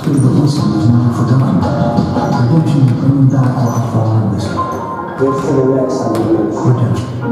but the lesson is never forgotten. Redemption is bringing back life on this. What's for the next time? Redemption.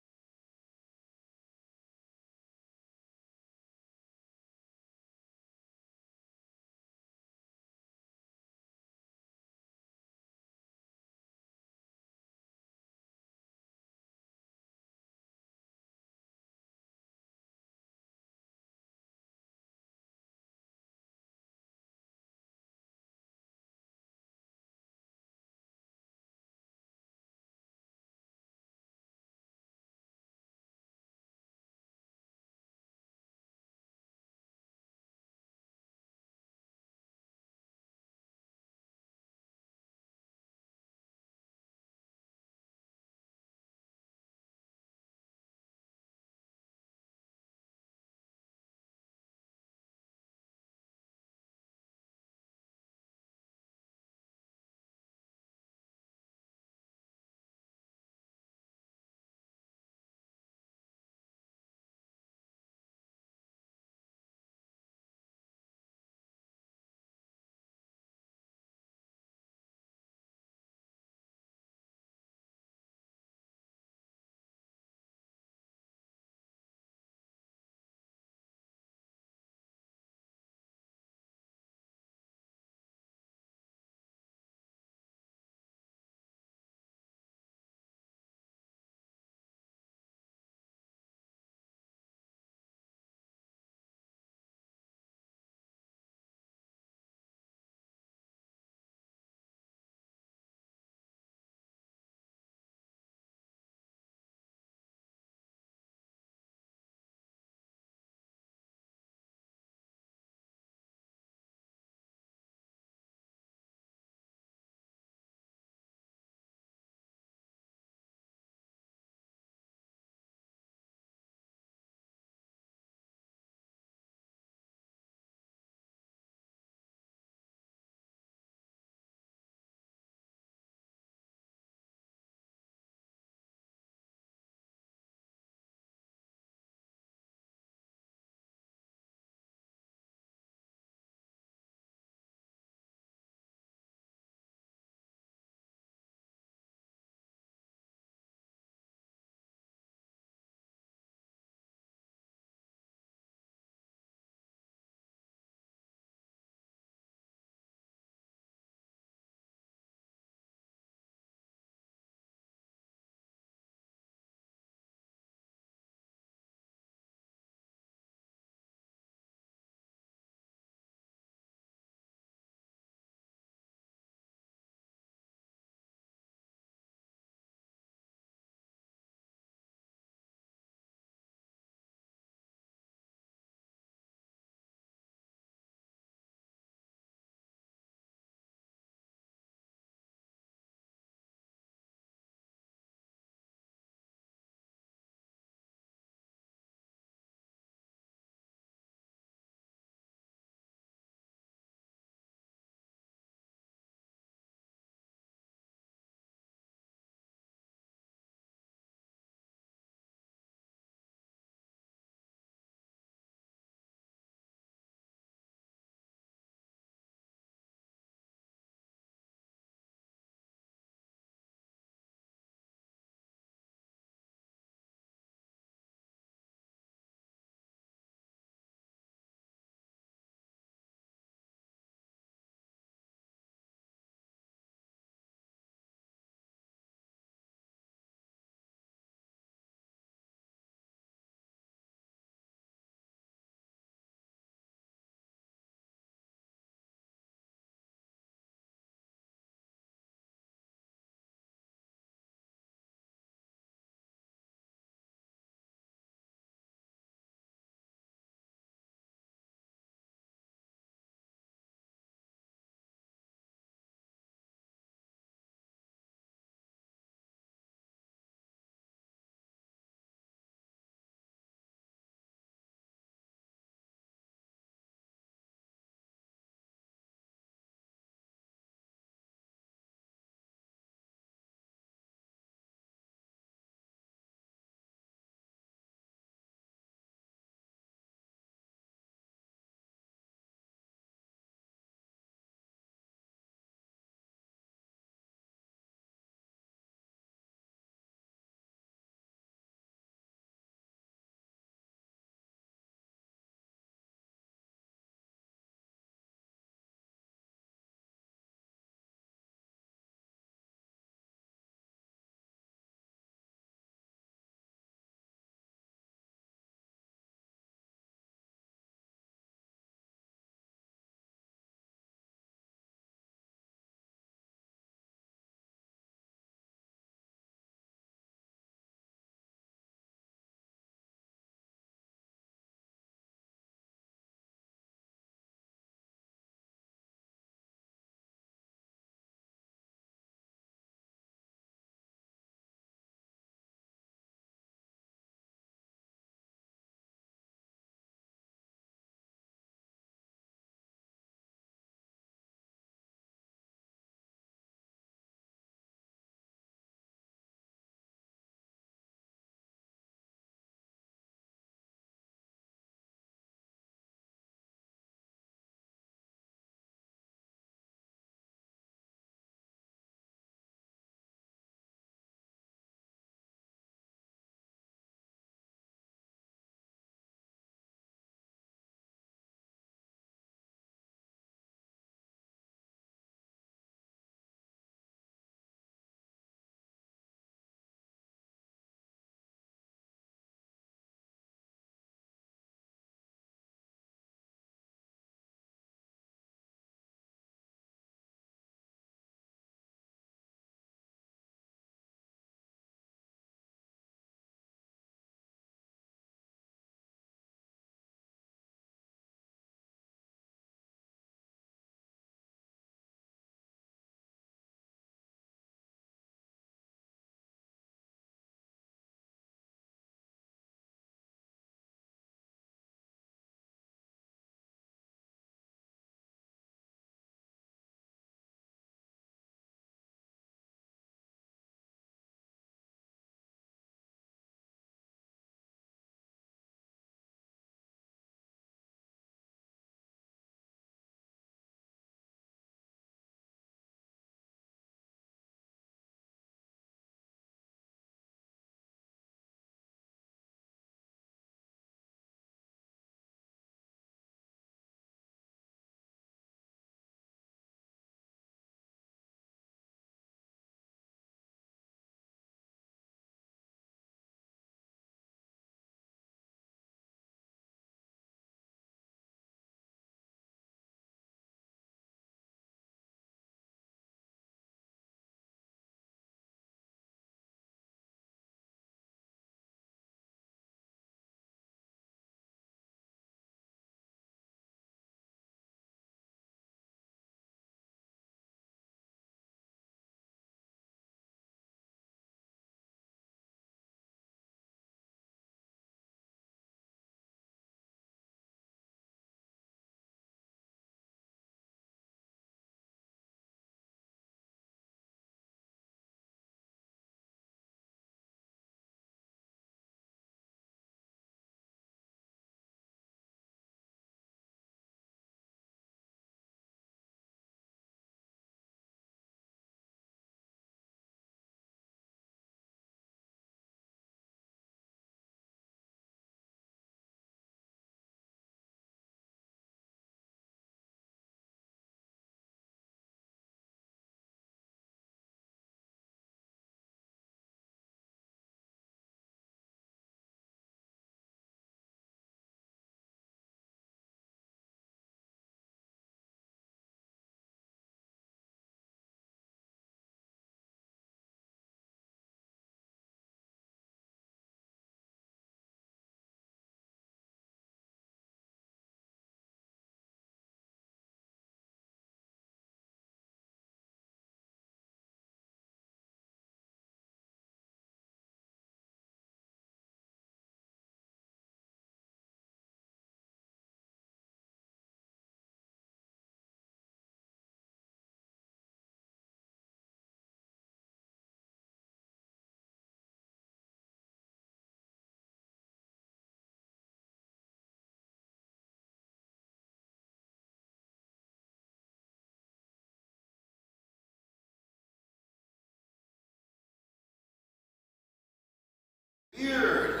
Beard.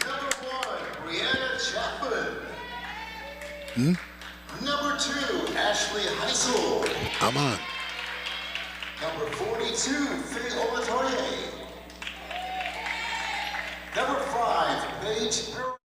Number 1, Brianna Chapman. Number 2, Ashley Heisel. I'm on. Number 42, Faye Olatoye. Number 5, Paige Burrow.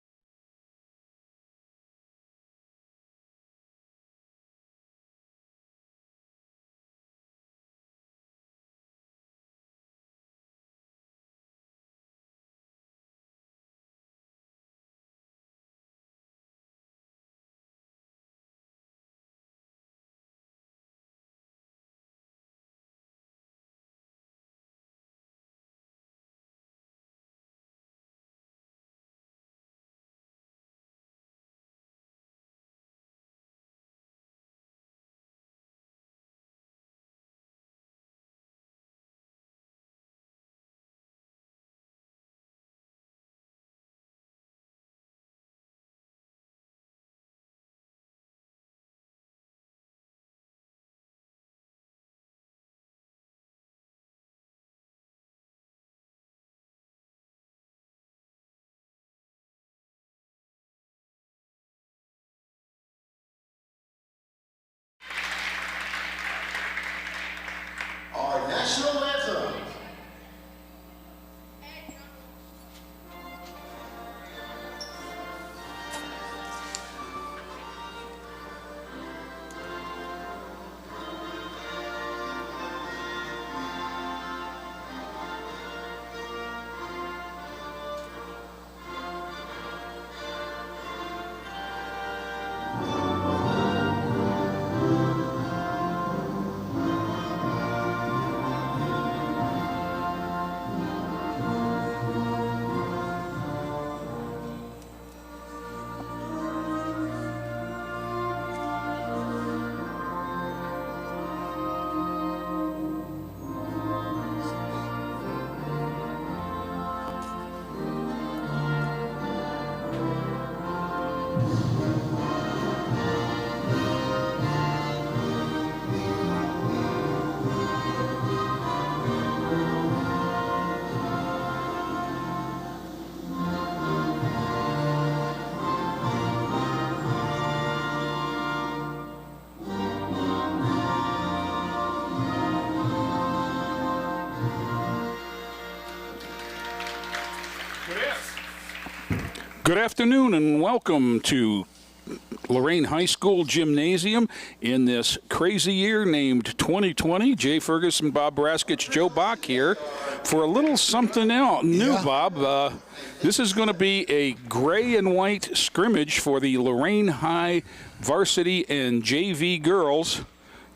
Our national anthem. Good afternoon and welcome to Lorain High School Gymnasium in this crazy year named 2020. Jay Ferguson, Bob Braskich, Joe Bach here for a little something else new, Yeah. Bob. This is going to be a gray and white scrimmage for the Lorain High varsity and JV girls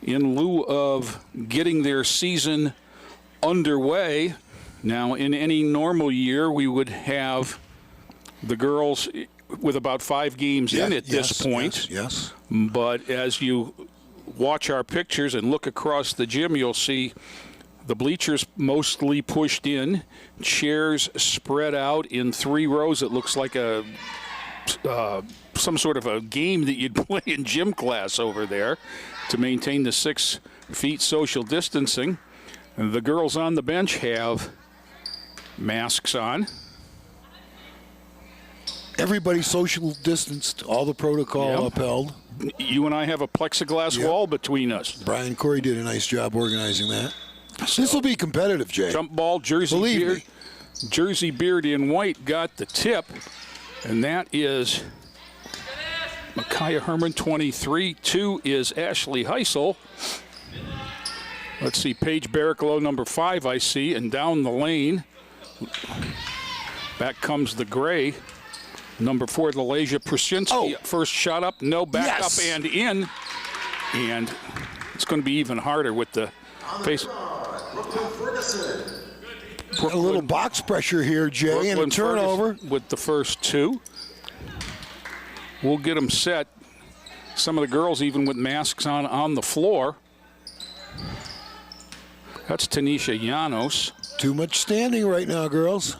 in lieu of getting their season underway. Now, in any normal year, we would have the girls with about 5 games in at this point. Yes. But as you watch our pictures and look across the gym, you'll see the bleachers mostly pushed in, chairs spread out in 3 rows. It looks like a some sort of a game that you'd play in gym class over there to maintain the 6 feet social distancing. And the girls on the bench have masks on. Everybody social distanced, all the protocol Yep. upheld. You and I have a plexiglass Yep. wall between us. Brian Corey did a nice job organizing that. This will be competitive, Jay. Jump ball, Jersey Believe Beard. me. Jersey Beard in white got the tip, and that is Micaiah Herman, 23. 2 is Ashley Heisel. Let's see, Paige Barriclow, number 5, I see, and down the lane, back comes the gray. Number 4, Malaysia Prushinsky. Oh. First shot up, no, back Yes. up and in. And it's going to be even harder with the face. Brooklyn Ferguson. A little box pressure here, Jay, and a Brooklyn turnover. Ferguson with the first 2. We'll get them set. Some of the girls even with masks on the floor. That's Tanisha Llanos. Too much standing right now, girls.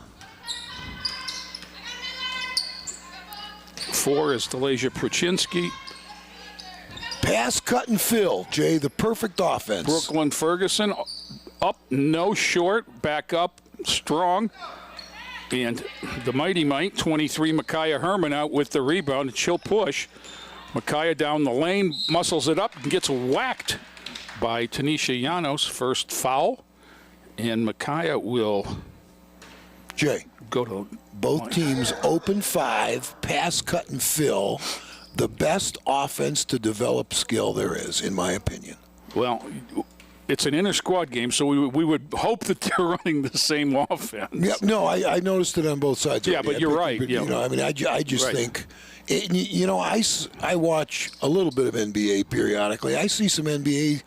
4 is Delasia Pruchinski. Pass, cut, and fill, Jay, the perfect offense. Brooklyn Ferguson up, no short, back up, strong. And the Mighty Mite, 23, Micaiah Herman out with the rebound, and she'll push. Micaiah down the lane, muscles it up, and gets whacked by Tanisha Llanos. First foul. And Micaiah will Jay, go to both teams open 5, pass, cut, and fill. The best offense to develop skill there is, in my opinion. Well, it's an inter-squad game, so we would hope that they're running the same offense. Yeah, no, I noticed it on both sides. Yeah, but you're right. But, Yeah. You know, I mean, I just Right. think, you know, I watch a little bit of NBA periodically. I see some NBA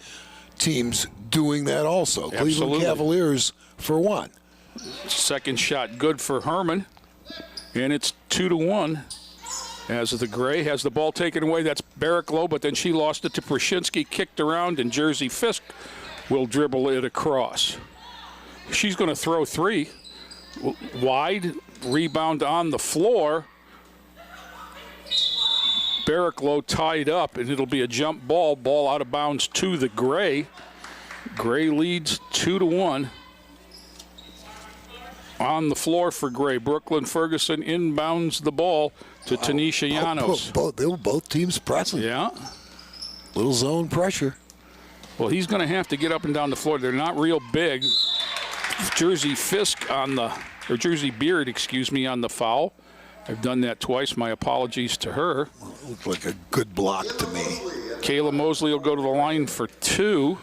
teams doing that also. Absolutely. Cleveland Cavaliers, for one. Second shot good for Herman, and it's 2-1. As the Gray has the ball taken away, that's Barricklow, but then she lost it to Prashinsky, kicked around, and Jersey Fisk will dribble it across. She's going to throw 3. Wide, rebound on the floor. Barricklow tied up, and it'll be a jump ball out of bounds to the Gray. Gray leads 2-1. On the floor for Gray. Brooklyn Ferguson inbounds the ball to Tanisha Llanos. Both teams pressing. Yeah. Little zone pressure. Well, he's going to have to get up and down the floor. They're not real big. Jersey Fisk Jersey Beard, on the foul. I've done that twice. My apologies to her. Looked like a good block to me. Kayla Mosley will go to the line for 2.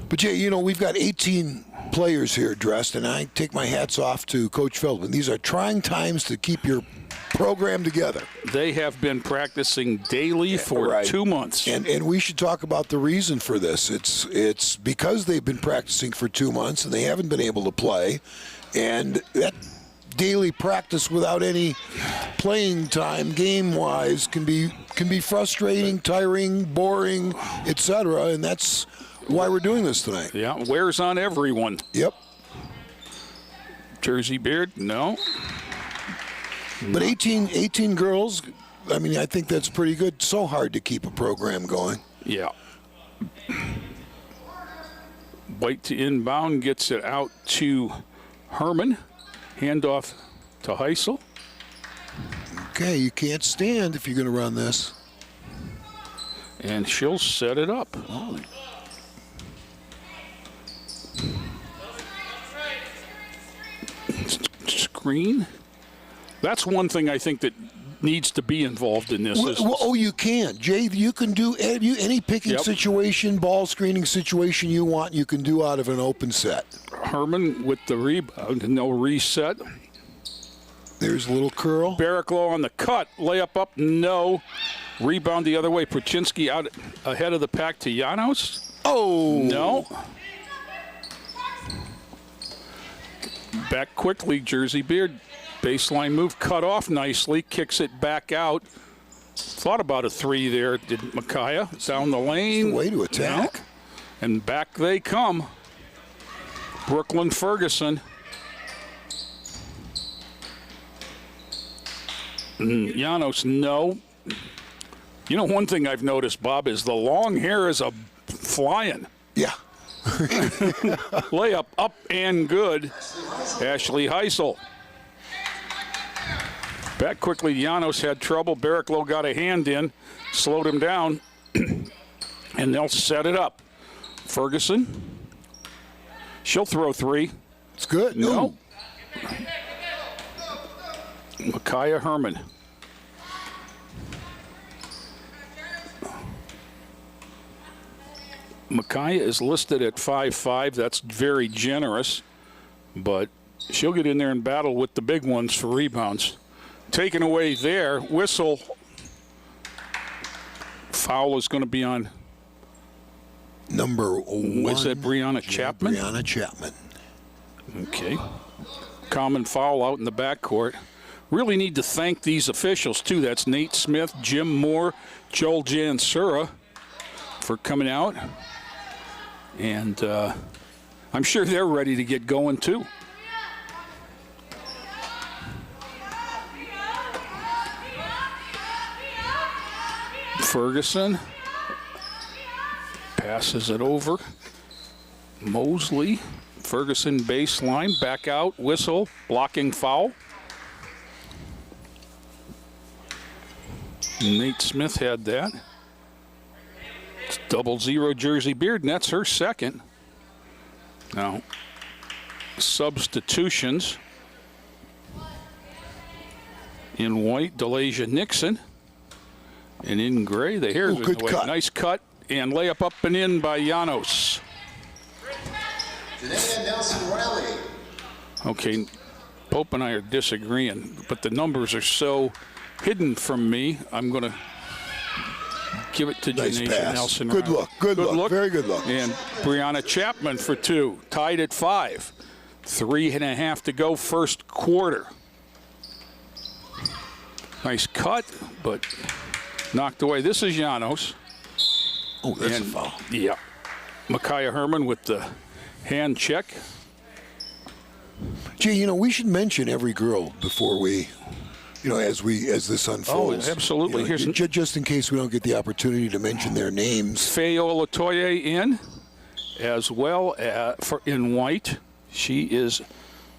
But, Jay, you know, we've got 18 players here dressed, and I take my hats off to Coach Feldman. These are trying times to keep your program together. They have been practicing daily for 2 months. And we should talk about the reason for this. It's because they've been practicing for 2 months, and they haven't been able to play. And that daily practice without any playing time, game-wise, can be frustrating, tiring, boring, etc. And that's why we're doing this tonight. Yeah, wears on everyone. Yep. Jersey Beard, no. But 18 girls, I mean, I think that's pretty good. So hard to keep a program going. Yeah. White to inbound, gets it out to Herman. Handoff to Heisel. Okay, you can't stand if you're going to run this. And she'll set it up. Oh. Screen. That's one thing I think that needs to be involved in this. You can. Jay, you can do any picking situation, ball screening situation you want, you can do out of an open set. Herman with the rebound, no reset. There's a little curl. Barricklow on the cut, layup up, no. Rebound the other way. Prachinski out ahead of the pack to Llanos. Oh! No. Back quickly, Jersey Beard. Baseline move, cut off nicely, kicks it back out. Thought about a 3 there, did Micaiah. Down the lane. It's the way to attack. No. And back they come. Brooklyn Ferguson. Llanos, no. You know, one thing I've noticed, Bob, is the long hair is flying. Yeah. Layup up and good. Ashley Heisel. Back quickly, Llanos had trouble. Barricklow got a hand in, slowed him down, and they'll set it up. Ferguson. She'll throw 3. It's good. No. Micaiah Herman. Micaiah is listed at 5'5". That's very generous, but she'll get in there and battle with the big ones for rebounds. Taken away there. Whistle. Foul is going to be on number 1. Is that Brianna Chapman? Brianna Chapman. Okay. Common foul out in the backcourt. Really need to thank these officials, too. That's Nate Smith, Jim Moore, Joel Jansura for coming out. And I'm sure they're ready to get going, too. Ferguson passes it over. Mosley Ferguson baseline, back out, whistle, blocking foul. Nate Smith had that. It's 00 Jersey Beard, and that's her second. Now, substitutions. In white, Delasia Nixon. And in gray, the hair's in good the way. cut. Nice cut, and layup up and in by Janos. Janaea Nelson Riley. Okay, Pope and I are disagreeing, but the numbers are so hidden from me. I'm going to give it to Nice Janaea pass. Nelson. Good Riley. look. Good look. Very good look. And Brianna Chapman for 2, tied at 5. 3.5 to go, first quarter. Nice cut, but knocked away. This is Janos. Oh, that's And, a foul. Yeah. Micaiah Herman with the hand check. Gee, you know, we should mention every girl before we, you know, as this unfolds. Oh, absolutely. You know, Here's just in case we don't get the opportunity to mention their names. Faye Olatoye in, as well as in white. She is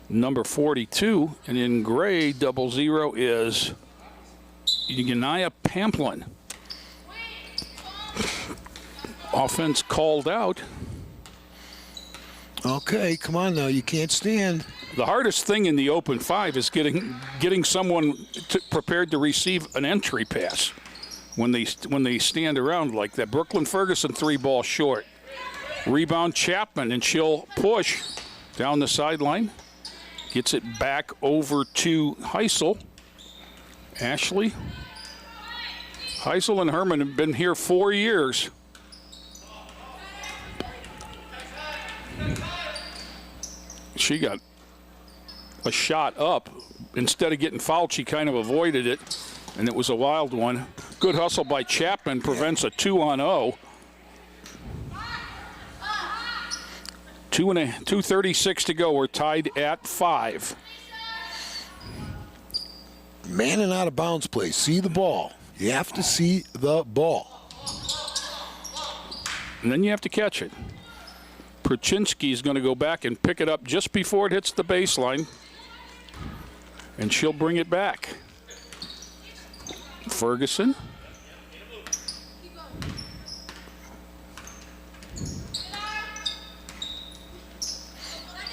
number 42, and in gray, 00 is Yanaya Pamplin. Offense called out. Okay, come on now. You can't stand. The hardest thing in the open 5 is getting someone prepared to receive an entry pass when they stand around like that. Brooklyn Ferguson 3-ball short. Rebound Chapman, and she'll push down the sideline. Gets it back over to Heisel. Ashley. Heisel and Herman have been here 4 years. She got a shot up. Instead of getting fouled, she kind of avoided it, and it was a wild one. Good hustle by Chapman, prevents a 2-on-0. 2:36 to go. We're tied at 5. Man and out of bounds play. See the ball. You have to see the ball. And then you have to catch it. Perchinsky is going to go back and pick it up just before it hits the baseline. And she'll bring it back. Ferguson.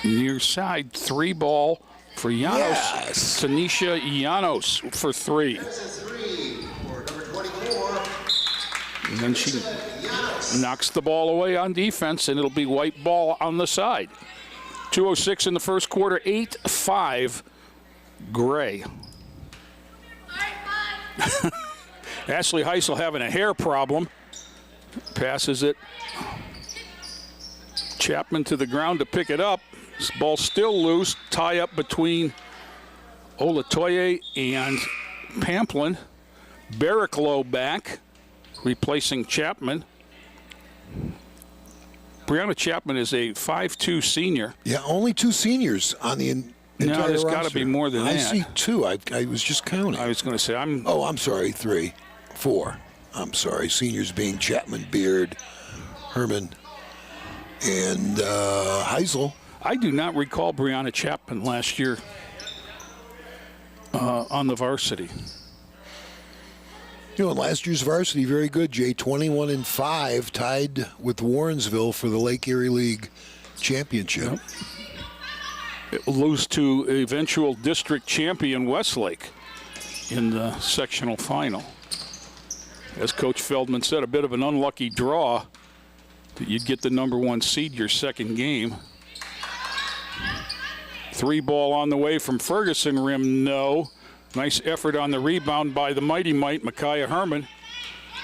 Near side, 3-ball for Janos. Yes. Tanisha Janos for 3. There's a 3 for number 24. And then she knocks the ball away on defense, and it'll be white ball on the side. 2:06 in the first quarter, 8-5 Gray. Ashley Heisel having a hair problem. Passes it. Chapman to the ground to pick it up. This ball still loose. Tie up between Olatoye and Pamplin. Barraclough back, replacing Chapman. Brianna Chapman is a 5'2" senior. Yeah, only 2 seniors on the entire No, there's roster. got to be more than I that. see 2. I was just counting. I was going to say, Oh, I'm sorry, 3, 4. I'm sorry. Seniors being Chapman, Beard, Herman, and Heisel. I do not recall Brianna Chapman last year on the varsity. You know, in last year's varsity, very good, Jay. 21-5, tied with Warrensville for the Lake Erie League championship. Yep. It will lose to eventual district champion Westlake in the sectional final. As Coach Feldman said, a bit of an unlucky draw that you'd get the number 1 seed your second game. 3-ball on the way from Ferguson rim, no. Nice effort on the rebound by the Mighty Mite, Micaiah Herman.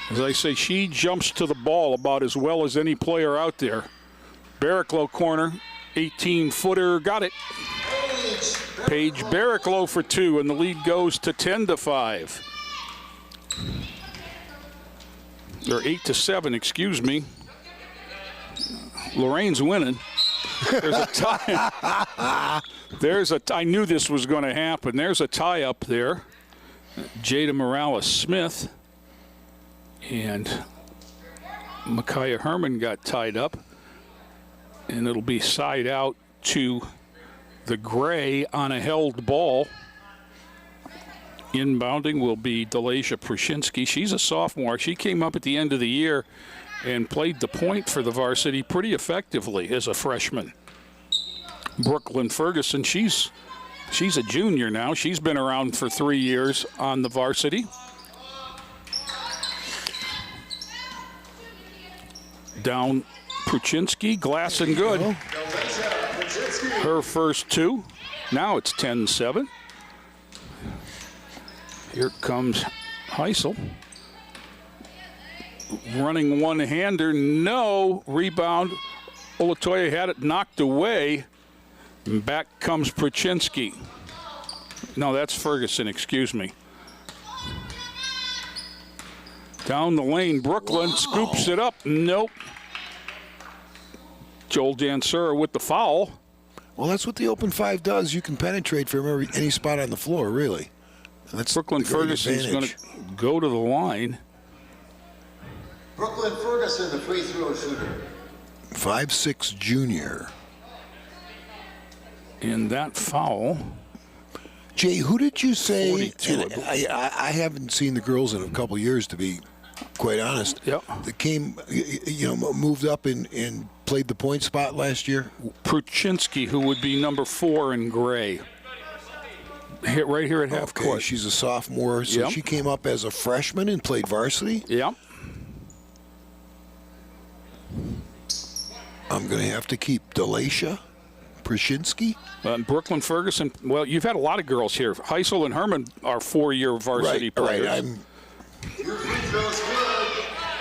As I say, she jumps to the ball about as well as any player out there. Barraclough corner, 18-footer, got it. Paige Barraclough for 2, and the lead goes to 10-5. Or 8-7, excuse me. Lorain's winning. There's a tie. I knew this was going to happen. There's a tie up there. Jada Morales-Smith and Micaiah Herman got tied up. And it'll be side out to the Gray on a held ball. Inbounding will be Delasha Prushinsky. She's a sophomore. She came up at the end of the year and played the point for the varsity pretty effectively as a freshman. Brooklyn Ferguson, she's a junior now. She's been around for 3 years on the varsity. Down Pruchinski, glass and good. Her first 2. Now it's 10-7. Here comes Heisel. Running one-hander, no. Rebound. Olatoya had it knocked away. And back comes Pruchinski. No, that's Ferguson, excuse me. Down the lane, Brooklyn scoops it up. Nope. Joel Dansura with the foul. Well, that's what the open 5 does. You can penetrate from any spot on the floor, really. That's Brooklyn Ferguson's going to go to the line. Brooklyn Ferguson, the free throw shooter. 5'6" junior. And that foul. Jay, who did you say? 42, And I haven't seen the girls in a couple years, to be quite honest. Yep. That came, moved up and played the point spot last year. Pruchinski, who would be number 4 in gray. Right here at half court. She's a sophomore, so Yep. she came up as a freshman and played varsity. Yep. I'm going to have to keep Delasha Prushinsky. Brooklyn Ferguson, well, you've had a lot of girls here. Heisel and Herman are 4-year varsity players. Right. Your free throw's good.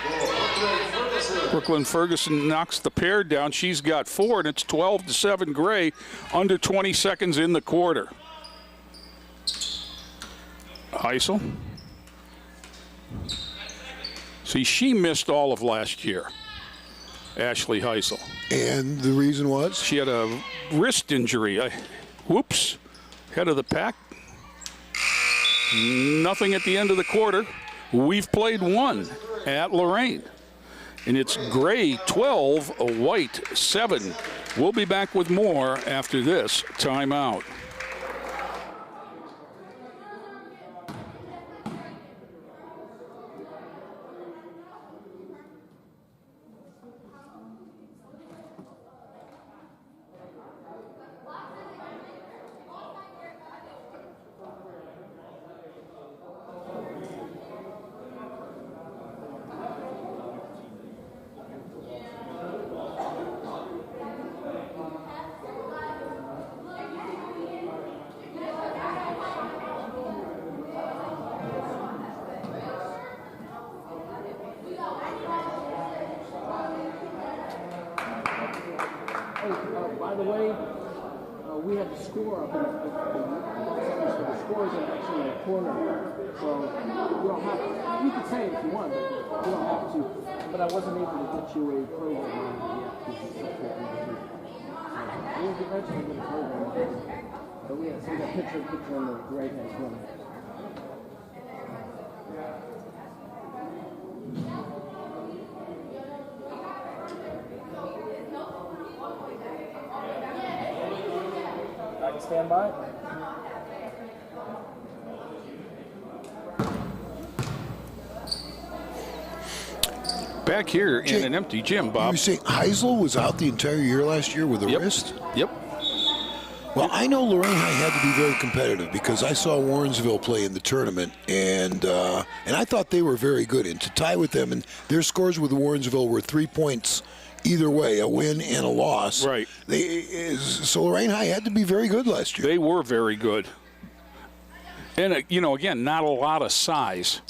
Brooklyn Ferguson. Brooklyn Ferguson knocks the pair down. She's got 4, and it's 12-7 Gray, under 20 seconds in the quarter. Heisel. See, she missed all of last year, Ashley Heisel. And the reason was? She had a wrist injury. Whoops. Head of the pack. Nothing at the end of the quarter. We've played 1 at Lorain. And it's Gray 12, White 7. We'll be back with more after this timeout. By the way, we have the score up in the score is actually in the corner. So you don't have to, you can say it if you want, but you don't have to. But I wasn't able to get you a program on it yet because it's up there. We'll eventually get a program on it. But we have a picture on the right hand corner. I can stand by. Back here Jay, in an empty gym, You Bob. were saying Heisel was out the entire year last year with a wrist? Yep. Well, I know Lorain High had to be very competitive because I saw Warrensville play in the tournament, and I thought they were very good. And to tie with them, and their scores with Warrensville were 3 points either way, a win and a loss. Right. So Lorain High had to be very good last year. They were very good. And, again, not a lot of size.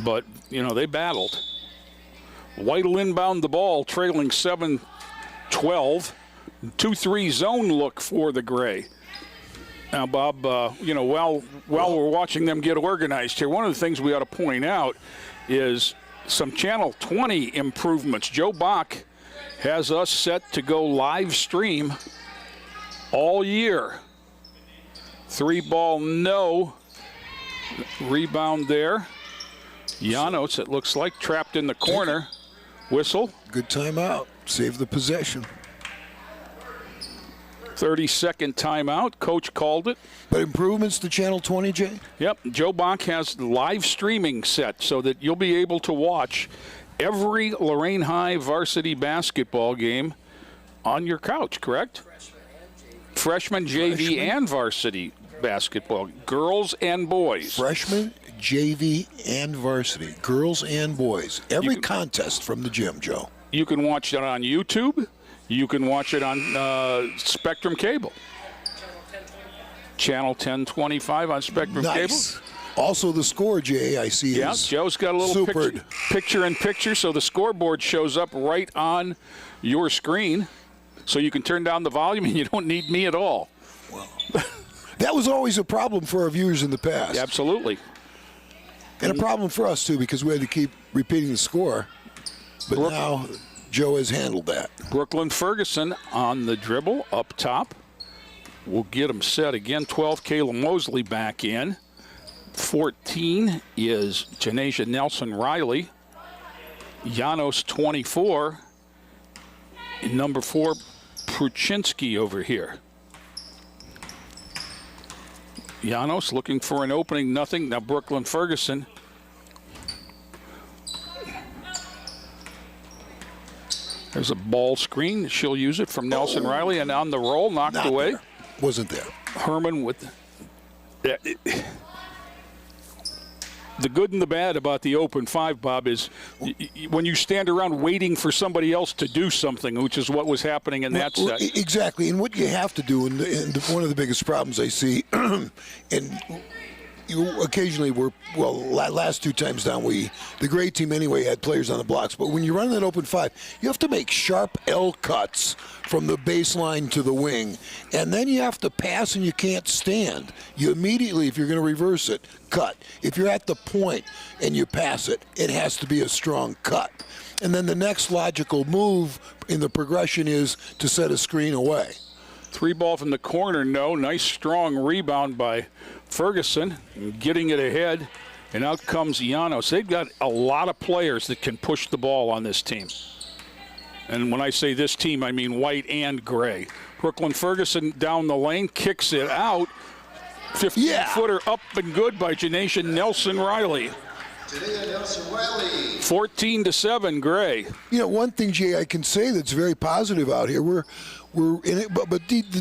But, they battled. White will inbound the ball, trailing 7-12. 2-3 zone look for the Gray. Now, Bob, while we're watching them get organized here, one of the things we ought to point out is some Channel 20 improvements. Joe Bach has us set to go live stream all year. 3-ball, no. Rebound there. Janos, it looks like, trapped in the corner. Whistle. Good timeout. Save the possession. 30-second timeout. Coach called it. But improvements to Channel 20, Jay? Yep. Joe Bonk has live streaming set so that you'll be able to watch every Lorain High varsity basketball game on your couch, correct? Freshman, JV, and varsity basketball, girls and boys. Freshman, JV, and varsity, girls and boys. Every contest from the gym, Joe. You can watch it on YouTube. You can watch it on Spectrum Cable. Channel 1025 on Spectrum Cable. Also, the score, Jay, I see. Yeah, is Joe's got a little supered. picture-in-picture, so the scoreboard shows up right on your screen, so you can turn down the volume and you don't need me at all. Well, that was always a problem for our viewers in the past. Absolutely. And a problem for us, too, because we had to keep repeating the score. But now Joe has handled that. Brooklyn Ferguson on the dribble up top. We'll get him set again. 12, Kayla Mosley back in. 14 is Janasia Nelson-Riley. Janos, 24. And number 4, Pruchinski over here. Janos looking for an opening, nothing. Now Brooklyn Ferguson. There's a ball screen. She'll use it from Nelson Riley, and on the roll, knocked away. There. Wasn't there. Herman with the good and the bad about the open 5, Bob, is when you stand around waiting for somebody else to do something, which is what was happening in that set. Exactly, and what you have to do, and one of the biggest problems I see, and you occasionally last 2 times down, the grade team anyway had players on the blocks, but when you run that open 5, you have to make sharp L cuts from the baseline to the wing, and then you have to pass and you can't stand. You immediately, if you're going to reverse it, cut. If you're at the point and you pass it, it has to be a strong cut. And then the next logical move in the progression is to set a screen away. 3 ball from the corner, no. Nice strong rebound by Ferguson, getting it ahead, and out comes Janos. They've got a lot of players that can push the ball on this team. And when I say this team, I mean white and gray. Brooklyn Ferguson down the lane, kicks it out. 15-footer up and good by Janasia Nelson-Riley. 14-7, Gray. You know, one thing, Jay, I can say that's very positive out here. We're in it, but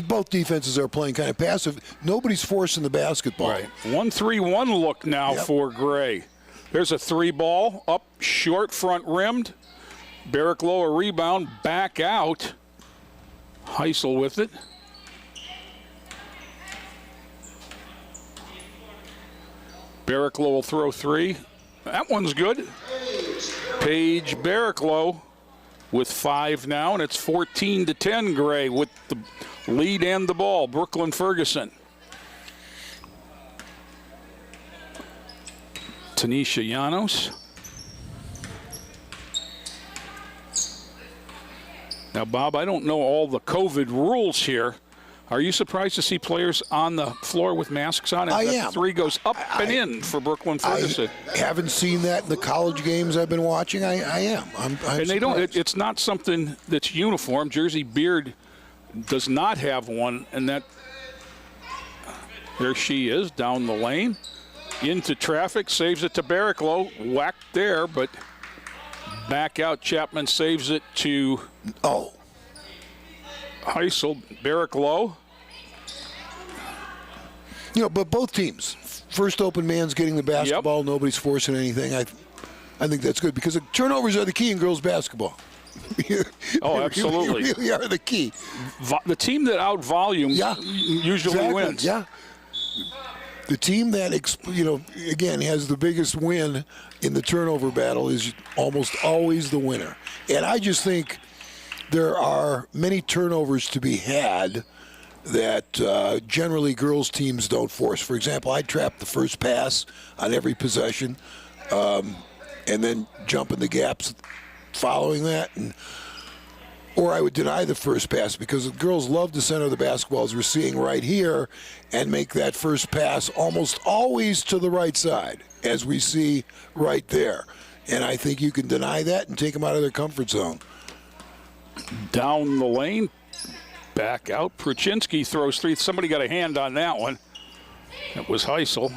both defenses are playing kind of passive. Nobody's forcing the basketball. Right. 1-3-1 look now for Gray. There's a 3 ball up short, front rimmed. Barrick-Low a rebound, back out. Heisel with it. Barrick-Low will throw 3. That one's good. Paige Barrick-Low with 5 now, and it's 14-10, Gray, with the lead and the ball. Brooklyn Ferguson. Tanisha Janos. Now, Bob, I don't know all the COVID rules here. Are you surprised to see players on the floor with masks on? I am. 3 goes up and in for Brooklyn Ferguson. I haven't seen that in the college games I've been watching. I am. I'm and they don't. It's not something that's uniform. Jersey Beard does not have one, and that. There she is down the lane, into traffic, saves it to Barrick-Low, whacked there, but back out. Chapman saves it to. Heisel, Barrick-Low. You know, but both teams, first open man's getting the basketball. Yep. Nobody's forcing anything. I think that's good because the turnovers are the key in girls basketball. Absolutely. They really are the key. The team that out-volumes usually wins. Yeah. The team that, again, has the biggest win in the turnover battle is almost always the winner. And I just think there are many turnovers to be had that generally girls' teams don't force. For example, I trap the first pass on every possession and then jump in the gaps following that. Or I would deny the first pass because the girls love to center the basketball, as we're seeing right here, and make that first pass almost always to the right side, as we see right there. And I think you can deny that and take them out of their comfort zone. Down the lane, Back out. Pruchinski throws 3. Somebody got a hand on that one. It was Heisel.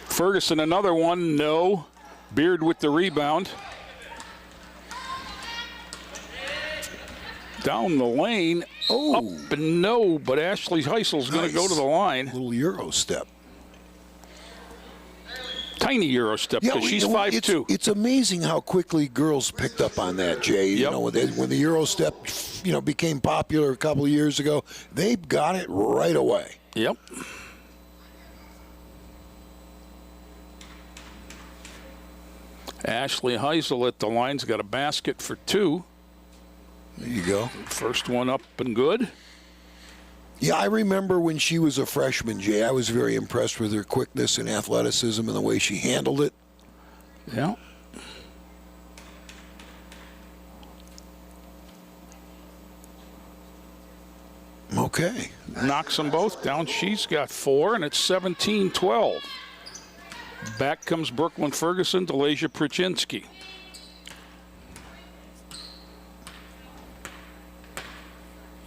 Ferguson, another one. No. Beard with the rebound. Down the lane. Oh. Up and no, but Ashley Heisel's going to go to the line. Little Euro step. Tiny Euro step because she's 5'2". It's amazing how quickly girls picked up on that, Jay. You Yep. know, when the Euro step, became popular a couple of years ago, they got it right away. Yep. Ashley Heisel at the line's got a basket for 2. There you go. First one up and good. Yeah, I remember when she was a freshman, Jay. I was very impressed with her quickness and athleticism and the way she handled it. Yeah. Okay. Knocks them both down. She's got 4, and it's 17-12. Back comes Brooklyn Ferguson, Delasia Pruchinski.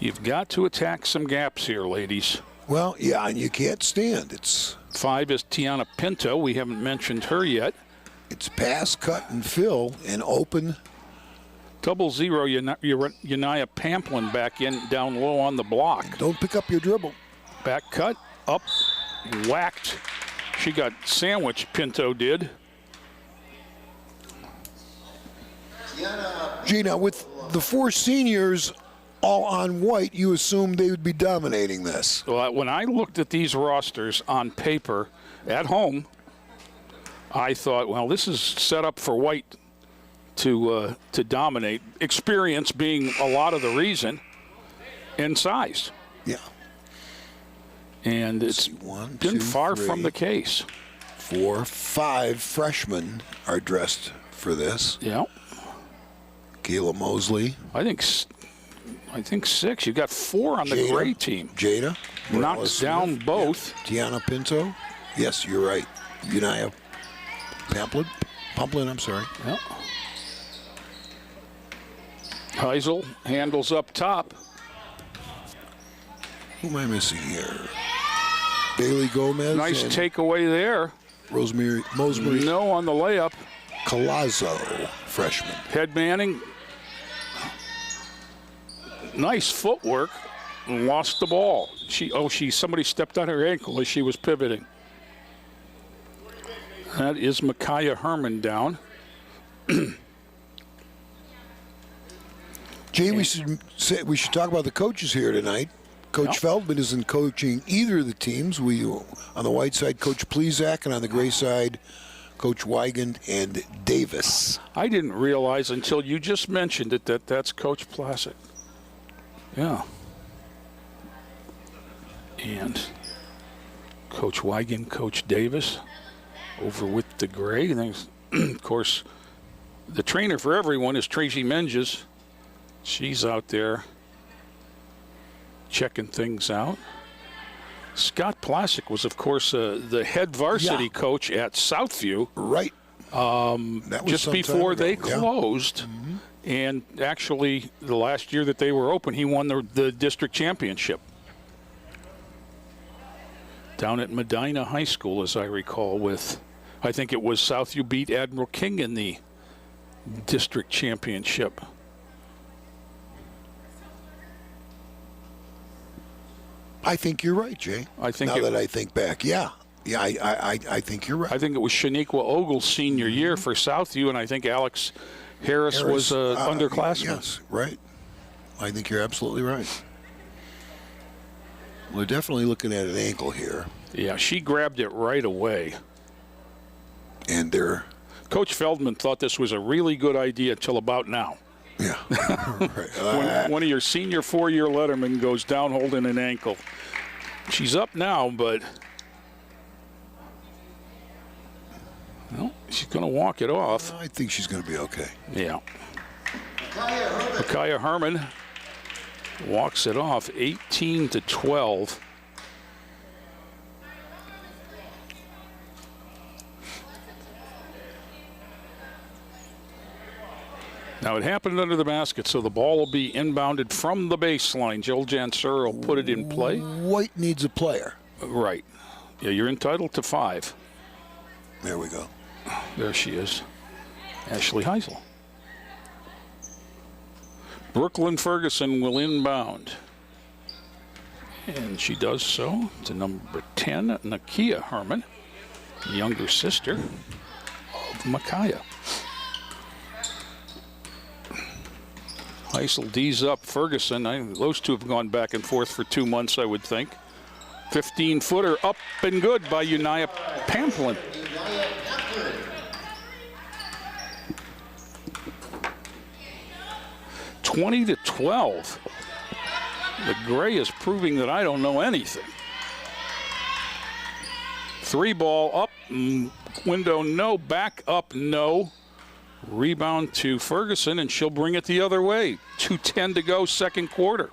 You've got to attack some gaps here, ladies. Well, yeah, and you can't stand. It's 5 is Tiana Pinto. We haven't mentioned her yet. pass, cut, and fill, and open. 0-0, Yanaya Pamplin back in, down low on the block. Don't pick up your dribble. Back cut, up, whacked. She got sandwiched, Pinto did. Gina, with the 4 seniors all on white, you assumed they would be dominating this. Well, when I looked at these rosters on paper at home, I thought, well, this is set up for white to dominate. Experience being a lot of the reason, and size. Yeah. And it's One, been two, far 3, from the case. 4, 5 freshmen are dressed for this. Yeah. Kayla Mosley. I think 6. You got 4 on the Jada, gray team. Jada. Knocks down Smith, both. yeah. Tiana Pinto. Yes, you're right. Unaya Pamplin, I'm sorry. Yeah. Heisel handles up top. Who am I missing here? Bailey Gomez. Nice and takeaway there. Mosbury. No on the layup. Colazo, freshman. Head Manning. Nice footwork. Lost the ball. Somebody stepped on her ankle as she was pivoting. That is Micaiah Herman down. Jay, we should talk about the coaches here tonight. Coach Feldman isn't coaching either of the teams. On the white side, Coach Plezak, and on the gray side, Coach Weigand and Davis. I didn't realize until you just mentioned it that's Coach Placid. Yeah. And Coach Weigand, Coach Davis over with the gray. And then, of course, the trainer for everyone is Tracy Menges. She's out there checking things out. Scott Plassick was, of course, the head varsity coach at Southview. Right. That was Just before they ago. closed. Yeah. Mm-hmm. And actually, the last year that they were open, he won the district championship. Down at Medina High School, as I recall, I think it was Southview beat Admiral King in the district championship. I think you're right, Jay. I think that I think back, yeah, I think you're right. I think it was Shaniqua Ogle's senior year for Southview, and I think Alex Harris was underclassman. Yes, right. I think you're absolutely right. We're definitely looking at an ankle here. Yeah, she grabbed it right away. And Coach Feldman thought this was a really good idea until about now. Yeah. Right. When one of your senior 4-year lettermen goes down holding an ankle. She's up now, but she's going to walk it off. I think she's going to be okay. Yeah. Micaiah Herman walks it off, 18-12. Now, it happened under the basket, so the ball will be inbounded from the baseline. Joel Jansur will put it in play. White needs a player. Right. Yeah, you're entitled to 5. There we go. There she is. Ashley Heisel. Brooklyn Ferguson will inbound. And she does so to number 10, Nakia Herman, younger sister of Micaiah. Heisel D's up Ferguson. Those two have gone back and forth for 2 months, I would think. 15-footer up and good by Unaya Pamplin. (20-12). The Gray is proving that I don't know anything. 3 ball up, window no, back up no. Rebound to Ferguson, and she'll bring it the other way. 2:10 to go, second quarter.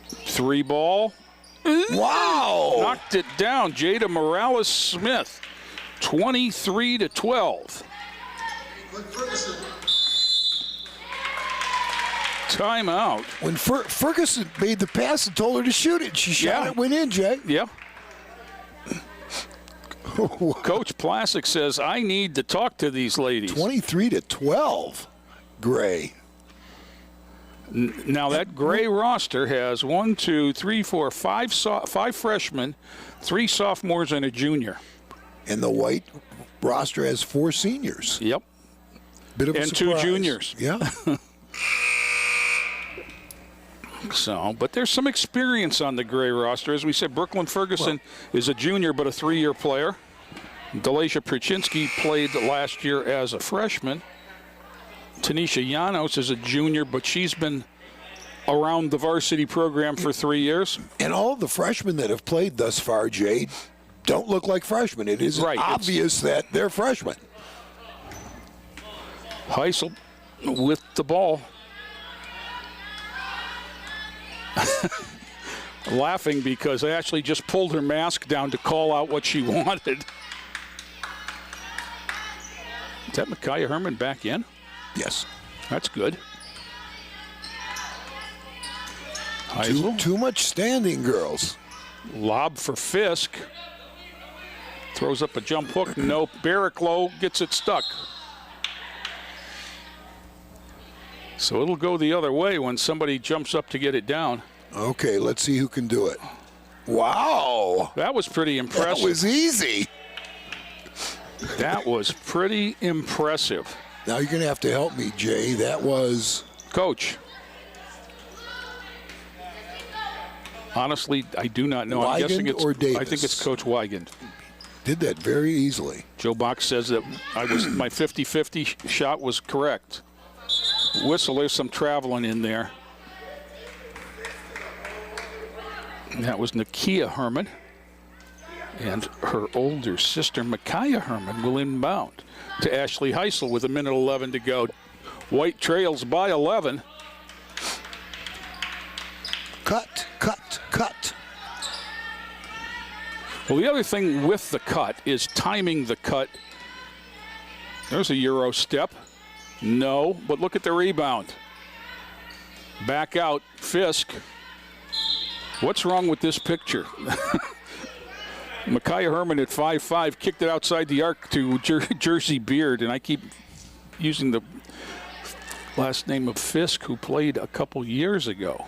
3 ball. Wow! Knocked it down. Jada Morales-Smith, 23-12. Timeout. When Ferguson made the pass and told her to shoot it, she shot it, went in, Jay. Yeah. Coach Plassick says, I need to talk to these ladies. 23-12, Gray. Now that Gray roster has 1, 2, 3, 4, 5 freshmen, 3 sophomores, and a junior. And the White roster has 4 seniors. Yep. Bit of a and surprise. 2 juniors. Yeah. So, but there's some experience on the Gray roster. As we said, Brooklyn Ferguson is a junior but a 3-year player. Delasha Pruczynski played last year as a freshman. Tanisha Llanos is a junior, but she's been around the varsity program for 3 years. And all the freshmen that have played thus far, Jade, don't look like freshmen. It is obvious that they're freshmen. Heisel with the ball. Laughing because Ashley just pulled her mask down to call out what she wanted. Is that Micaiah Herman back in? Yes. That's good. Heisel. Too much standing, girls. Lob for Fisk. Throws up a jump hook. No. Barraclough gets it stuck. So it'll go the other way when somebody jumps up to get it down. Okay, let's see who can do it. Wow. That was pretty impressive. That was easy. That was pretty impressive. Now you're going to have to help me, Jay. That was... Coach. Honestly, I do not know. Weigand, I'm guessing it's, or Davis? I think it's Coach Weigand. Did that very easily. Joe Box says that my 50-50 shot was correct. Whistle, there's some traveling in there. That was Nakia Herman. And her older sister, Micaiah Herman, will inbound to Ashley Heisel with 1:11 to go. White trails by 11. Cut, cut, cut. Well, the other thing with the cut is timing the cut. There's a Euro step. No, but look at the rebound. Back out, Fisk. What's wrong with this picture? Micaiah Herman at 5'5", kicked it outside the arc to Jersey Beard, and I keep using the last name of Fisk, who played a couple years ago.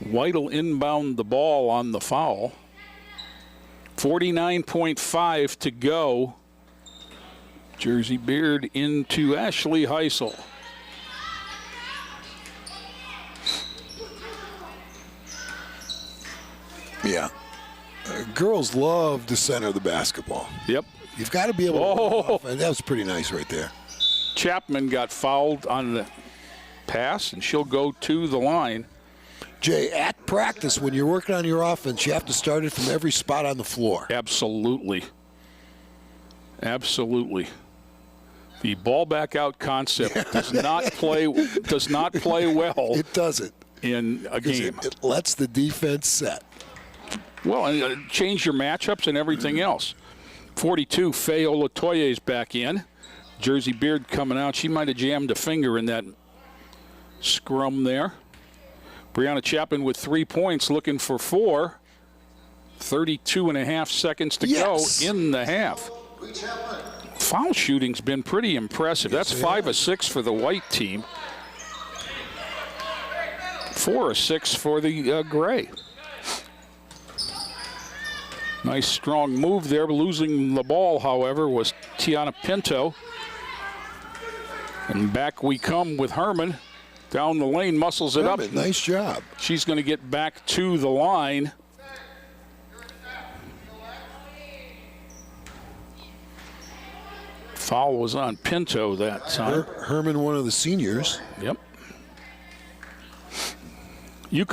White'll inbound the ball on the foul. 49.5 to go. Jersey Beard into Ashley Heisel. Yeah. Girls love to center the basketball. Yep. You've got to be able to off, and that was pretty nice right there. Chapman got fouled on the pass, and she'll go to the line. Jay, at practice, when you're working on your offense, you have to start it from every spot on the floor. Absolutely. Absolutely. The ball back out concept does not play well. It doesn't. In a game. It lets the defense set. Well, and change your matchups and everything else. 42, Faye Olatoye is back in. Jersey Beard coming out. She might have jammed a finger in that scrum there. Brianna Chapman with 3 points, looking for 4. 32.5 seconds to go in the half. Foul shooting's been pretty impressive. That's 5 of 6 for the white team. 4 of 6 for the gray. Nice strong move there. Losing the ball, however, was Tiana Pinto. And back we come with Herman. Down the lane, muscles it up. Nice job. She's going to get back to the line. Foul was on Pinto that time. Herman, one of the seniors. Yep.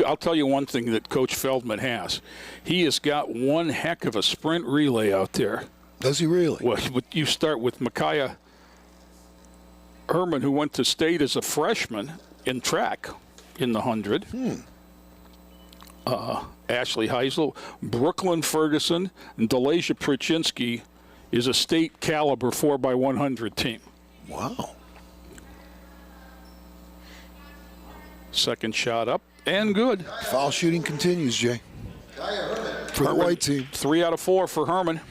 I'll tell you one thing that Coach Feldman has. He has got one heck of a sprint relay out there. Does he really? Well, you start with Micaiah Herman, who went to state as a freshman in track in the 100. Ashley Heisel, Brooklyn Ferguson, and Delasia Pruczynski is a state caliber 4x100 team. Wow. Second shot up and good. Foul shooting continues, Jay. For the white team. 3 out of 4 for Herman.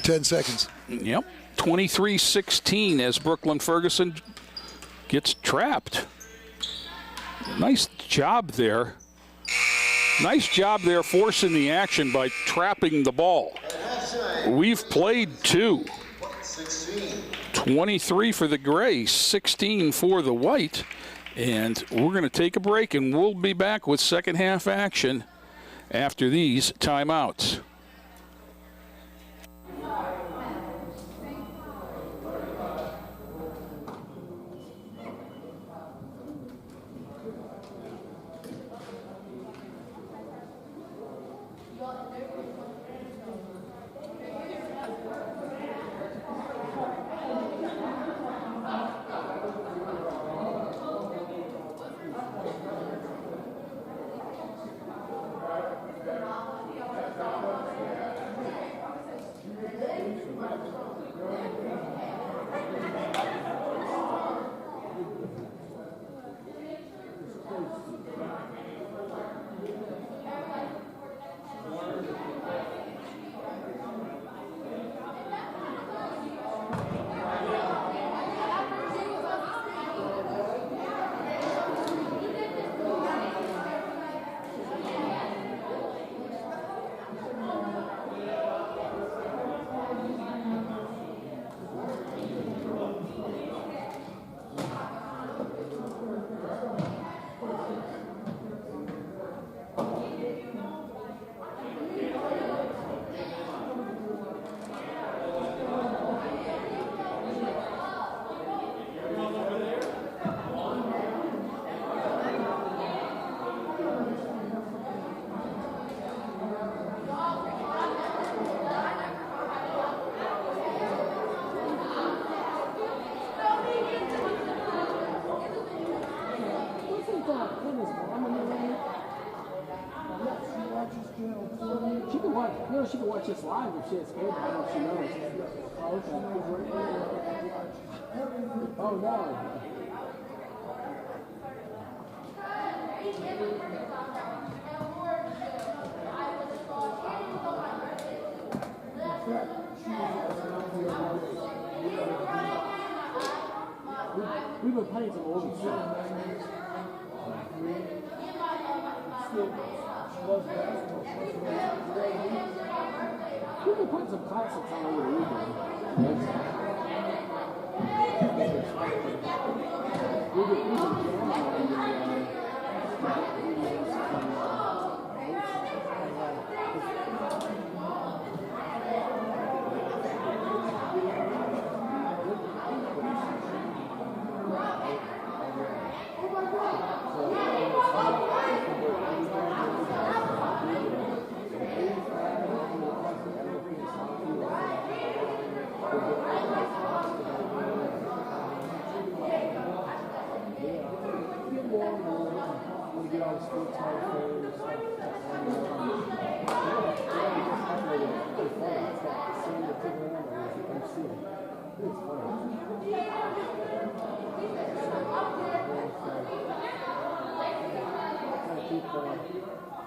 10 seconds. Yep. 23-16 as Brooklyn Ferguson gets trapped. Nice job there. Nice job there forcing the action by trapping the ball. We've played 2. 23 for the gray, 16 for the white. And we're going to take a break, and we'll be back with second half action after these timeouts. She can watch this live if she has cable. I don't know if she knows. Oh, okay. Oh, no. We've been playing some old stuff. We can put some classics on over the weekend. We can jam on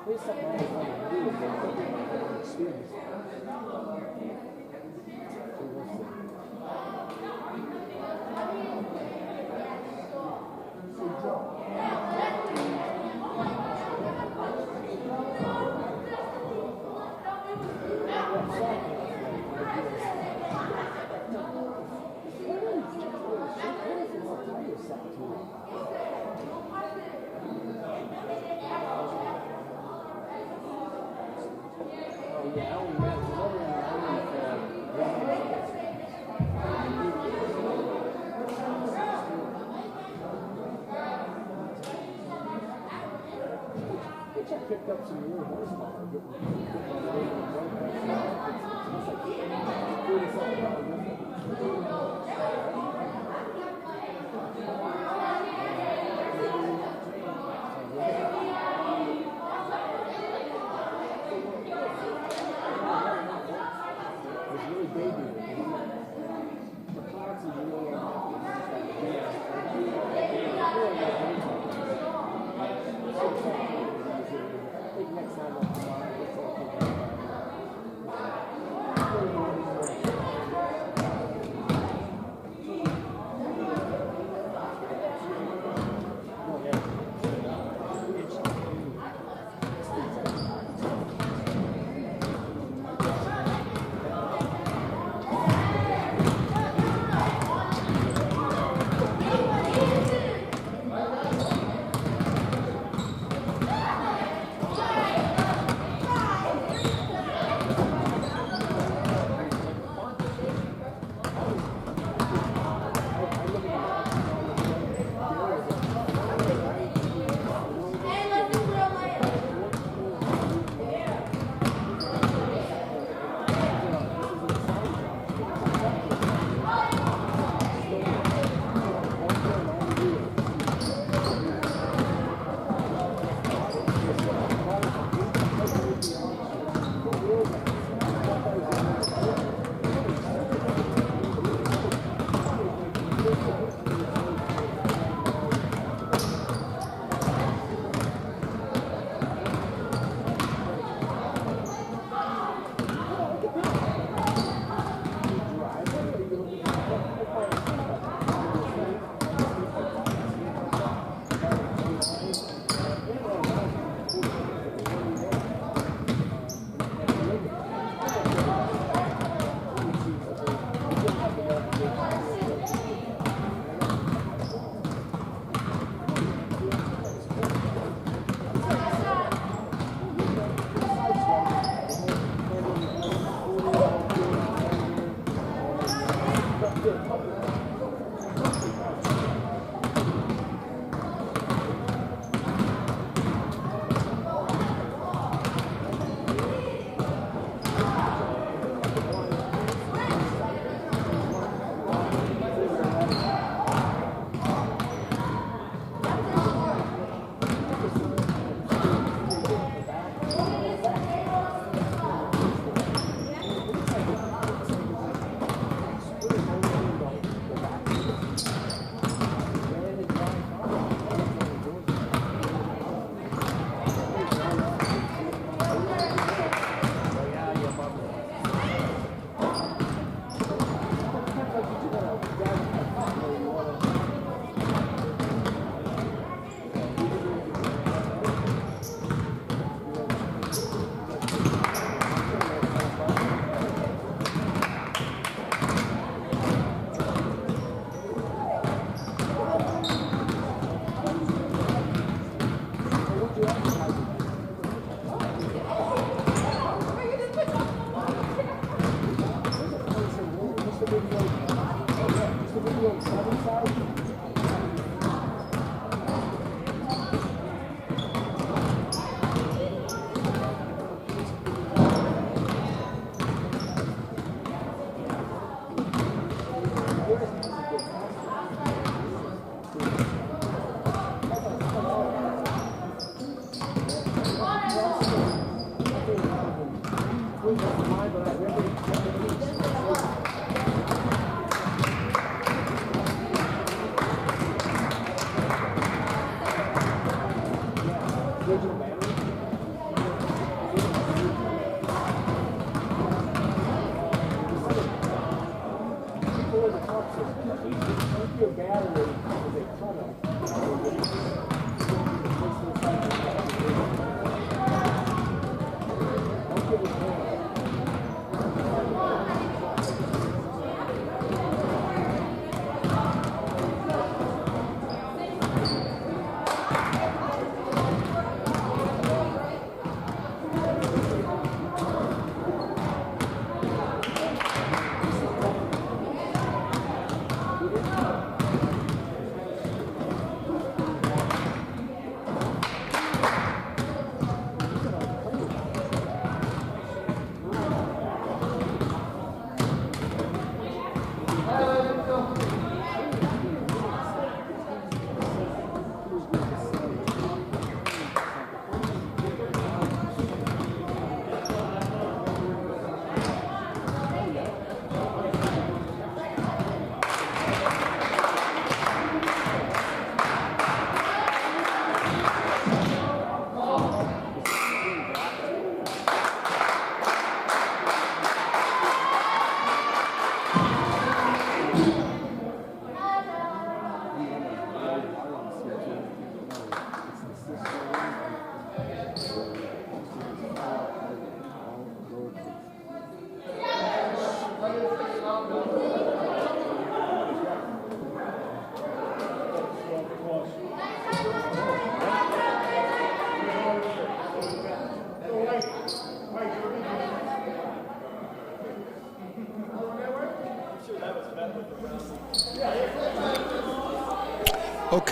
This stuff I always wanted to do is get an experience. So we'll see. Oh, yeah, I only met which I picked up some new horsepower. It's really baby. The parts is really I think next time I'll come on, it's all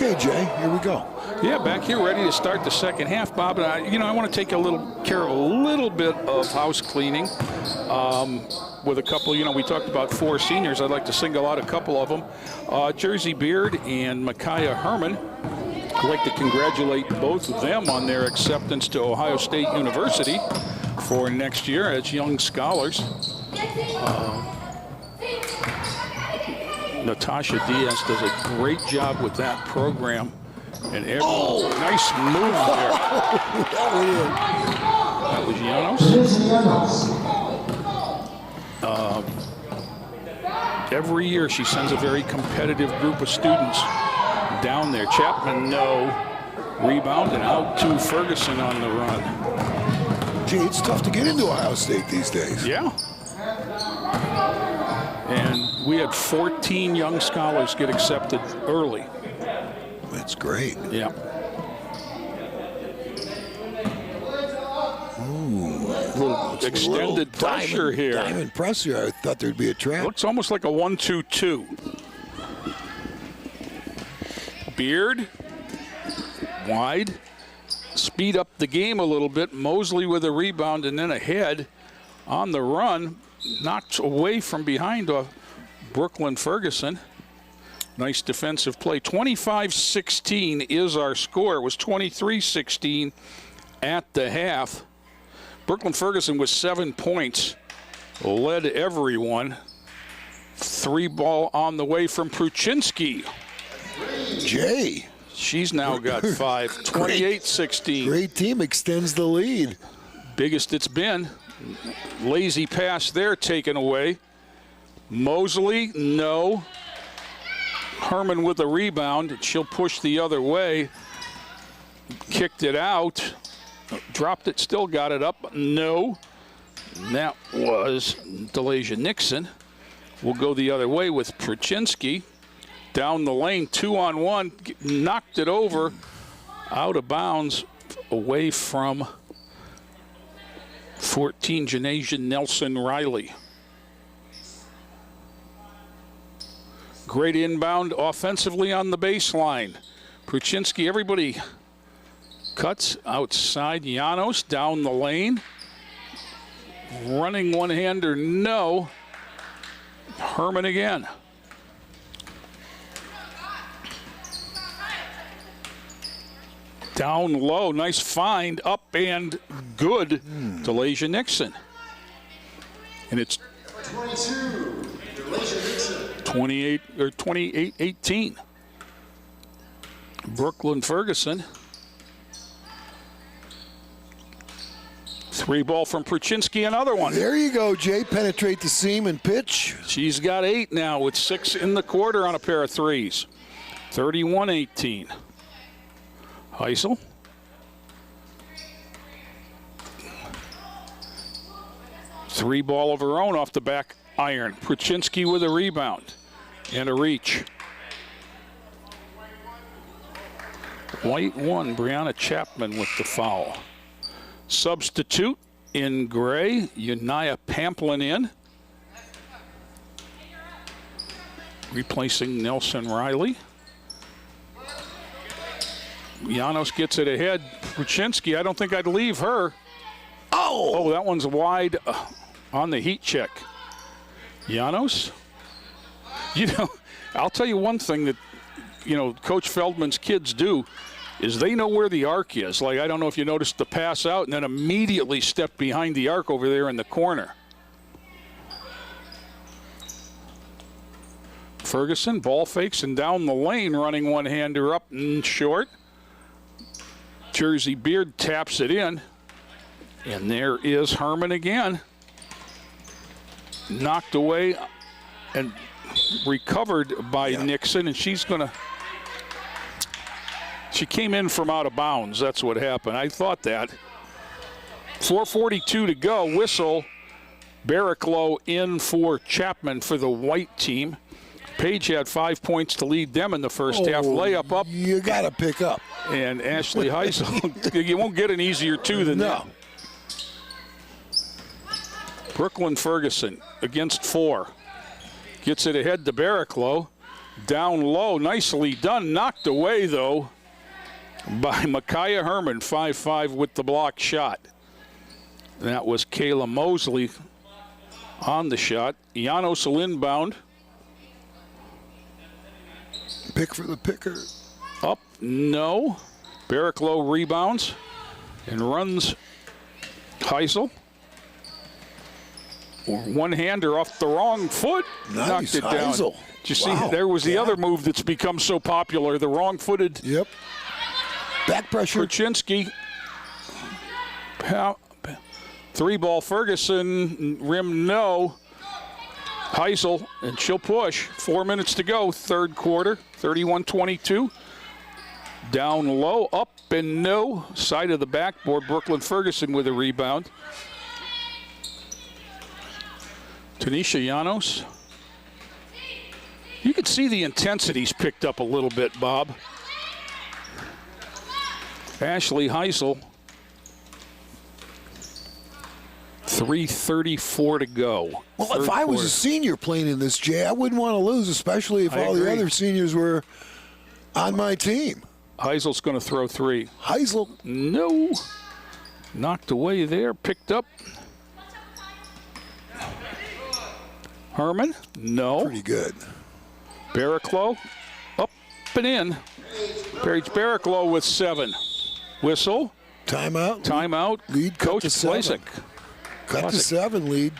Okay, Jay, here we go. Yeah, back here ready to start the second half, Bob. And I want to take care of a little bit of house cleaning with a couple. We talked about 4 seniors. I'd like to single out a couple of them. Jersey Beard and Micaiah Herman. I'd like to congratulate both of them on their acceptance to Ohio State University for next year as young scholars. Natasha Diaz does a great job with that program. And nice move there. That was Llanos. Every year she sends a very competitive group of students down there. Chapman, no. Rebound and out to Ferguson on the run. Gee, it's tough to get into Ohio State these days. Yeah. And we had 14 young scholars get accepted early. That's great. Yeah. Little extended pressure here. Diamond pressure. I thought there'd be a trap. Looks almost like a 1-2-2. Beard. Wide. Speed up the game a little bit. Mosley with a rebound and then ahead on the run. Knocked away from behind Brooklyn Ferguson. Nice defensive play. 25-16 is our score. It was 23-16 at the half. Brooklyn Ferguson with 7 points. Led everyone. 3 ball on the way from Pruchinski. Jay. She's now got 5. 28-16. Great team extends the lead. Biggest it's been. Lazy pass there taken away. Mosley, no. Herman with a rebound. She'll push the other way. Kicked it out. Dropped it, still got it up. No. And that was Delasia Nixon. We'll go the other way with Pruchinski. Down the lane, 2-on-1. Knocked it over. Out of bounds. Away from 14, Janasia Nelson Riley. Great inbound offensively on the baseline. Pruchinski, everybody cuts outside. Llanos down the lane. Running one-hander, no. Herman again. Down low, nice find, up and good to Lasia Nixon. And it's 22, Lasia Nixon. 28-18. Brooklyn Ferguson. 3 ball from Pruchinski, another one. There you go, Jay. Penetrate the seam and pitch. She's got 8 now with 6 in the quarter on a pair of 3s. 31-18. Heisel. Three ball of her own off the back iron. Pruchinski with a rebound and a reach. White 1, Brianna Chapman with the foul. Substitute in gray, Unaya Pamplin in. Replacing Nelson Riley. Llanos gets it ahead. Pruchinski, I don't think I'd leave her. Oh, that one's wide on the heat check. Llanos. I'll tell you one thing that, Coach Feldman's kids do is they know where the arc is. Like, I don't know if you noticed the pass out and then immediately stepped behind the arc over there in the corner. Ferguson, ball fakes and down the lane, running one-hander up and short. Jersey Beard taps it in. And there is Herman again. Knocked away and recovered by Nixon, and she's going to... She came in from out of bounds. That's what happened. I thought that. 4:42 to go. Whistle. Barraclough in for Chapman for the white team. Page had 5 points to lead them in the first half. Layup up. You got to pick up. And Ashley Heisel, you won't get an easier 2 than that. Brooklyn Ferguson against 4. Gets it ahead to Barraclough. Down low, nicely done. Knocked away, though, by Micaiah Herman, 5'5", with the block shot. That was Kayla Mosley on the shot. Janos will inbound. Pick for the picker. Up, no. Barraclough rebounds and runs Heisel. One-hander off the wrong foot. Nice, knocked it down. Heisel. Did you see, there was the other move that's become so popular, the wrong-footed. Yep. Back pressure. Kraczynski. Three-ball Ferguson, rim no. Heisel, and she'll push. 4 minutes to go, third quarter, 31-22. Down low, up and no. Side of the backboard, Brooklyn Ferguson with a rebound. Tanisha Janos. You can see the intensity's picked up a little bit, Bob. Ashley Heisel. 3:34 to go. Well, if I was a senior playing in this, Jay, I wouldn't want to lose, especially if all the other seniors were on my team. Heisel's going to throw three. Heisel. No. Knocked away there, picked up. Herman, no. Pretty good. Barraclough, up and in. Paige Barraclough with 7. Whistle. Timeout. Timeout. Lead Coach cut to 7. Klasik. Cut to 7 lead.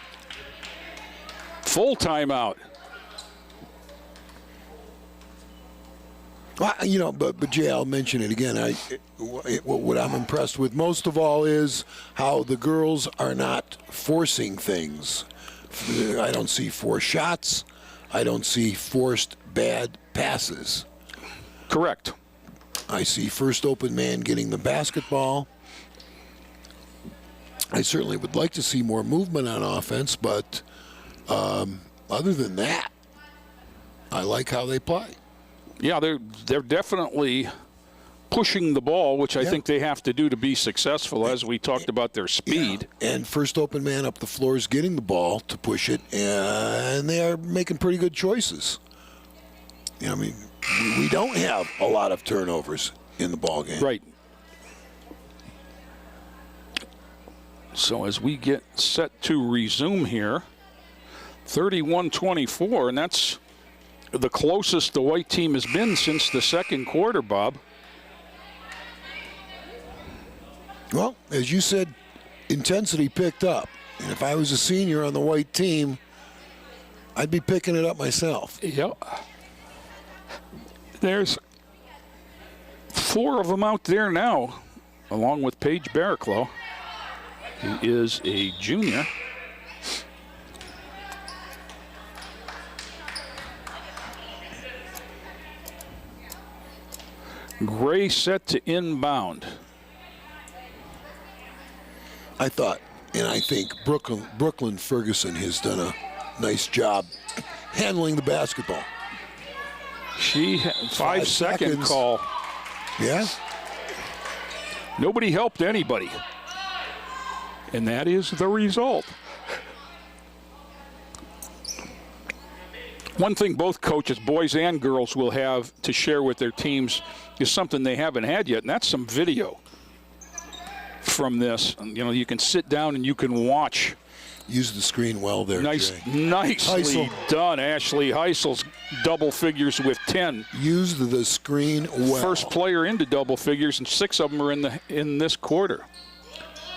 Full timeout. Well, you know, but Jay, I'll mention it again. What I'm impressed with most of all is how the girls are not forcing things. I don't see forced shots. I don't see forced bad passes. Correct. I see first open man getting the basketball. I certainly would like to see more movement on offense, but other than that, I like how they play. Yeah, they're definitely pushing the ball, which I think they have to do to be successful, as we talked about their speed. Yeah. And first open man up the floor is getting the ball to push it, and they are making pretty good choices. You know, I mean, we don't have a lot of turnovers in the ball game. Right. So as we get set to resume here, 31-24, and that's the closest the white team has been since the second quarter, Bob. Well, as you said, intensity picked up. And if I was a senior on the white team, I'd be picking it up myself. Yep. There's 4 of them out there now, along with Paige Barraclough, who is a junior. Gray set to inbound. I thought, and I think Brooklyn Ferguson has done a nice job handling the basketball. She had 5 second call. Yeah. Nobody helped anybody. And that is the result. One thing both coaches, boys and girls, will have to share with their teams is something they haven't had yet, and that's some video from this. You know, you can sit down and you can watch. Use the screen well there, Nicely Heisel. done, Ashley Heisel's double figures with 10. Use the screen well. First player into double figures, and 6 of them are in this quarter.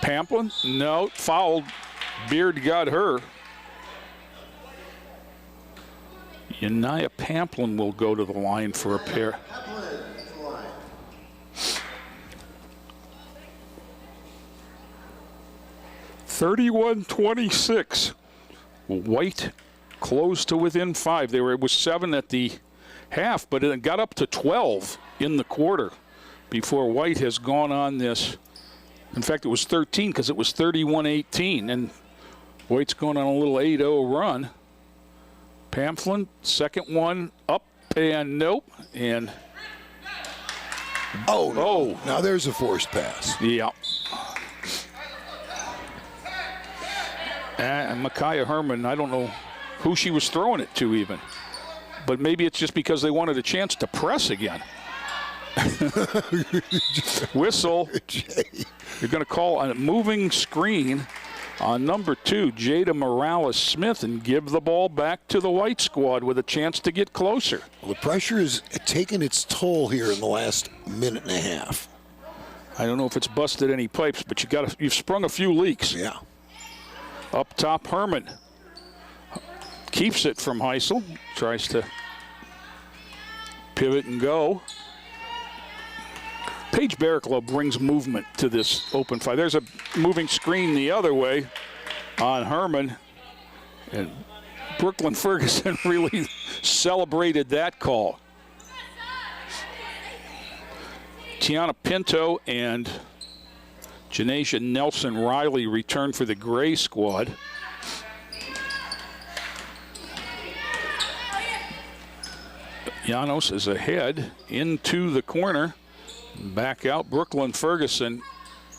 Pamplin, no, fouled. Beard got her. Yanaya Pamplin will go to the line for a pair. 31-26. White close to within 5. It was 7 at the half, but it got up to 12 in the quarter before White has gone on this. In fact, it was 13 because it was 31-18, and White's going on a little 8-0 run. Pamplin, second one, up and nope, and oh, now there's a forced pass. Yeah. And Micaiah Herman, I don't know who she was throwing it to even. but maybe it's just because they wanted a chance to press again. Whistle. You're going to call a moving screen on number 2, Jada Morales-Smith, and give the ball back to the white squad with a chance to get closer. Well, the pressure has taken its toll here in the last minute and a half. I don't know if it's busted any pipes, but you've sprung a few leaks. Yeah. Up top, Herman keeps it from Heisel, tries to pivot and go. Paige Barraclough brings movement to this open fight. There's a moving screen the other way on Herman, and Brooklyn Ferguson really celebrated that call. Tiana Pinto and Janasia Nelson-Riley return for the gray squad. Janos is ahead into the corner. Back out, Brooklyn Ferguson,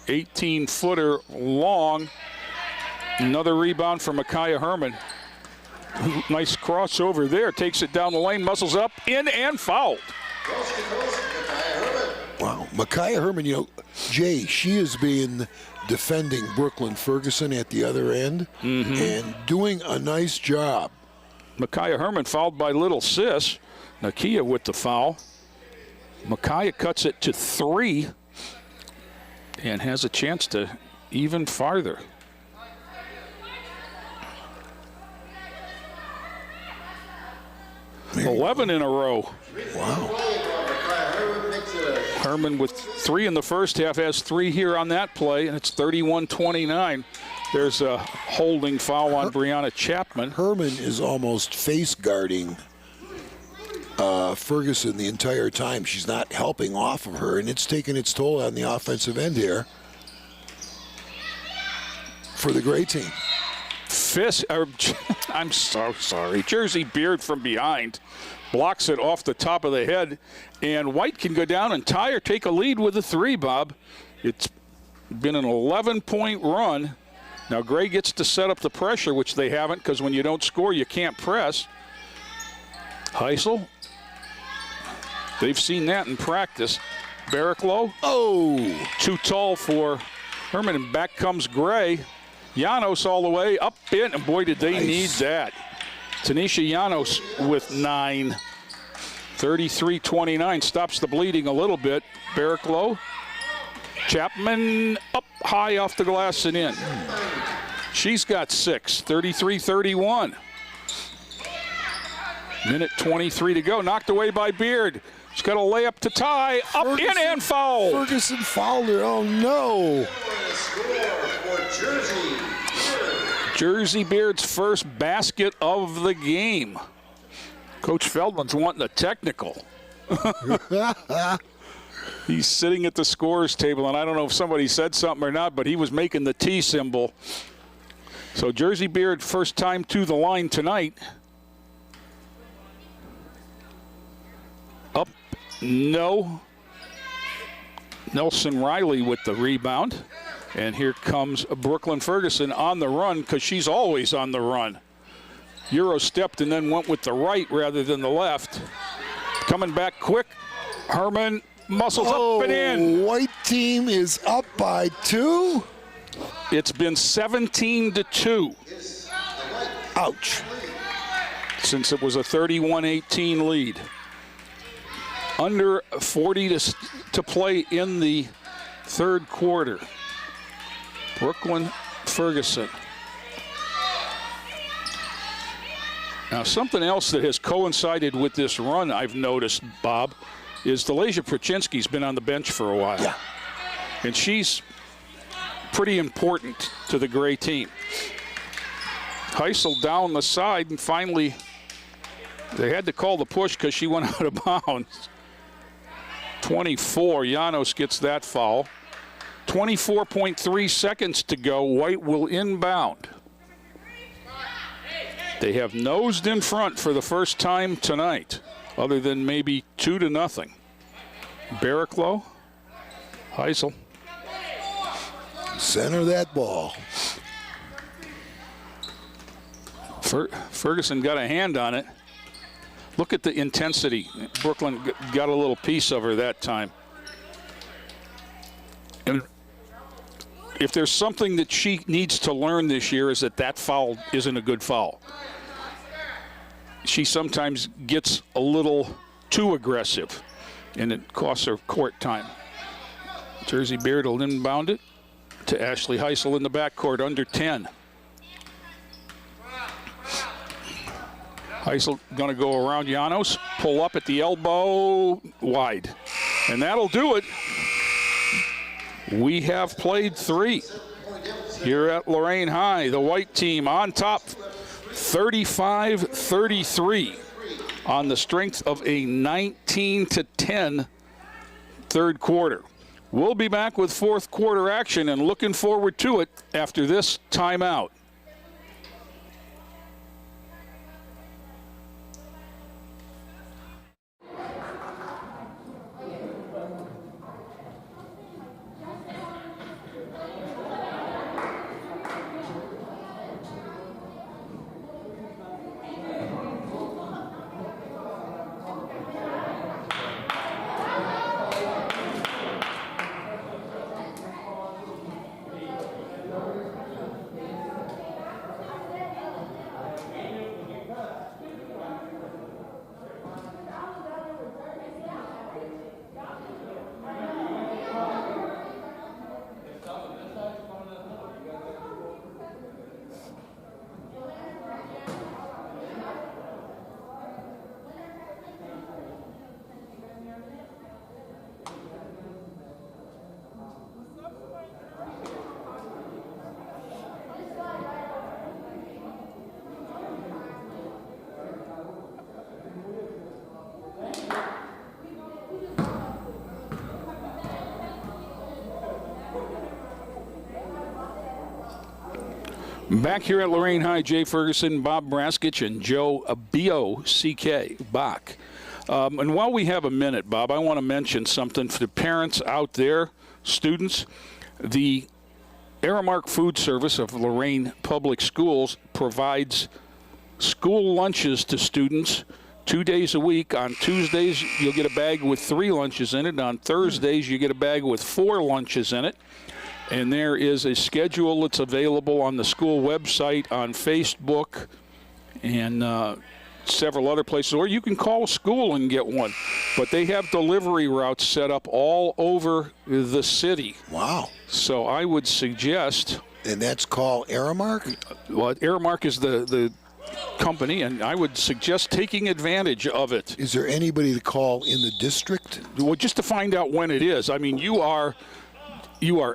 18-footer long. Another rebound for Micaiah Herman. Nice crossover there, takes it down the lane, muscles up, in and fouled. Wow, Micaiah Herman, Jay, she is being defending Brooklyn Ferguson at the other end and doing a nice job. Micaiah Herman fouled by Little Sis. Nakia with the foul. Micaiah cuts it to 3 and has a chance to even farther. There 11 in a row. Wow. Herman with 3 in the first half has 3 here on that play, and it's 31-29. There's a holding foul on Brianna Chapman. Herman is almost face guarding Ferguson the entire time. She's not helping off of her, and it's taken its toll on the offensive end here for the gray team. I'm so sorry. Jersey Beard from behind blocks it off the top of the head, and White can go down and tie or take a lead with a 3, Bob. It's been an 11-point run. Now Gray gets to set up the pressure, which they haven't, because when you don't score, you can't press. Heisel. They've seen that in practice. Barraclough. Oh! Too tall for Herman, and back comes Gray. Janos all the way up in, and boy, did they need that. Tanisha Janos with 9. 33-29, stops the bleeding a little bit. Barraclough. Chapman up high off the glass and in. She's got 6. 33-31. Minute 23 to go. Knocked away by Beard. She's got a layup to tie. Up, Ferguson, in, and foul. Ferguson fouled her. Oh, no. Jersey Beard's first basket of the game. Coach Feldman's wanting a technical. He's sitting at the scorer's table, and I don't know if somebody said something or not, but he was making the T symbol. So Jersey Beard, first time to the line tonight. Up, no. Nelson Riley with the rebound. And here comes Brooklyn Ferguson on the run, because she's always on the run. Euro stepped and then went with the right rather than the left. Coming back quick. Herman muscles up and in. White team is up by 2. It's been 17-2. Ouch. Since it was a 31-18 lead. Under 40 to play in the third quarter. Brooklyn Ferguson. Now, something else that has coincided with this run, I've noticed, Bob, is Delasia Prochinsky's been on the bench for a while. Yeah. And she's pretty important to the gray team. Heisel down the side, and finally they had to call the push because she went out of bounds. 24, Janos gets that foul. 24.3 seconds to go. White will inbound. They have nosed in front for the first time tonight, other than maybe 2-0. Barraclough, Heisel. Center that ball. Ferguson got a hand on it. Look at the intensity. Brooklyn got a little piece of her that time. And if there's something that she needs to learn this year is that foul isn't a good foul. She sometimes gets a little too aggressive, and it costs her court time. Jersey Beard will inbound it to Ashley Heisel in the backcourt, under 10. Heisel going to go around Janos, pull up at the elbow, wide. And that'll do it. We have played 3 here at Lorain High. The white team on top, 35-33, on the strength of a 19-10 third quarter. We'll be back with fourth quarter action and looking forward to it after this timeout. Back here at Lorain High, Jay Ferguson, Bob Braskich, and Joe B.O.C.K. Bach. And while we have a minute, Bob, I want to mention something for the parents out there, students. The Aramark Food Service of Lorain Public Schools provides school lunches to students 2 days a week. On Tuesdays, you'll get a bag with 3 lunches in it. On Thursdays, you get a bag with 4 lunches in it. And there is a schedule that's available on the school website, on Facebook, and several other places. Or you can call a school and get one. But they have delivery routes set up all over the city. Wow. So I would suggest... And that's called Aramark? Well, Aramark is the company, and I would suggest taking advantage of it. Is there anybody to call in the district? Well, just to find out when it is. I mean, you are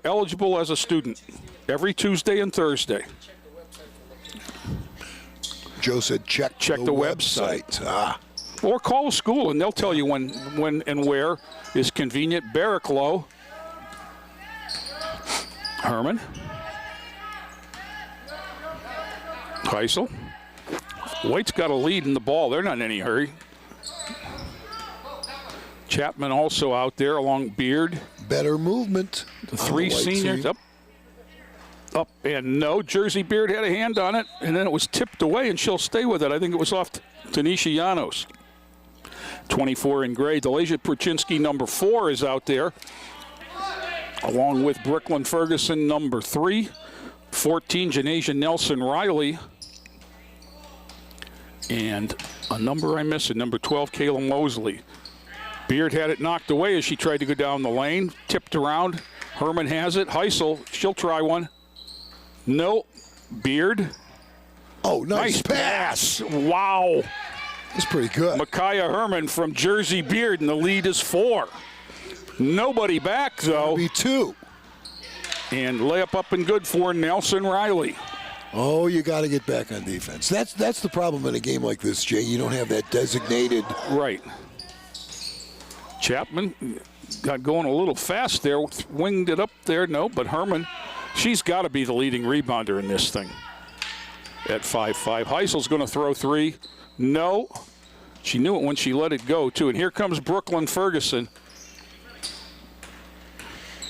eligible as a student every Tuesday and Thursday. Joe said check the website. Or call a school, and they'll tell you when and where is convenient. Barracklow. Herman. Heisel. White's got a lead in the ball. They're not in any hurry. Chapman also out there along Beard. Better movement. The 3 seniors up and no. Jersey Beard had a hand on it, and then it was tipped away, and she'll stay with it. I think it was off Tanisha Janos. 24 in gray. Delasia Perchinsky, number 4, is out there, along with Brooklyn Ferguson, number 3. 14, Janasia Nelson Riley. And a number I missed, number 12, Kayla Mosley. Beard had it knocked away as she tried to go down the lane. Tipped around. Herman has it. Heisel, she'll try one. No. Beard. Oh, nice pass. Wow. That's pretty good. Micaiah Herman from Jersey Beard, and the lead is 4. Nobody back, though. Be 2. And layup up and good for Nelson Riley. Oh, you got to get back on defense. That's the problem in a game like this, Jay. You don't have that designated. Right. Chapman got going a little fast there, winged it up there. No, but Herman, she's got to be the leading rebounder in this thing at 5'5". Heisel's going to throw 3. No. She knew it when she let it go, too. And here comes Brooklyn Ferguson.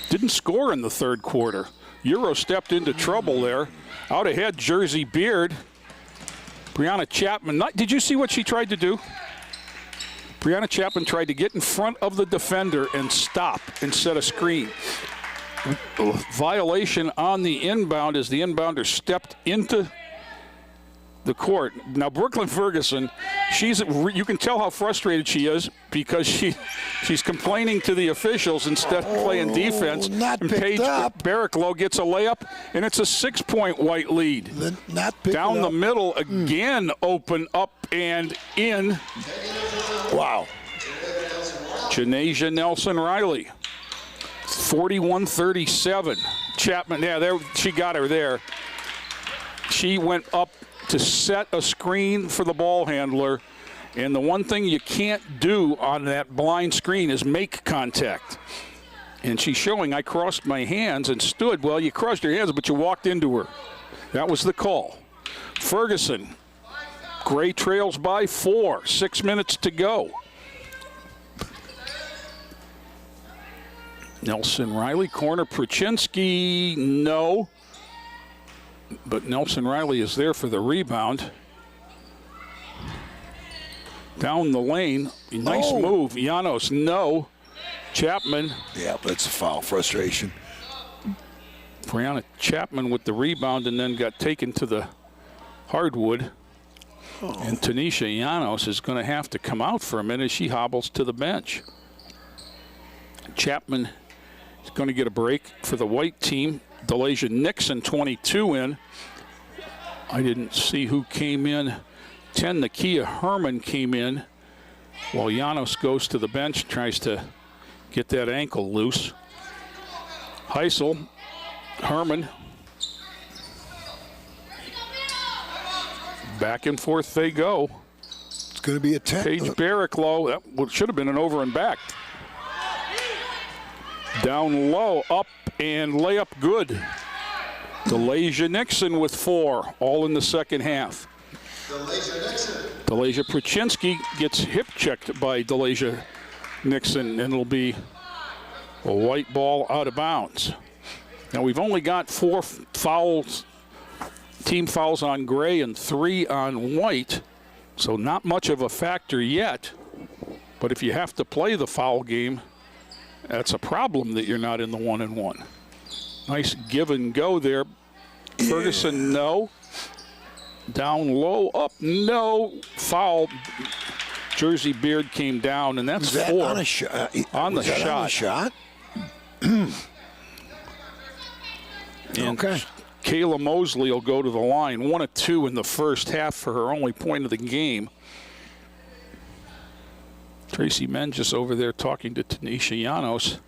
Didn't score in the third quarter. Euro stepped into trouble there. Out ahead, Jersey Beard. Brianna Chapman. Did you see what she tried to do? Brianna Chapman tried to get in front of the defender and stop and set a screen. Violation on the inbound as the inbounder stepped into the court. Now, Brooklyn Ferguson, you can tell how frustrated she is because she's complaining to the officials instead of playing defense. Not and picked Paige up. Barraclough gets a layup, and it's a 6-point White lead. Not picked Down the up. middle again, open up and in. Wow. Janasia Nelson-Riley, 41-37. Chapman, there she got her there. She went up to set a screen for the ball handler, and the one thing you can't do on that blind screen is make contact. And she's showing, I crossed my hands and stood. Well, you crossed your hands, but you walked into her. That was the call. Ferguson, Gray trails by 4, 6 minutes to go. Nelson Riley, corner, Pruchinski, no. But Nelson Riley is there for the rebound. Down the lane, nice move. Llanos, no. Chapman. Yeah, that's a foul. Frustration. Brianna Chapman with the rebound and then got taken to the hardwood. And Tanisha Llanos is going to have to come out for a minute as she hobbles to the bench. Chapman is going to get a break for the white team. Delasia Nixon, 22 in. I didn't see who came in. 10, Nakia Herman came in, while Llanos goes to the bench, tries to get that ankle loose. Heisel, Herman. Back and forth they go. It's going to be a 10. Paige Barraclough, that should have been an over and back. Down low, up and layup good. Delasia Nixon with 4, all in the second half. Delasia Pruchinski gets hip checked by Delasia Nixon, and it'll be a white ball out of bounds. Now we've only got 4 fouls, team fouls on Gray and 3 on White, so not much of a factor yet. But if you have to play the foul game, that's a problem that you're not in the 1-and-1. Nice give and go there. Yeah. Ferguson, no. Down low, up, no. Foul. Jersey Beard came down, and that's 4. On a shot? On the shot. On the shot? And okay. Kayla Mosley will go to the line. 1 of 2 in the first half for her only point of the game. Tracy Menges over there talking to Tanisha Llanos.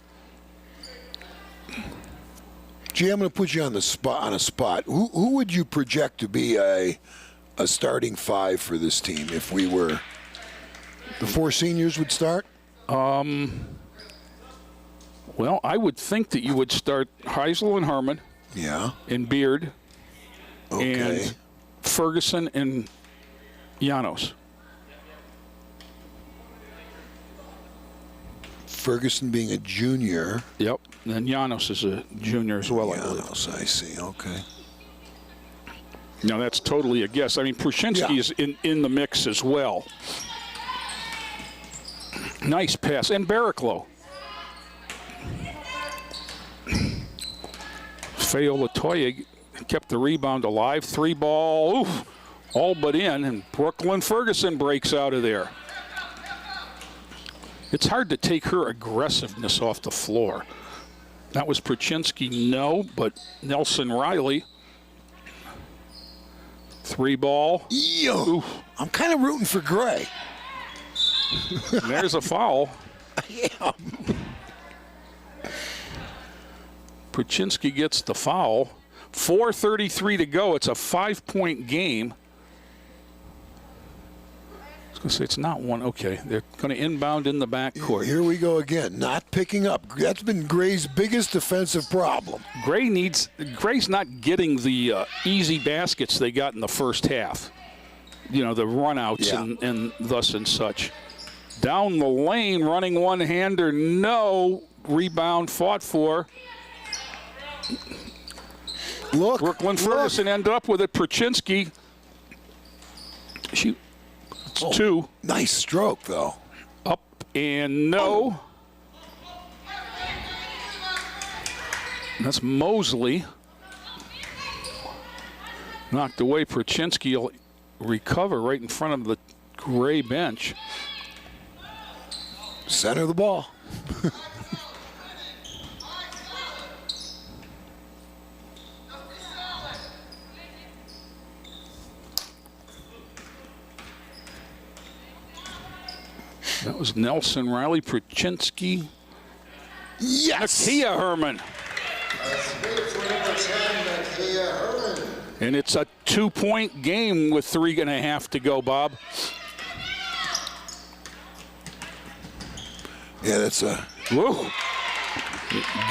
Gee, I'm going to put you on the spot. Who would you project to be a starting 5 for this team if we were the 4 seniors would start? Well, I would think that you would start Heisel and Herman. Yeah. And Beard. Okay. And Ferguson and Llanos. Ferguson being a junior. Yep. And Llanos is a junior as well, Llanos, I believe. I see. Okay. Now, that's totally a guess. I mean, Pruchinski is in the mix as well. Nice pass. And Barraclough. Faye Latoya kept the rebound alive. 3 ball. Oof, all but in. And Brooklyn Ferguson breaks out of there. It's hard to take her aggressiveness off the floor. That was Pruchinski, no, but Nelson Riley. 3 ball. Yo, I'm kind of rooting for Gray. There's a foul. Yeah. Pruchinski gets the foul. 4:33 to go. It's a 5-point game. I was going to say it's not one. Okay, they're going to inbound in the backcourt. Here we go again. Not picking up. That's been Gray's biggest defensive problem. Gray's not getting the easy baskets they got in the first half. You know, the runouts and thus and such. Down the lane, running one-hander, no. Rebound fought for. Look. Brooklyn Ferguson ended up with it. Pruchinski. It's 2. Nice stroke, though. and no. That's Mosley. Knocked away. Perchinsky will recover right in front of the Gray bench. Center of the ball. That was Nelson Riley, Perchinsky, Yes. Nakia Herman. That's big for number 10, Nakia Herman. And it's a 2-point game with 3.5 to go, Bob. Yeah, that's a Whoa.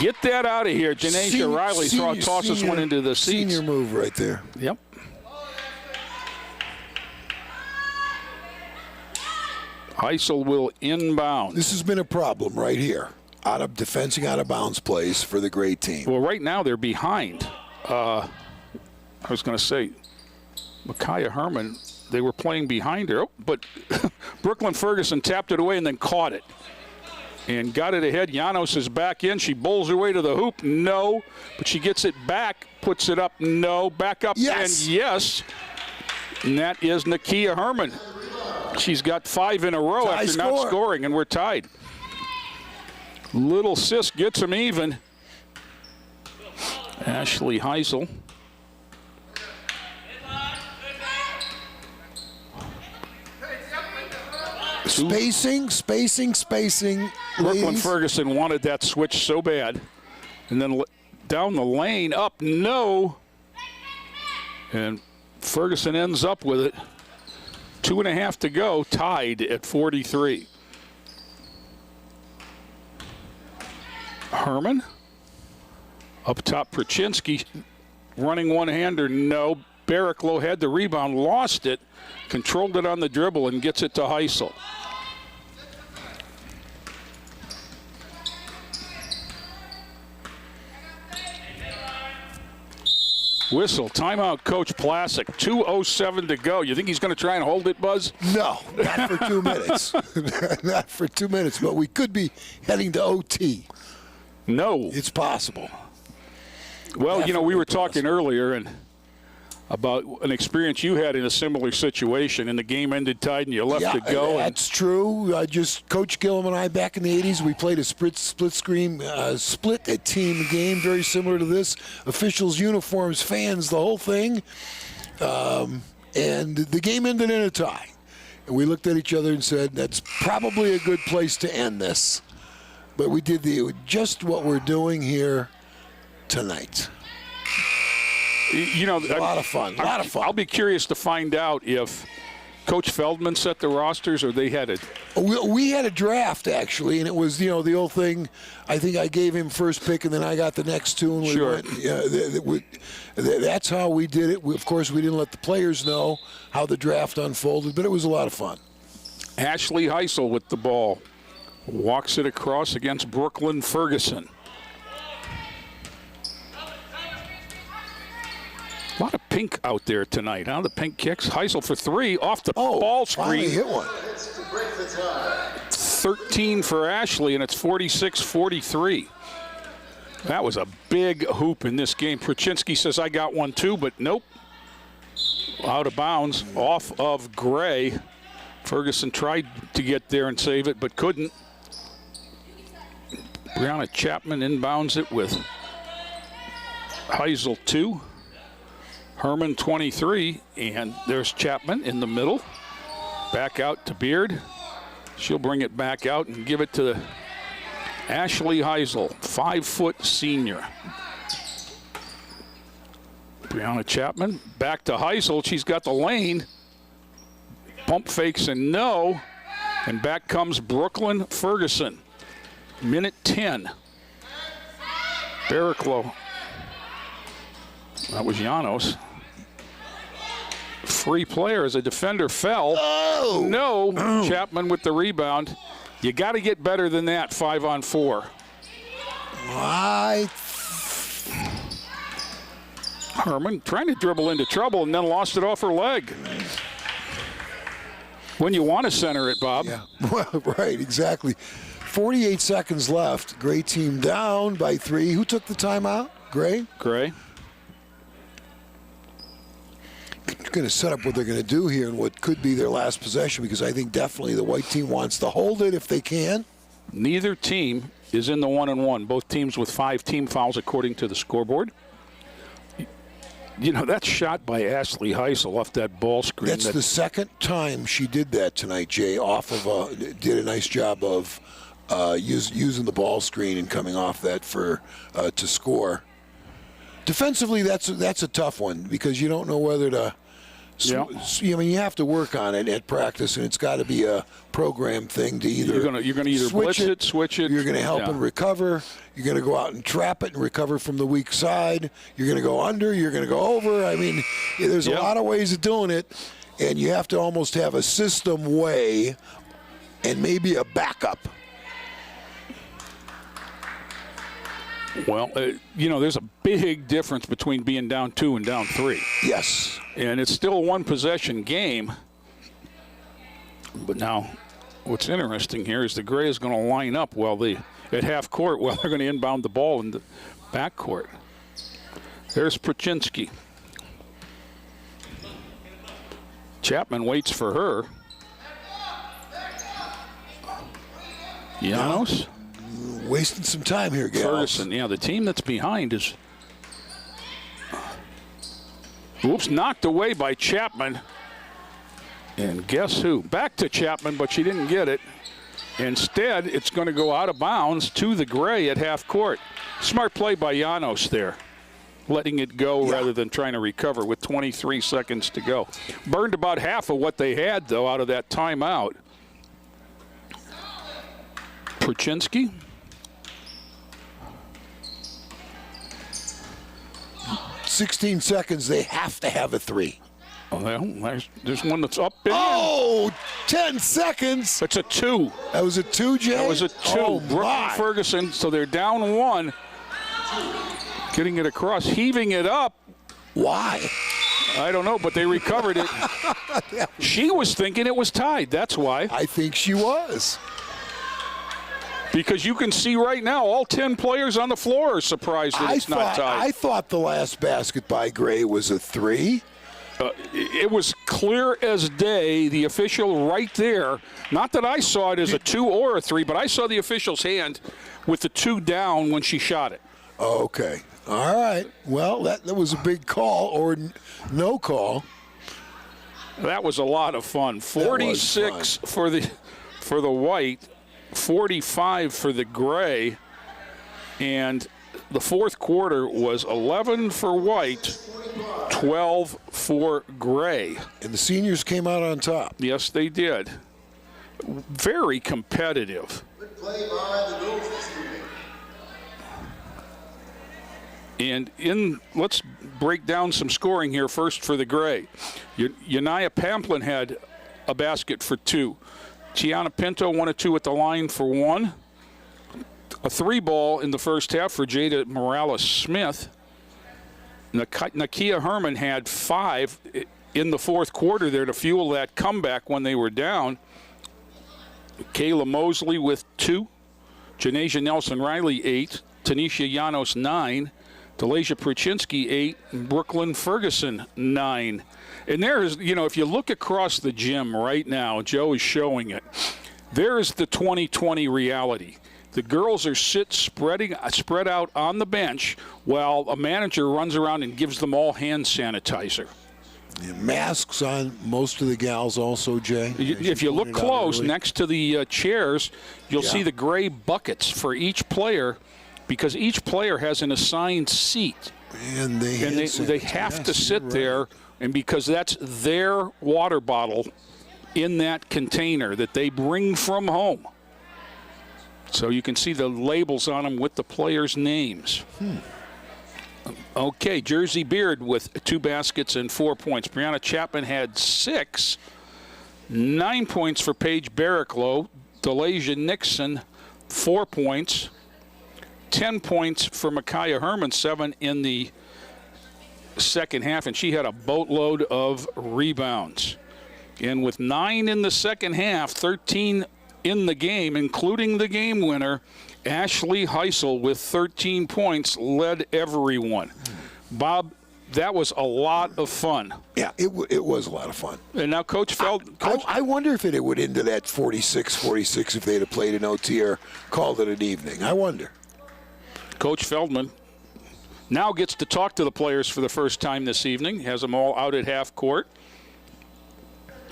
Get that out of here. Janasia Riley tosses one into the seats. Senior move right there. Yep. Heisel will inbound. This has been a problem right here. Defensing out of bounds plays for the Gray team. Well, right now they're behind. I was going to say, Micaiah Herman, they were playing behind her, but Brooklyn Ferguson tapped it away and then caught it. And got it ahead. Llanos is back in. She bowls her way to the hoop. No. But she gets it back, puts it up. No. Back up. Yes. And yes. And that is Nakia Herman. She's got 5 in a row after not scoring, and we're tied. Little Sis gets them even. Ashley Heisel. Spacing. Brooklyn ladies. Ferguson wanted that switch so bad. And then down the lane, up, no. And Ferguson ends up with it. 2.5 to go, tied at 43. Herman. Up top, Perchinsky running one-hander, no. Barricklow had the rebound, lost it, controlled it on the dribble, and gets it to Heisel. Whistle, timeout, Coach Plassick. 2:07 to go. You think he's going to try and hold it, Buzz? No, not for 2 minutes. Not for 2 minutes, but we could be heading to OT. No. It's possible. Well, Definitely you know, we were possible. talking earlier and about an experience you had in a similar situation, and the game ended tied and you left to go. That's true. Coach Gillum and I, back in the 80s, we played a split team game very similar to this. Officials, uniforms, fans, the whole thing. And the game ended in a tie. And we looked at each other and said, that's probably a good place to end this. But we did just what we're doing here tonight. You know, A lot of fun. I'll be curious to find out if Coach Feldman set the rosters or they had it. We had a draft, actually, and it was, the old thing. I think I gave him first pick, and then I got the next two. And Sure. That's how we did it. Of course, we didn't let the players know how the draft unfolded, but it was a lot of fun. Ashley Heisel with the ball. Walks it across against Brooklyn Ferguson. A lot of pink out there tonight, huh? The pink kicks. Heisel for 3 off the ball Finally screen. hit one. It's to break the tie. 13 for Ashley, and it's 46-43. That was a big hoop in this game. Perchinsky says, I got one too, but nope. Out of bounds, off of Gray. Ferguson tried to get there and save it, but couldn't. Brianna Chapman inbounds it with Heisel 2. Herman 23, and there's Chapman in the middle. Back out to Beard. She'll bring it back out and give it to Ashley Heisel, 5-foot senior. Brianna Chapman back to Heisel. She's got the lane. Pump fakes and no. And back comes Brooklyn Ferguson. Minute 10. Barricklow. That was Llanos. Free player as a defender fell. Oh! No. Chapman with the rebound. You got to get better than that 5-on-4. Herman trying to dribble into trouble and then lost it off her leg. When you want to center it, Bob. Yeah, well, right, exactly. 48 seconds left. Gray team down by 3. Who took the timeout? Gray? Gray. Going to set up what they're going to do here in what could be their last possession, because I think definitely the white team wants to hold it if they can. Neither team is in the 1-and-1. Both teams with 5 team fouls according to the scoreboard. You know, that shot by Ashley Heisel off that ball screen. That's the second time she did that tonight, Jay. Off of did a nice job of using the ball screen and coming off that for to score. Defensively, that's a tough one because you don't know whether to. Yeah. I mean, you have to work on it at practice, and it's got to be a program thing to either. You're gonna either blitz it, switch it. You're going to help and recover. You're going to go out and trap it and recover from the weak side. You're going to go under. You're going to go over. I mean, there's a lot of ways of doing it, and you have to almost have a system way and maybe a backup. Well, you know, there's a big difference between being down 2 and down 3. Yes. And it's still a one-possession game. But now, what's interesting here is the Gray is going to line up at half court while they're going to inbound the ball in the back court. There's Proczynski. Chapman waits for her. Janos. Wasting some time here, Gals. Ferguson, yeah, the team that's behind is. Oops, knocked away by Chapman. And guess who? Back to Chapman, but she didn't get it. Instead, it's going to go out of bounds to the Gray at half court. Smart play by Janos there, letting it go rather than trying to recover with 23 seconds to go. Burned about half of what they had, though, out of that timeout. Proczynski. 16 seconds, they have to have a 3. Well, there's one that's up in. Oh, 10 seconds. It's a 2. That was a 2, Jay? That was a 2. Oh, Brooklyn Ferguson, so they're down 1. Getting it across, heaving it up. Why? I don't know, but they recovered it. She was thinking it was tied. That's why. I think she was. Because you can see right now all 10 players on the floor are surprised that it's not tied. I thought the last basket by Gray was a 3. It was clear as day, the official right there. Not that I saw it as a 2 or a 3, but I saw the official's hand with the 2 down when she shot it. Okay. All right. Well, that was a big call or no call. That was a lot of fun. 46 for the white, 45 for the Gray, and the fourth quarter was 11 for white, 12 for Gray. And the seniors came out on top. Yes, they did. Very competitive. Good play by the girls this evening. And let's break down some scoring here first for the Gray. Yanaya Pamplin had a basket for 2. Tiana Pinto 1 of 2 at the line for 1. A 3-ball in the first half for Jada Morales-Smith. Nakia Herman had 5 in the fourth quarter there to fuel that comeback when they were down. Kayla Mosley with 2. Janasia Nelson-Riley 8. Tanisha Janos 9. Delasia Proczynski 8. And Brooklyn Ferguson 9. And there's, if you look across the gym right now, Joe is showing it, there's the 2020 reality. The girls are spread out on the bench while a manager runs around and gives them all hand sanitizer. Yeah, masks on most of the gals also, Jay. If you look close next to the chairs, you'll see the gray buckets for each player because each player has an assigned seat. And they have to sit there. And because that's their water bottle in that container that they bring from home. So you can see the labels on them with the players' names. Okay, Jersey Beard with 2 baskets and 4 points. Brianna Chapman had 6. 9 points for Paige Barraclough. Delasia Nixon, 4 points. 10 points for Micaiah Herman, 7 in the second half, and she had a boatload of rebounds. And with 9 in the second half, 13 in the game, including the game winner, Ashley Heisel with 13 points led everyone. Bob, that was a lot of fun. Yeah, it was a lot of fun. And now Coach I wonder if it would into that 46-46 if they'd have played an OT or called it an evening. I wonder. Coach Feldman now gets to talk to the players for the first time this evening, has them all out at half court,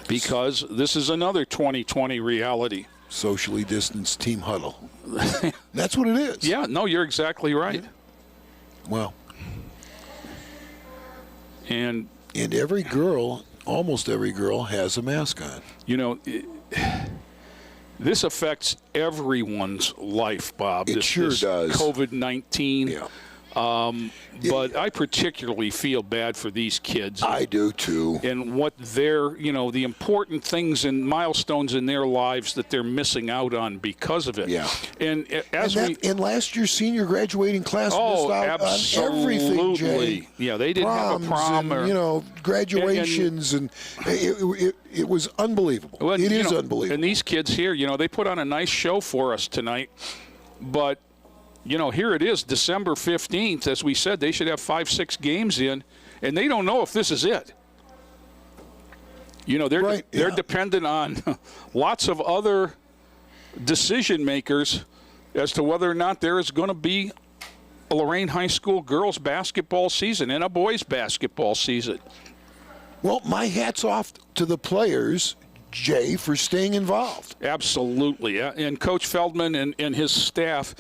because this is another 2020 reality. Socially distanced team huddle. That's what it is. Yeah, no, you're exactly right. Yeah. Well. And every girl, almost every girl, has a mask on. You know, this affects everyone's life, Bob. It sure does. COVID-19. Yeah. But I particularly feel bad for these kids. I do too. And what they're, the important things and milestones in their lives that they're missing out on because of it. Yeah. And and last year's senior graduating class missed out on everything, Jay. Yeah, they didn't have a prom and, graduations and it was unbelievable. Well, it is unbelievable. And these kids here, they put on a nice show for us tonight, but here it is, December 15th. As we said, they should have 5-6 games in, and they don't know if this is it. They're dependent on lots of other decision makers as to whether or not there is going to be a Lorain High School girls basketball season and a boys basketball season. Well, my hat's off to the players, Jay, for staying involved. Absolutely. And Coach Feldman and his staff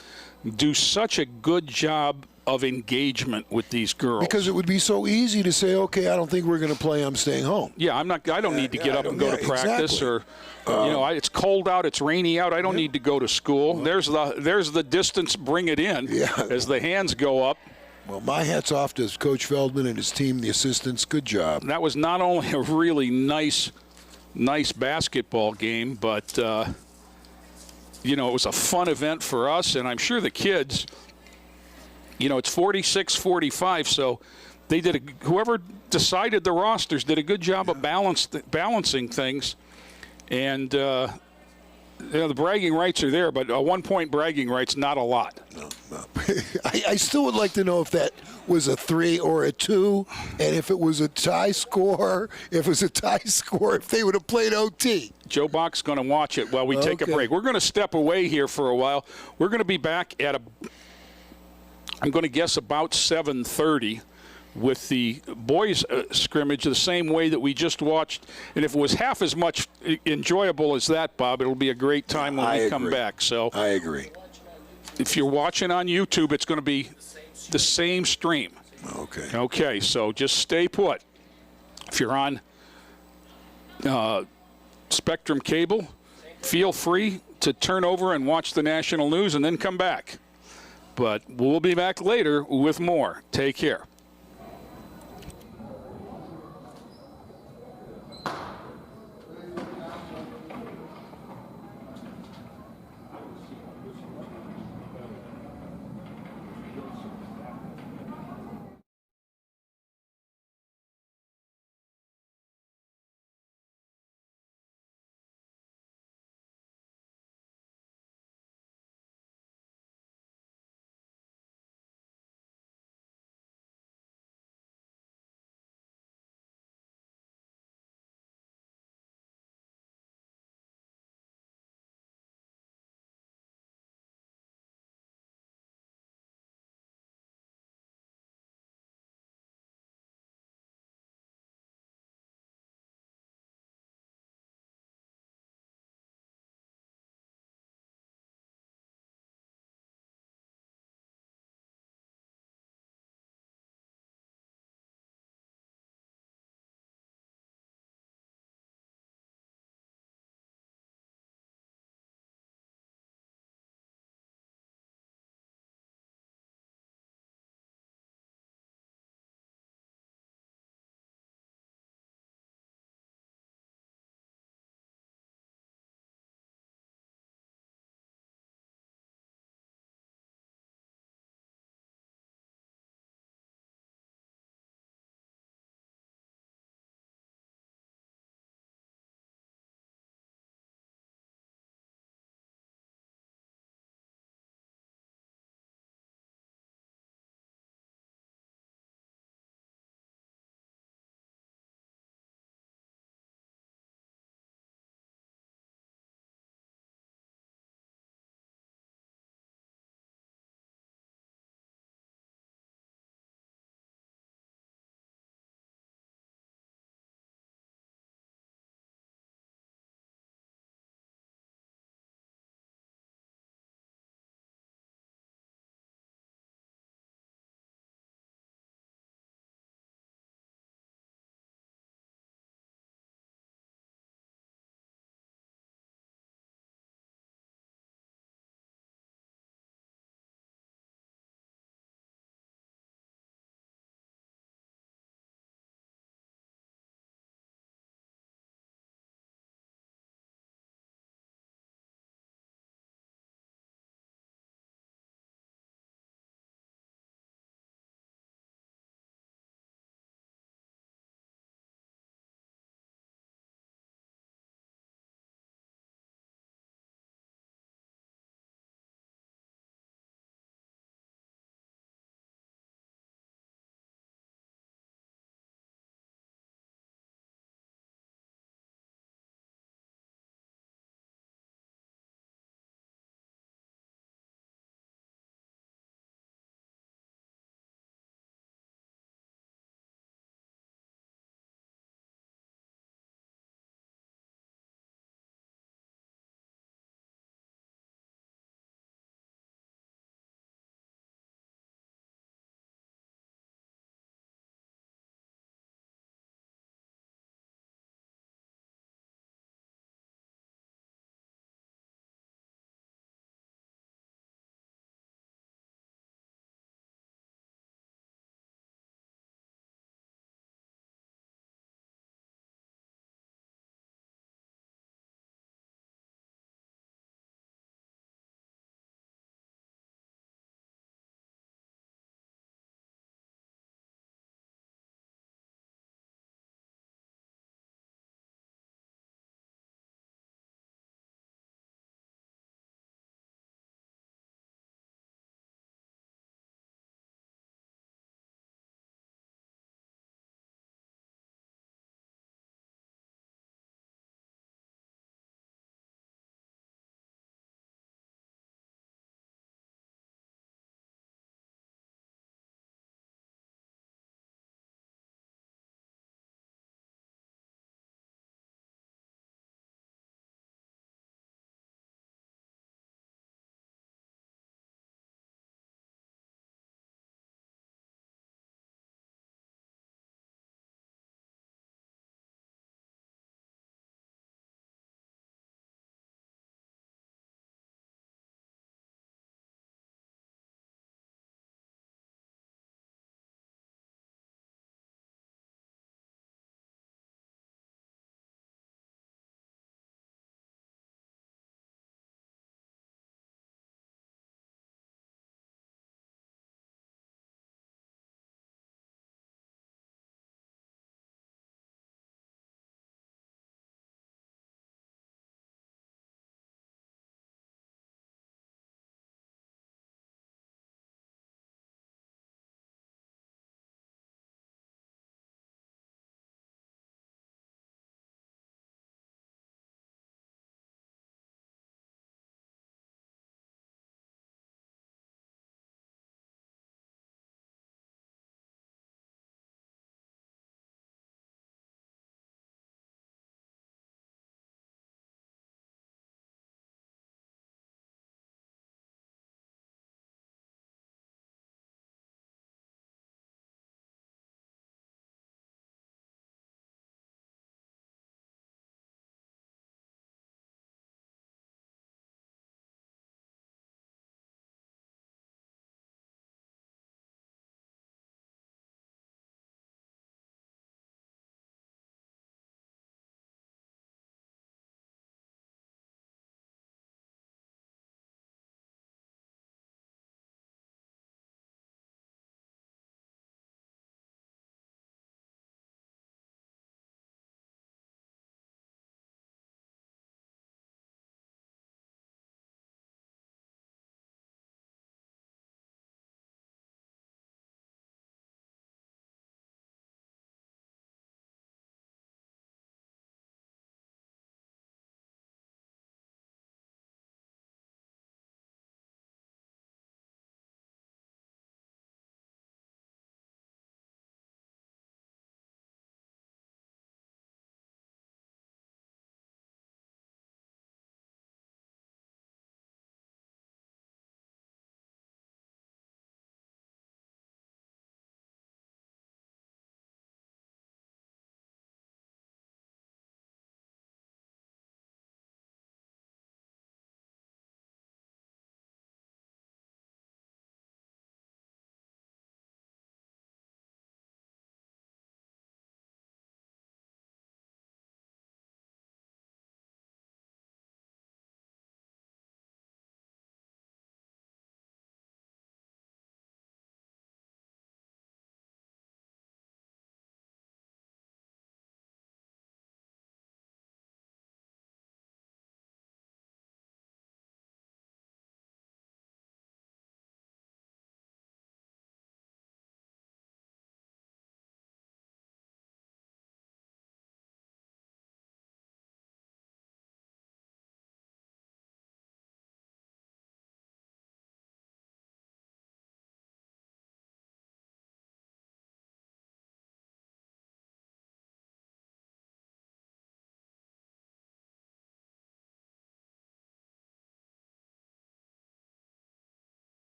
do such a good job of engagement with these girls. Because it would be so easy to say, okay, I don't think we're going to play, I'm staying home. Yeah, I don't need to get up and go to practice, exactly. or it's cold out, it's rainy out, I don't need to go to school. There's the distance, bring it in as the hands go up. Well, my hat's off to Coach Feldman and his team, the assistants. Good job. That was not only a really nice basketball game, but it was a fun event for us, and I'm sure the kids, it's 46-45, so they whoever decided the rosters did a good job of balancing things, and the bragging rights are there, but 1 point bragging rights, not a lot. No. I still would like to know if that was a 3 or a 2, and if it was a tie score, if they would have played OT. Joe Bach's going to watch it while we take a break. We're going to step away here for a while. We're going to be back at I'm going to guess about 7:30 with the boys scrimmage the same way that we just watched. And if it was half as much enjoyable as that, Bob, it'll be a great time when we come back. So I agree. If you're watching on YouTube, it's going to be the same stream. Okay. Okay, so just stay put. If you're on Spectrum Cable, feel free to turn over and watch the national news and then come back. But we'll be back later with more. Take care.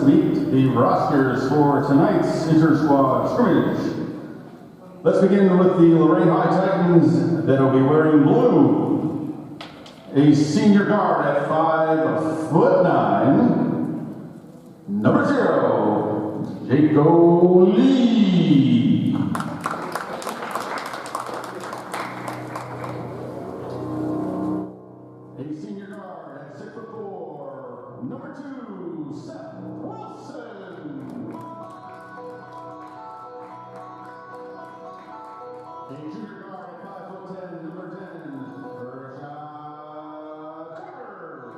meet the rosters for tonight's inter-squad scrimmage. Let's begin with the Lorain High Titans that'll be wearing blue. A senior guard at 5'9", number 0, Jacob Lee. A senior guard at 6'4", number 2, Seth Wilson. A junior guard at 5'10", number 10, Rashad Carter.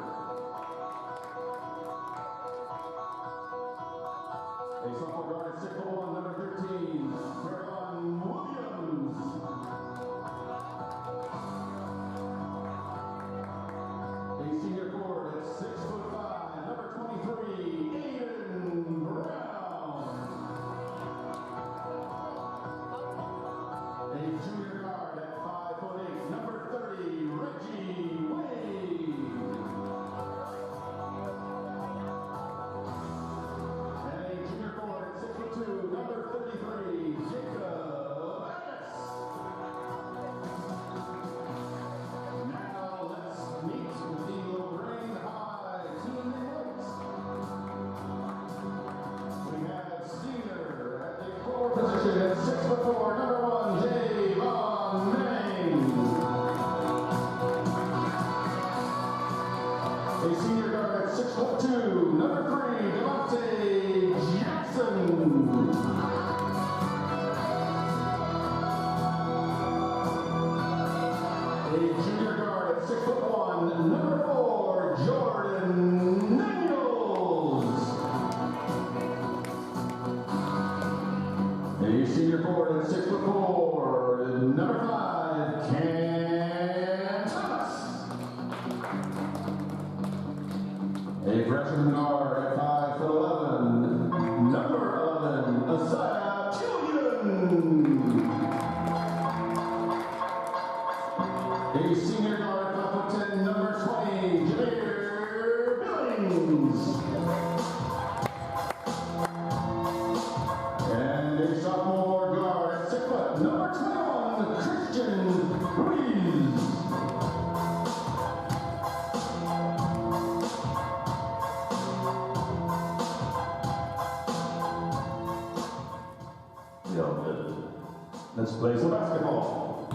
A sophomore guard at 6'1", number 13, Caroline Williams. A senior forward at 6'5", number 23, Aiden Brown. A junior guard at 5'8", number 30, Reggie Wade. And a junior forward at 6'2", number 33, Jacob Addis. Now let's meet the Lorain High team in white. We have Steiner at the forward position at 6'4", number 1, Javon Mang. A senior guard at 6'2", number 3, Devontae Jackson. A junior guard at 6'1", number 4, Jordan Daniels. A senior forward at 6'4", number 5, Cam Thomas. A freshman guard at 5'11", number 11, Isaiah Killian. A senior guard at 5'10", number 20, Jameer Billings. And a sophomore guard at 6 foot, number 21, Christian Ruiz. Let's play some basketball.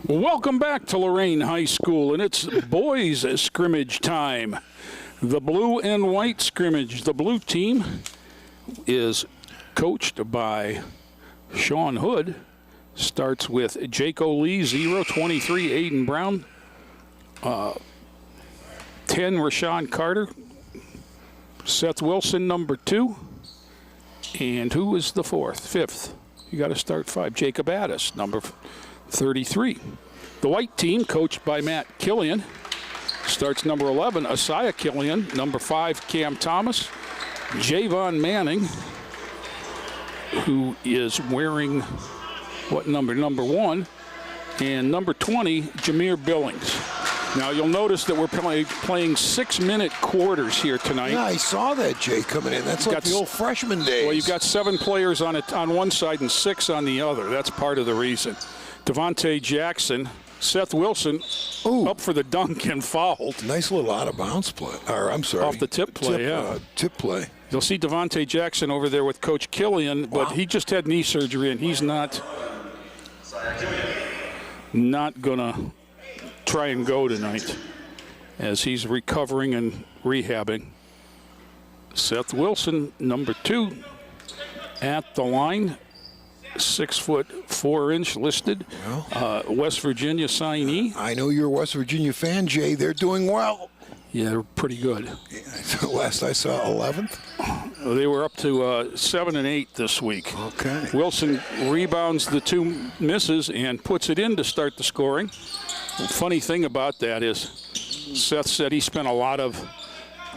Welcome back to Lorain High School, and it's boys scrimmage time. The blue and white scrimmage. The blue team is coached by Sean Hood. Starts with Jaco Lee, 0, 23, Aiden Brown, 10, Rashawn Carter, Seth Wilson, number 2, and who is the fifth? You got to start 5, Jacob Addis, number 33. The white team, coached by Matt Killian, starts number 11, Isaiah Killian, number 5, Cam Thomas, Javon Manning, who is wearing what number? Number 1, and number 20, Jameer Billings. Now you'll notice that we're playing 6-minute quarters here tonight. Yeah, I saw that, Jay, coming in. That's like the old freshman days. Well, you've got 7 players on one side and 6 on the other. That's part of the reason. Devontae Jackson, Seth Wilson, up for the dunk and fouled. Nice little out-of-bounds play. Or, I'm sorry. Off the tip play, tip play. You'll see Devontae Jackson over there with Coach Killian, but he just had knee surgery, and he's not going to try and go tonight as he's recovering and rehabbing. Seth Wilson, number 2, at the line. 6'4" listed. Well, West Virginia signee. I know you're a West Virginia fan, Jay. They're doing well. Yeah, they're pretty good. Yeah, last I saw, 11th. They were up to 7 and 8 this week. Okay. Wilson rebounds the 2 misses and puts it in to start the scoring. The funny thing about that is Seth said he spent a lot of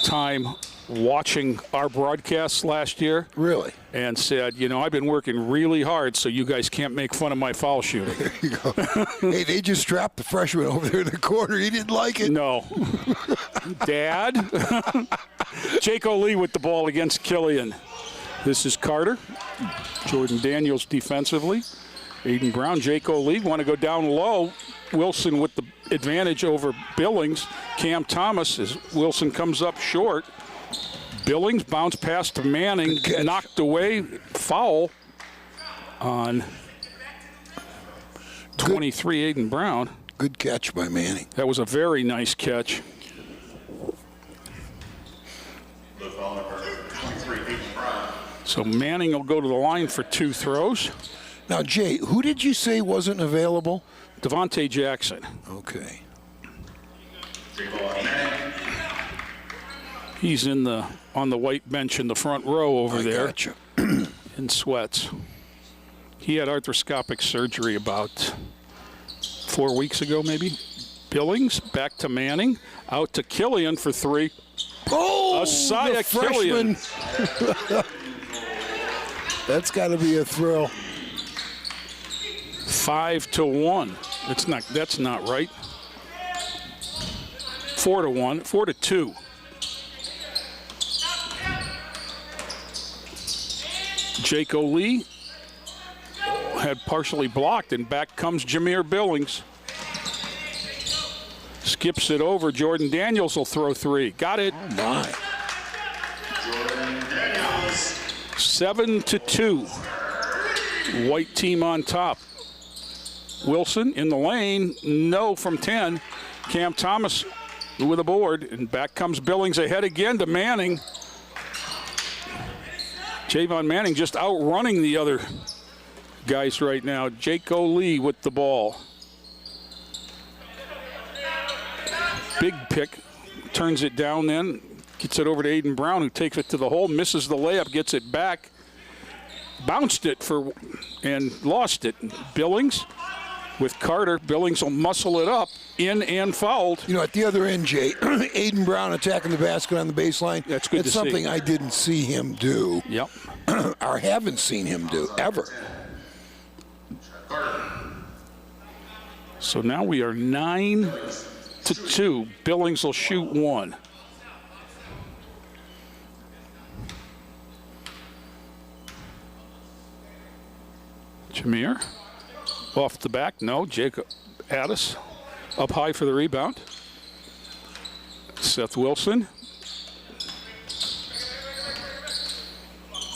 time watching our broadcasts last year Really? and said, you know, I've been working really hard so you guys can't make fun of my foul shooting. There you go. Hey, they just strapped the freshman over there in the corner. He didn't like it. No. Dad. Jake O'Lee with the ball against Killian. This is Carter. Jordan Daniels defensively. Aiden Brown, Jake O'Lee want to go down low. Wilson with the advantage over Billings. Cam Thomas as Wilson comes up short. Billings bounce pass to Manning, knocked away, foul on 23, Aiden Brown. Good catch by Manning. That was a very nice catch. So Manning will go to the line for 2 throws. Now, Jay, who did you say wasn't available? Devontae Jackson. Okay. He's on the white bench in the front row over there. Gotcha. In sweats. He had arthroscopic surgery about 4 weeks ago, maybe. Billings back to Manning, out to Killian for 3. Oh, Asaya the freshman. That's got to be a thrill. 5-1. That's not right. 4-1. 4-2. Jake O'Lee had partially blocked, and back comes Jameer Billings. Skips it over. Jordan Daniels will throw 3. Got it. Oh, my. 7-2. White team on top. Wilson in the lane. No from 10. Cam Thomas with a board. And back comes Billings ahead again to Manning. Javon Manning just outrunning the other guys right now. Jake O'Lee with the ball. Big pick. Turns it down then. Gets it over to Aiden Brown, who takes it to the hole. Misses the layup. Gets it back. Bounced it and lost it. Billings with Carter. Billings will muscle it up. In and fouled. You know, at the other end, Jay, Aiden Brown attacking the basket on the baseline. That's good to see. That's something I didn't see him do. Yep. Or haven't seen him do, ever. So now we are 9-2. Billings will shoot 1. Jameer off the back. No. Jacob Addis up high for the rebound. Seth Wilson.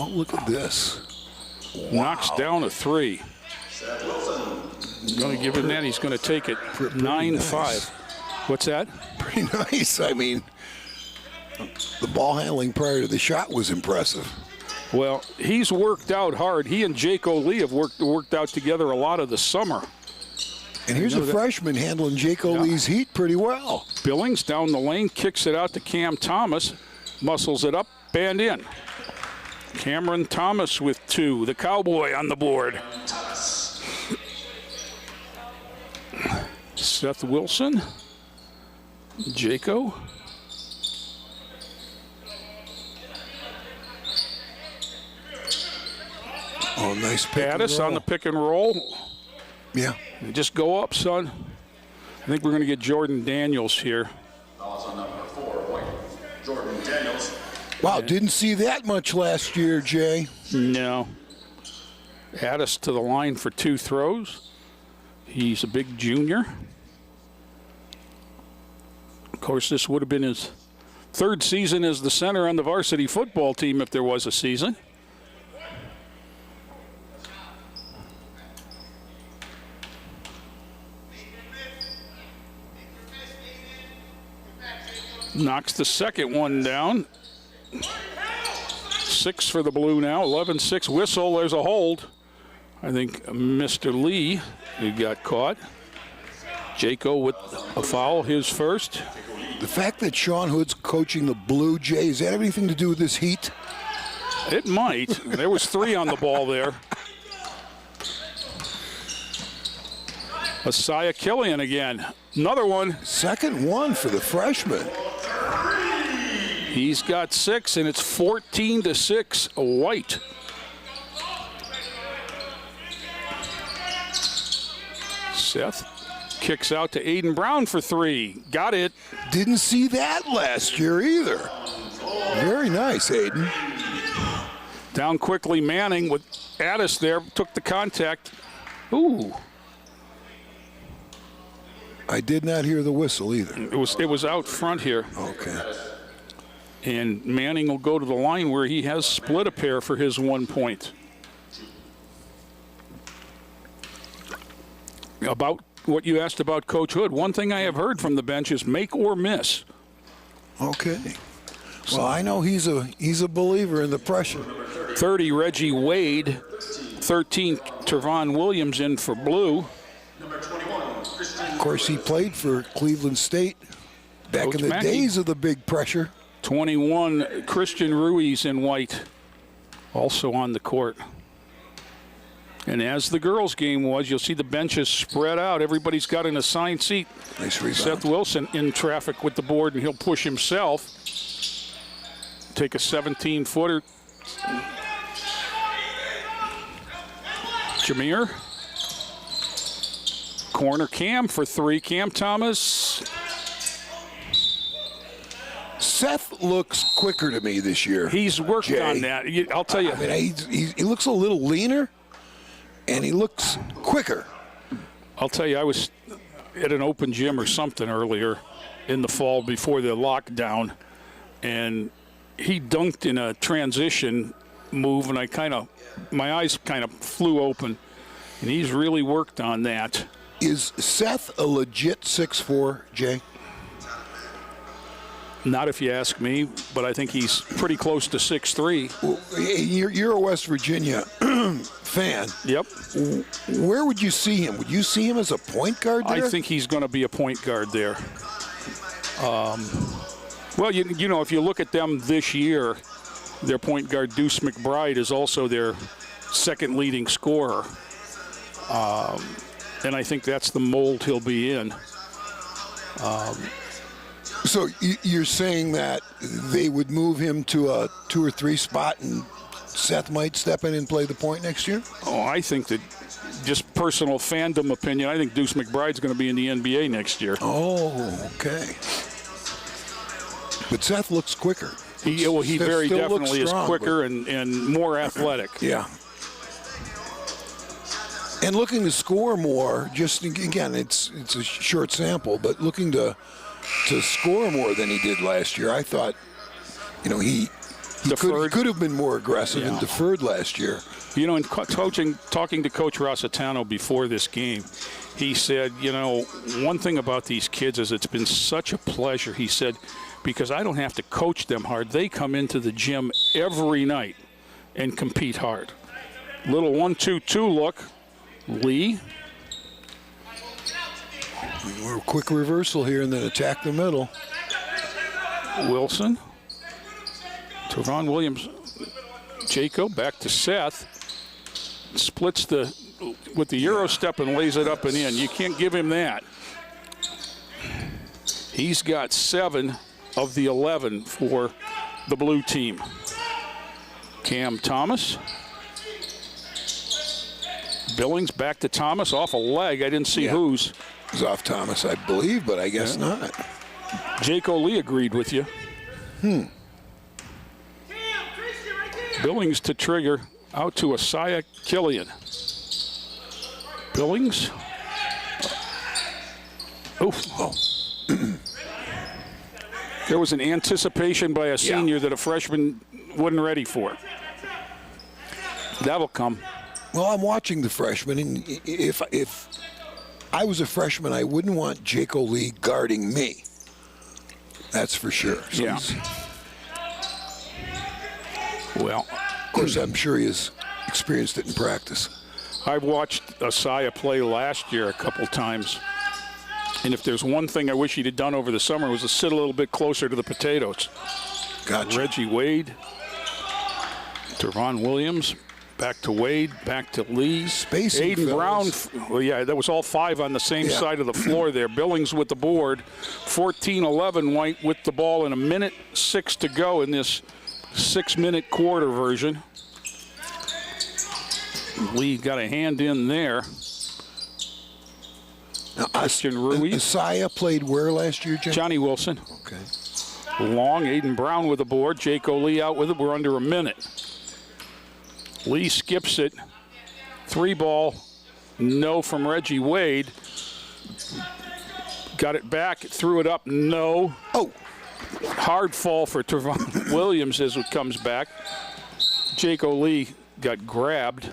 Oh, look at this. Knocks down a 3. Going to give him that. He's going to take it. 9-5. Nice. What's that? Pretty nice. I mean, the ball handling prior to the shot was impressive. Well, he's worked out hard. He and Jake O'Lee have worked out together a lot of the summer. And here's a freshman handling Jake O'Lee's heat pretty well. Billings down the lane, kicks it out to Cam Thomas, muscles it up, and in. Cameron Thomas with 2, the Cowboy on the board. Seth Wilson, Jaco. Oh, nice pick and Addis roll. on the pick and roll. Yeah. Just go up, son. I think we're going to get Jordan Daniels here. Wow, didn't see that much last year, Jay. No. Addis to the line for 2 throws. He's a big junior. Of course, this would have been his 3rd season as the center on the varsity football team if there was a season. Knocks the second one down. 6 for the Blue now. 11-6 whistle. There's a hold. I think Mr. Lee who got caught. Jaco with a foul, his first. The fact that Sean Hood's coaching the Blue Jays, does that have anything to do with this heat? It might. There was 3 on the ball there. Asaya Killian again. Another one. Second one for the freshman. He's got 6, and it's 14-6 White. Seth kicks out to Aiden Brown for 3. Got it. Didn't see that last year either. Very nice, Aiden. Down quickly, Manning with Addis there, took the contact. Ooh. I did not hear the whistle either. It was out front here. Okay. And Manning will go to the line where he has split a pair for his 1 point. About what you asked about Coach Hood, one thing I have heard from the bench is make or miss. Okay. Well, I know he's a believer in the pressure. 30, Reggie Wade. 13, Trevon Williams in for blue. Of course, he played for Cleveland State back Coach in the Mackey. days of the big pressure. 21, Christian Ruiz in white, also on the court. And as the girls' game was, you'll see the benches spread out. Everybody's got an assigned seat. Nice rebound. Seth Wilson in traffic with the board, and he'll push himself. Take a 17-footer. Jameer. Corner Cam for 3. Cam Thomas. Seth looks quicker to me this year. He's worked Jay. on that. I'll tell you. I mean, he looks a little leaner, and he looks quicker. I'll tell you, I was at an open gym or something earlier in the fall before the lockdown, and he dunked in a transition move, and my eyes kind of flew open, and he's really worked on that. Is Seth a legit 6'4", Jay? Not if you ask me, but I think he's pretty close to 6'3". Well, you're a West Virginia fan. Yep. Where would you see him? Would you see him as a point guard there? I think he's going to be a point guard there. Well, you know, if you look at them this year, their point guard, Deuce McBride, is also their second leading scorer. And I think that's the mold he'll be in. So you're saying that they would move him to a 2 or 3 spot and Seth might step in and play the point next year? Oh, I think that, just personal fandom opinion, I think Deuce McBride's going to be in the NBA next year. Oh, okay. But Seth looks quicker. He Seth very still definitely looks is strong, quicker and more athletic. Yeah. And looking to score more, just again, it's a short sample, but looking to score more than he did last year. I thought, you know, he could have been more aggressive and deferred last year. You know, in talking to Coach Rossitano before this game, he said, you know, one thing about these kids is it's been such a pleasure, he said, because I don't have to coach them hard. They come into the gym every night and compete hard. Little 1-2-2 look. Lee. We're a quick reversal here and then attack the middle. Wilson. Trevon Williams. Jaco back to Seth. Splits with the Euro step and lays it up and in. You can't give him that. He's got 7 of the 11 for the blue team. Cam Thomas. Billings back to Thomas off a leg. I didn't see whose. It was off Thomas, I believe, but I guess not. Jaco Lee agreed with you. Billings to trigger. Out to Asaya Killian. Billings. Oh. There was an anticipation by a senior that a freshman wasn't ready for. That'll come. Well, I'm watching the freshmen, and if I was a freshman, I wouldn't want Jaco Lee guarding me. That's for sure. So Yeah. Well, of course, I'm sure he has experienced it in practice. I watched Asaya play last year a couple times, and if there's one thing I wish he'd have done over the summer was to sit a little bit closer to the potatoes. Gotcha. Reggie Wade, Trevon Williams, Back to Wade, back to Lee. Spacing, Aiden Brown, fellas. well, yeah, that was all 5 on the same side of the floor there. Billings with the board. 14-11, White with the ball in 1:06 to go in this 6-minute quarter version. Lee got a hand in there. Now, Christian Ruiz. Isaiah played where last year, Jay? Johnny Wilson. Okay. Long, Aiden Brown with the board. Jake O'Lee out with it. We're under a minute. Lee skips it. 3 ball. No from Reggie Wade. Got it back. Threw it up. No. Oh. Hard fall for Trevon Williams as it comes back. Jake O'Lee got grabbed.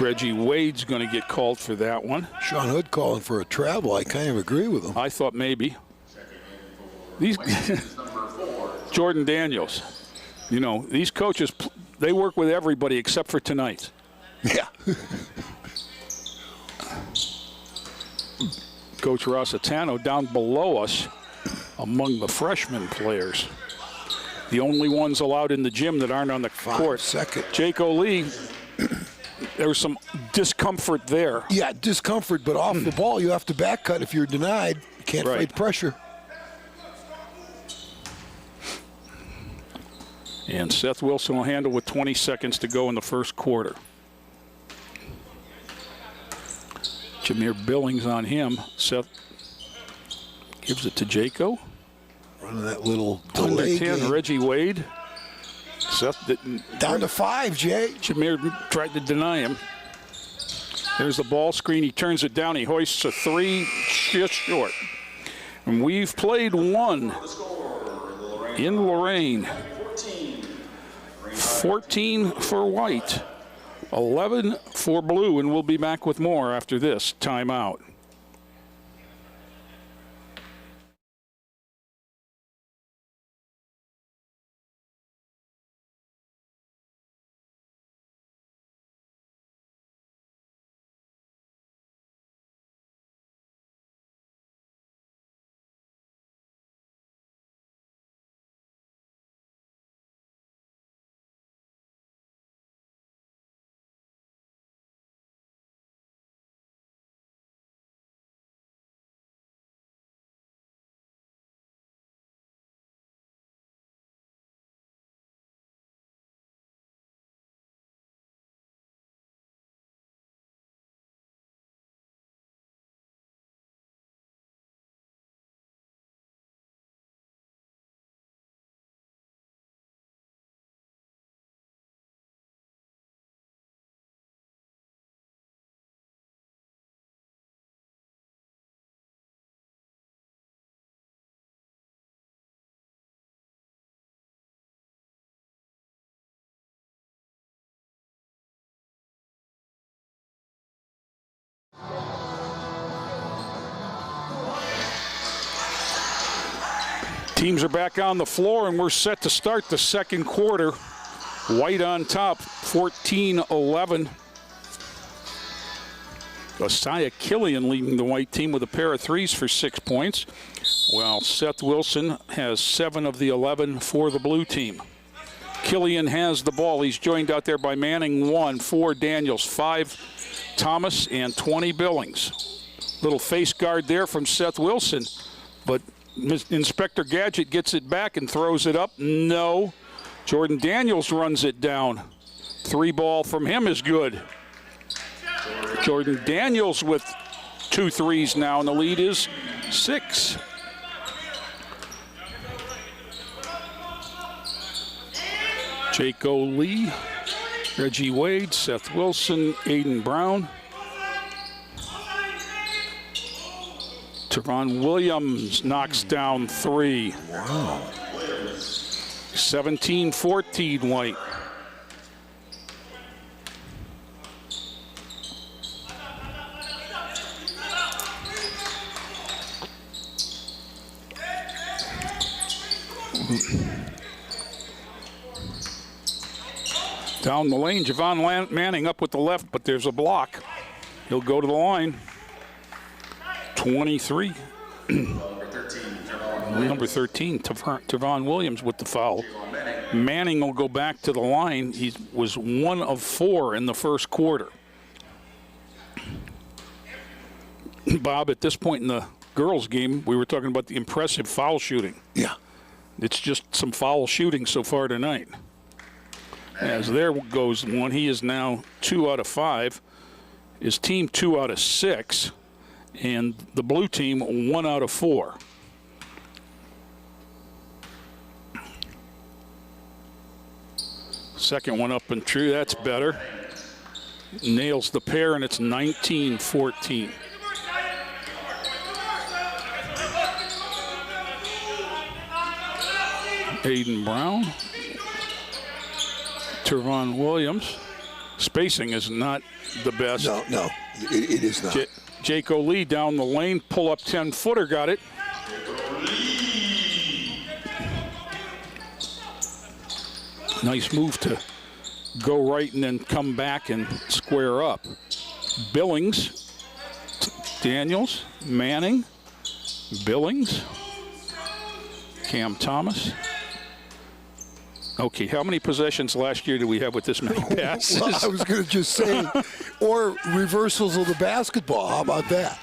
Reggie Wade's going to get called for that one. Sean Hood calling for a travel. I kind of agree with him. I thought maybe. These Jordan Daniels, you know, these coaches, they work with everybody except for tonight. Yeah. Coach Rossitano down below us among the freshman players. The only ones allowed in the gym that aren't on the court. Second. Jake O'Lee, there was some discomfort there. Yeah, discomfort, but off the ball, you have to back cut if you're denied. You can't fight pressure. And Seth Wilson will handle with 20 seconds to go in the first quarter. Jameer Billings on him. Seth gives it to Jaco. Running that little Under delay 10, game. Reggie Wade. Seth didn't. Down to 5, Jay. Jameer tried to deny him. There's the ball screen. He turns it down. He hoists a 3, just short. And we've played 1 in Lorain. 14 for White, 11 for Blue, and we'll be back with more after this timeout. Teams are back on the floor, and we're set to start the second quarter. White on top, 14-11. Isaiah Killian leading the White team with a pair of 3s for 6 points, while Seth Wilson has 7 of the 11 for the Blue team. Killian has the ball. He's joined out there by Manning, 1, 4 Daniels, 5 Thomas, and 20 Billings. Little face guard there from Seth Wilson, but Inspector Gadget gets it back and throws it up. No. Jordan Daniels runs it down. 3 ball from him is good. Jordan Daniels with 2 3s now, and the lead is 6. Jake O'Lee, Reggie Wade, Seth Wilson, Aiden Brown. Trevon Williams knocks down 3. Wow. 17-14 White. Down the lane, Javon Manning up with the left, but there's a block. He'll go to the line. 23. number 13, Tavon Williams, with the foul. Manning will go back to the line. He was 1 of 4 in the first quarter. Bob, at this point in the girls' game, we were talking about the impressive foul shooting. Yeah. It's just some foul shooting so far tonight. As there goes one. He is now 2 out of 5. His team 2 out of 6. And the blue team 1 out of 4. Second one up and true. That's better. Nails the pair, and it's 19-14. Aiden Brown. Tavon Williams. Spacing is not the best. No, it is not. Jake O'Lee down the lane, pull up 10-footer, got it. Nice move to go right and then come back and square up. Billings, Daniels, Manning, Billings, Cam Thomas. Okay, how many possessions last year did we have with this many passes? Well, I was going to just say, or reversals of the basketball. How about that?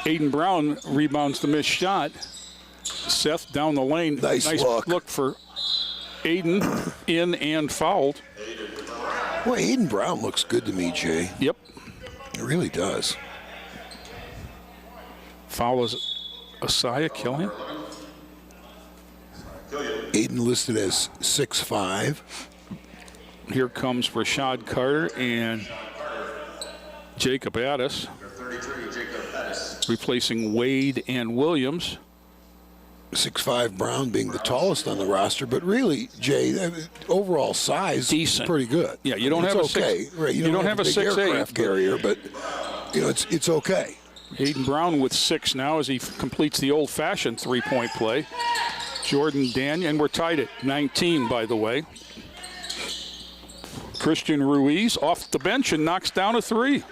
Aiden Brown rebounds the missed shot. Seth down the lane. Nice look for Aiden, in and fouled. Well, Aiden Brown looks good to me, Jay. Yep. It really does. Foul is Asaya Killian. Aiden listed as 6'5". Here comes Rashad Carter and Jacob Addis, replacing Wade and Williams. 6'5" Brown being the tallest on the roster, but really, Jay, overall size Decent. is pretty good. Yeah, you don't have it's a okay. six. Right, you don't have a big 6'8" aircraft carrier, but it's okay. Aiden Brown with 6 now as he completes the old-fashioned three-point play. Jordan Daniel, and we're tied at 19, by the way. Christian Ruiz off the bench and knocks down a 3.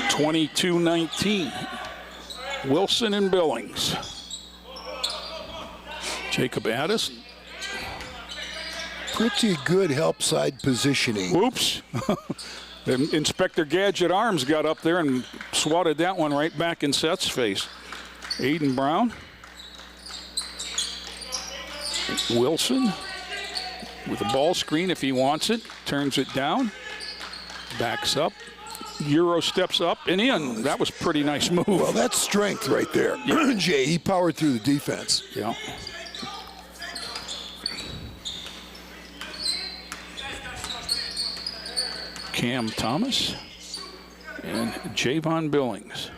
22-19. Wilson and Billings. Jacob Addis. Pretty good help side positioning. Whoops. Inspector Gadget Arms got up there and swatted that one right back in Seth's face. Aiden Brown. Wilson with a ball screen if he wants it. Turns it down. Backs up. Euro steps up and in. That was a pretty nice move. Well, that's strength right there. Yeah. Jay, he powered through the defense. Yeah. Cam Thomas and Javon Billings.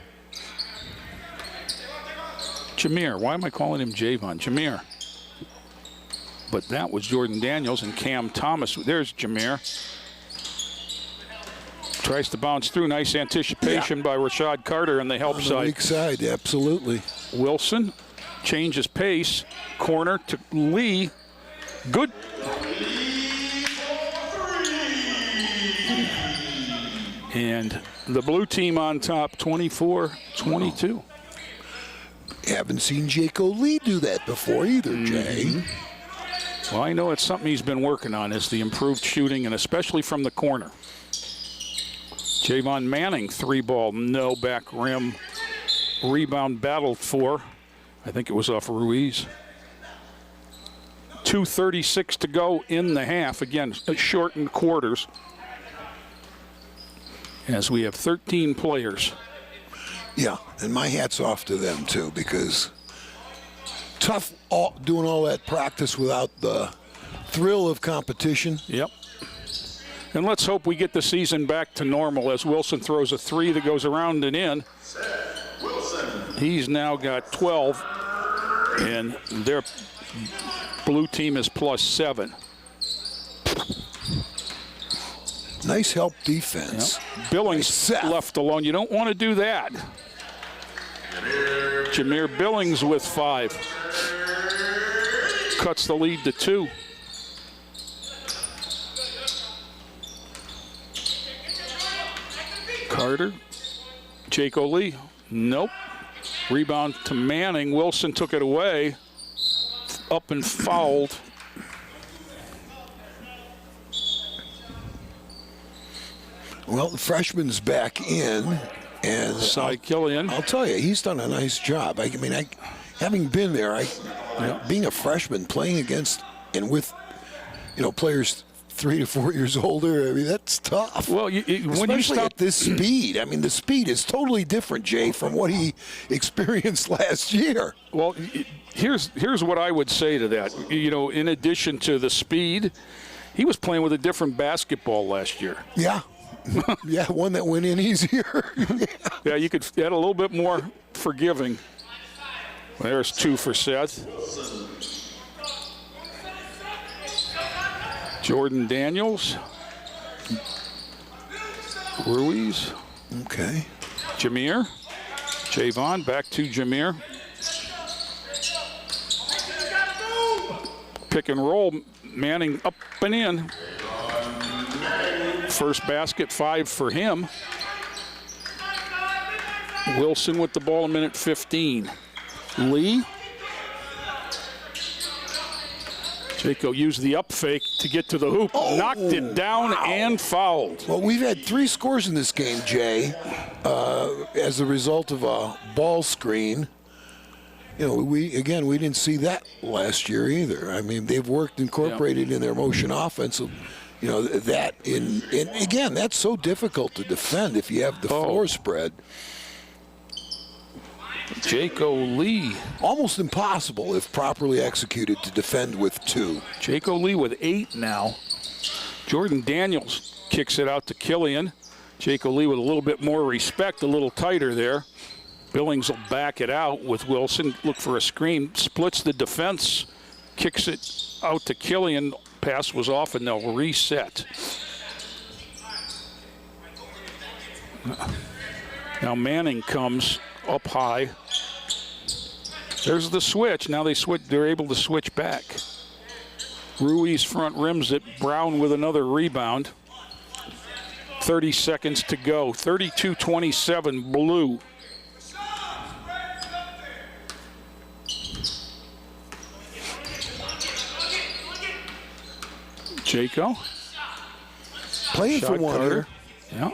Jameer. Why am I calling him Javon? Jameer. But that was Jordan Daniels and Cam Thomas. There's Jameer. Tries to bounce through. Nice anticipation by Rashad Carter on the help side. On the weak side, absolutely. Wilson changes pace. Corner to Lee. Good. And the blue team on top, 24-22. Haven't seen Jake O'Lee do that before either, Jay. Well, I know it's something he's been working on, is the improved shooting, and especially from the corner. Javon Manning, 3-ball, no back rim. Rebound battled for. I think it was off Ruiz. 2:36 to go in the half. Again, shortened quarters. As we have 13 players. Yeah, and my hat's off to them, too, because tough doing all that practice without the thrill of competition. Yep. And let's hope we get the season back to normal as Wilson throws a 3 that goes around and in. He's now got 12, and their blue team is +7. Nice help defense. Yep. Billings left alone. You don't want to do that. Jameer Billings with 5. Cuts the lead to 2. Carter. Jake O'Lee Nope. Rebound to Manning. Wilson took it away. Up and fouled. Well, the freshman's back in, and Cy Killian. I'll tell you, he's done a nice job. I mean, having been there, being a freshman, playing against and with, players 3 to 4 years older, I mean, that's tough. Well, when especially you stop at this speed. I mean, the speed is totally different, Jay, from what he experienced last year. Well, here's what I would say to that. In addition to the speed, he was playing with a different basketball last year. Yeah. Yeah, one that went in easier. Yeah, you could add a little bit more forgiving. There's 2 for Seth. Jordan Daniels. Ruiz. Okay. Jameer. Javon back to Jameer. Pick and roll. Manning up and in. First basket, 5 for him. Wilson with the ball, a minute 15. Lee. Jaco used the up fake to get to the hoop, knocked it down and fouled. Well, we've had 3 scores in this game, Jay, as a result of a ball screen. We didn't see that last year either. I mean, they've incorporated in their motion offense. That and again, that's so difficult to defend if you have the floor spread. Jaco Lee. Almost impossible if properly executed to defend with 2. Jaco Lee with 8 now. Jordan Daniels kicks it out to Killian. Jaco Lee with a little bit more respect, a little tighter there. Billings will back it out with Wilson. Look for a screen. Splits the defense. Kicks it out to Killian. Pass was off and they'll reset. Now Manning comes up high. There's the switch. Now they're able to switch back. Ruiz front rims it. Brown with another rebound. 30 seconds to go. 32-27 Blue. Jaco. Playing for one here. Yeah.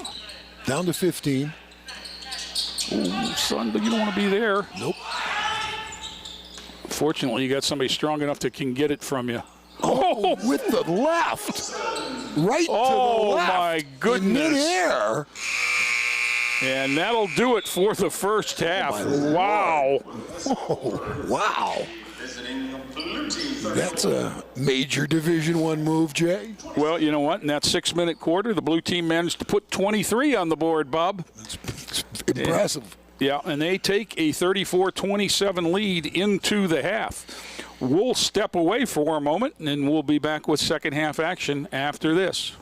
Down to 15. Ooh, son, but you don't want to be there. Nope. Fortunately, you got somebody strong enough that can get it from you. Oh, with the left. Right to the left. Oh, my goodness. In midair. And that'll do it for the first half. Wow. Oh, wow. That's a major Division I move, Jay. Well, you know what? In that 6-minute quarter, the blue team managed to put 23 on the board, Bob. It's impressive. Yeah, and they take a 34-27 lead into the half. We'll step away for a moment, and we'll be back with second half action after this.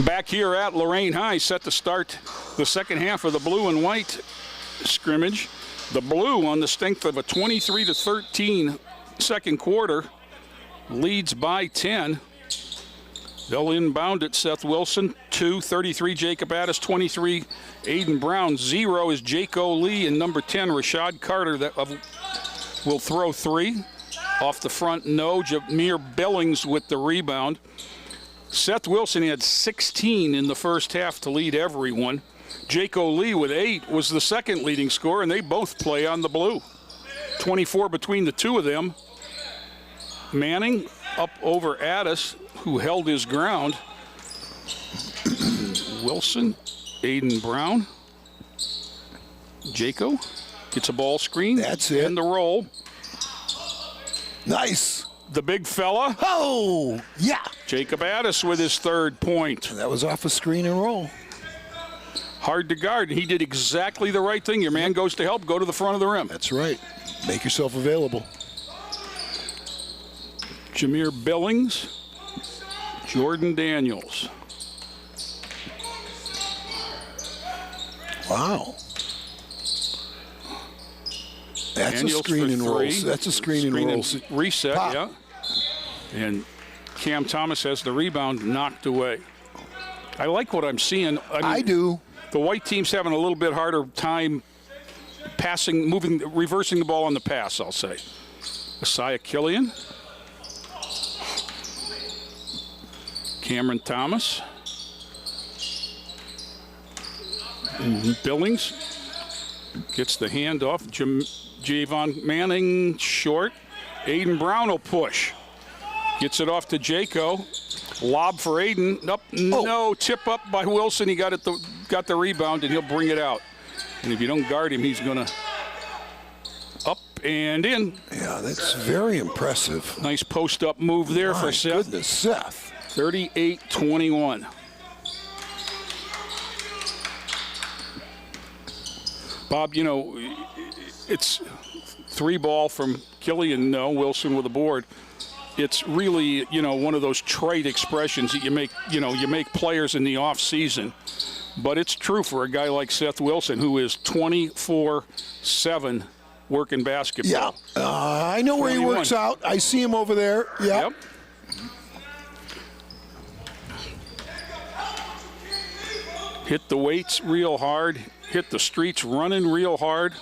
Back here at Lorain High, set to start the second half of the blue and white scrimmage. The blue, on the strength of a 23-13 second quarter, leads by 10. They'll inbound it. Seth Wilson, 2, 33 Jacob Addis, 23 Aiden Brown, 0 is Jaco Lee, and number 10 Rashad Carter will throw 3. Off the front, no. Jameer Billings with the rebound. Seth Wilson had 16 in the first half to lead everyone. Jaco Lee with 8 was the second leading scorer, and they both play on the blue. 24 between the two of them. Manning up over Addis, who held his ground. Wilson, Aiden Brown. Jaco gets a ball screen. That's it. And the roll. Nice. The big fella. Oh, yeah. Jacob Addis with his third point. That was off a screen and roll. Hard to guard. He did exactly the right thing. Your man goes to help. Go to the front of the rim. That's right. Make yourself available. Jameer Billings. Jordan Daniels. Wow. That's Daniels a screen and roll. 3. That's a screen and roll. Reset, Pop. yeah. And Cam Thomas has the rebound knocked away. I like what I'm seeing. I do. The white team's having a little bit harder time passing, reversing the ball on the pass, I'll say. Isaiah Killian. Cameron Thomas. Billings gets the handoff. Javon Manning short. Aiden Brown will push. Gets it off to Jaco. Lob for Aiden. Up, no, tip up by Wilson. He got the rebound, and he'll bring it out. And if you don't guard him, he's going to up and in. Yeah, that's very impressive. Nice post-up move there for Seth. Goodness, Seth. 38-21. Bob, you know, it's 3 ball from Killian, no, Wilson with the board. It's really, you know, one of those trite expressions that you make players in the off season. But it's true for a guy like Seth Wilson, who is 24/7 working basketball. Yeah, I know where he 21. works out. I see him over there. Yep. Hit the weights real hard. Hit the streets running real hard.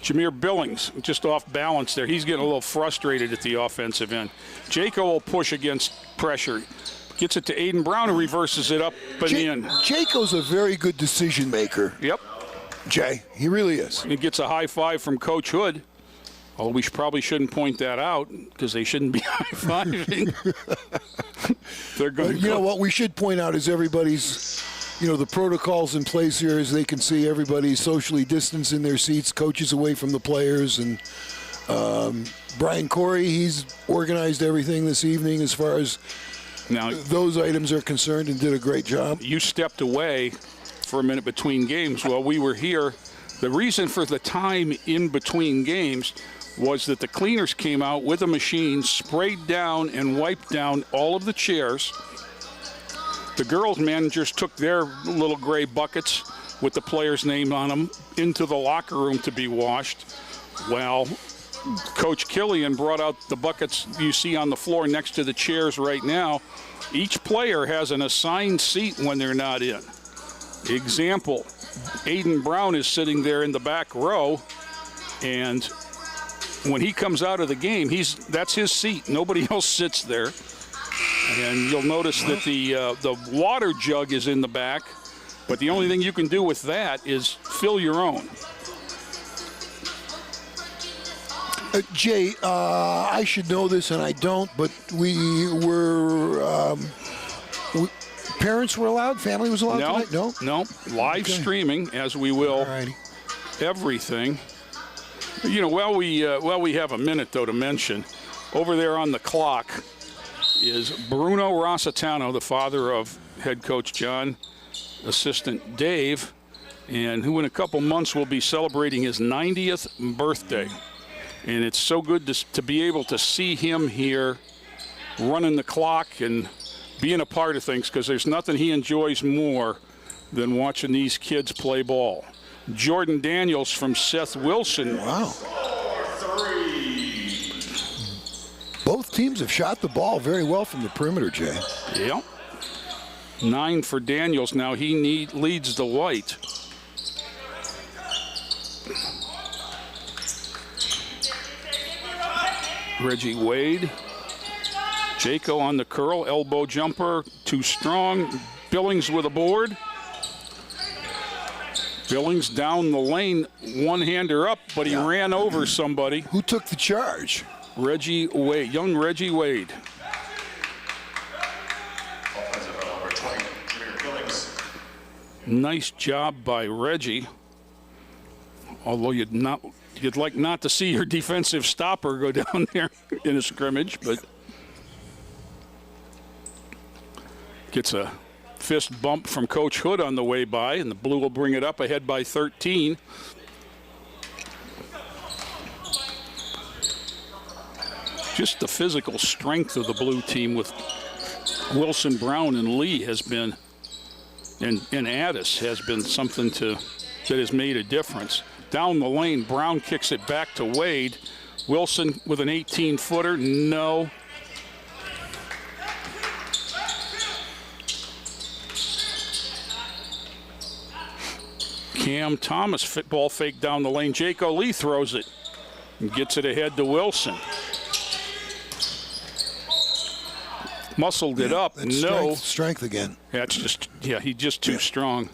Jameer Billings just off balance there. He's getting a little frustrated at the offensive end. Jaco will push against pressure. Gets it to Aiden Brown, who reverses it up and in. Jaco's a very good decision maker. Yep. Jay, he really is. He gets a high five from Coach Hood. Although we probably shouldn't point that out because they shouldn't be high-fiving. They're going. You know what we should point out is everybody's, you know, the protocols in place here is they can see everybody socially distanced in their seats, coaches away from the players, and Brian Corey, he's organized everything this evening as far as now those items are concerned and did a great job. You stepped away for a minute between games while we were here. The reason for the time in between games was that the cleaners came out with a machine, sprayed down and wiped down all of the chairs. The girls' managers took their little gray buckets with the players' name on them into the locker room to be washed. Well, Coach Killian brought out the buckets you see on the floor next to the chairs right now. Each player has an assigned seat when they're not in. Example, Aiden Brown is sitting there in the back row, and when he comes out of the game, that's his seat. Nobody else sits there. And you'll notice that the water jug is in the back, but the only thing you can do with that is fill your own. Jay, I should know this and I don't, but parents were allowed? Family was allowed tonight? No. Live streaming, as we will. Alrighty. Everything. You know, while we have a minute, though, to mention, over there on the clock is Bruno Rossitano, the father of head coach John, assistant Dave, and who in a couple months will be celebrating his 90th birthday. And it's so good to be able to see him here running the clock and being a part of things, because there's nothing he enjoys more than watching these kids play ball. Jordan Daniels from Seth Wilson. Wow. Both teams have shot the ball very well from the perimeter, Jay. Yep. 9 for Daniels. Now he leads the white. Reggie Wade. Jaco on the curl, elbow jumper, too strong. Billings with a board. Billings down the lane, one-hander up, but he ran over somebody. Who took the charge? Reggie Wade, young Reggie Wade. Nice job by Reggie. Although you'd like not to see your defensive stopper go down there in a scrimmage, but gets a fist bump from Coach Hood on the way by, and the Blue will bring it up ahead by 13. Just the physical strength of the Blue team with Wilson, Brown, and Lee has been, and Addis has been something that has made a difference. Down the lane, Brown kicks it back to Wade. Wilson with an 18-footer, no. Cam Thomas ball fake down the lane. Jaco Lee throws it and gets it ahead to Wilson. Muscled it up. No. Strength again. That's just, he's just too strong.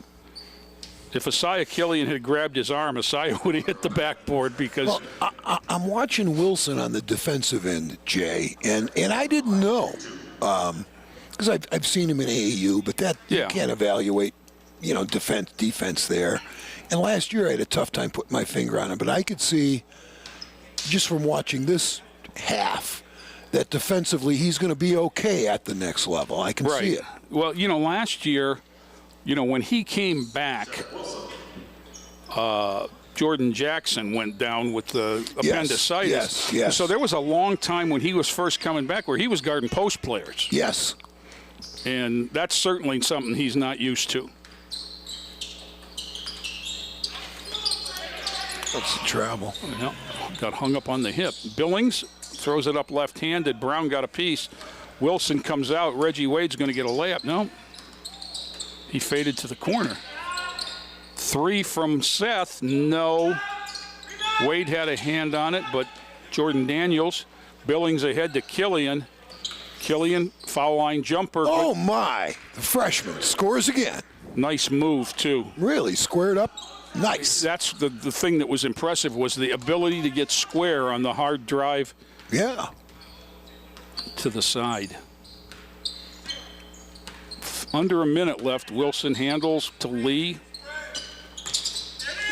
If Asaya Killian had grabbed his arm, Asaya would have hit the backboard because... Well, I'm watching Wilson on the defensive end, Jay, and I didn't know, because I've seen him in AAU, but you can't evaluate, defense there. And last year I had a tough time putting my finger on him, but I could see, just from watching this half, that defensively he's going to be okay at the next level. I can see it. Well, last year, when he came back, Jordan Jackson went down with the appendicitis. Yes. So there was a long time when he was first coming back where he was guarding post players. Yes. And that's certainly something he's not used to. That's the travel. Yep. Got hung up on the hip. Billings throws it up left-handed. Brown got a piece. Wilson comes out. Reggie Wade's going to get a layup. No. He faded to the corner. 3 from Seth. No. Wade had a hand on it, but Jordan Daniels. Billings ahead to Killian. Killian, foul line jumper. Oh, my. The freshman scores again. Nice move, too. Really? Squared up? Nice. That's the thing that was impressive was the ability to get square on the hard drive. Yeah. To the side. Under a minute left. Wilson handles to Lee.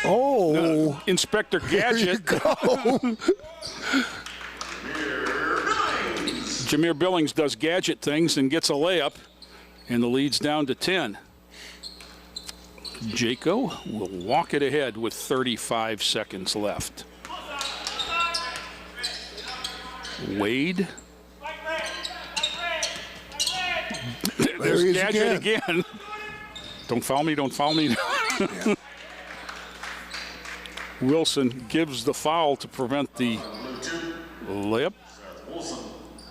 Oh. Inspector Gadget. There you go. Jameer Billings does gadget things and gets a layup, and the lead's down to 10. Jaco will walk it ahead with 35 seconds left. Wade. There's Gadget again. Don't foul me, don't foul me. Yeah. Wilson gives the foul to prevent the layup.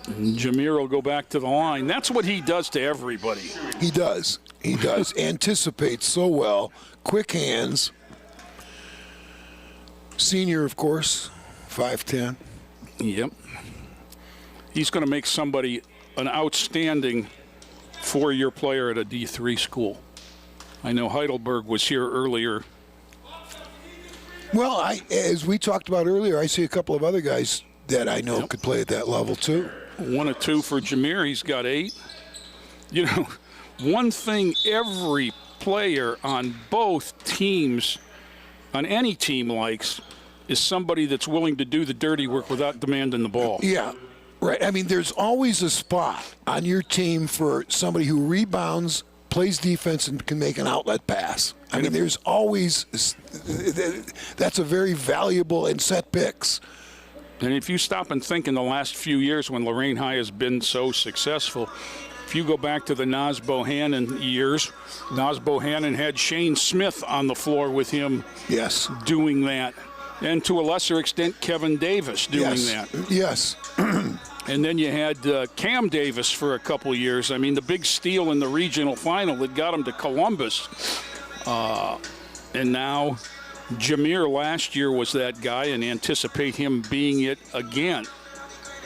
Jameer will go back to the line. That's what he does to everybody. He does. He does. Anticipates so well. Quick hands. Senior, of course, 5'10". Yep. He's going to make somebody an outstanding four-year player at a D3 school. I know Heidelberg was here earlier. Well, as we talked about earlier, I see a couple of other guys that I know could play at that level too. 1 or 2 for Jameer. He's got 8. One thing every player on both teams, on any team likes, is somebody that's willing to do the dirty work without demanding the ball. Yeah, right. I mean, there's always a spot on your team for somebody who rebounds, plays defense, and can make an outlet pass. I mean, there's always – that's a very valuable and set picks. And if you stop and think in the last few years when Lorain High has been so successful, If you go back to the Naz Bohannon years, Naz Bohannon had Shane Smith on the floor with him Yes. doing that. And to a lesser extent, Kevin Davis doing that. Yes. And then you had Cam Davis for a couple years. I mean, the big steal in the regional final that got him to Columbus. And now Jameer last year was that guy, and anticipate him being it again.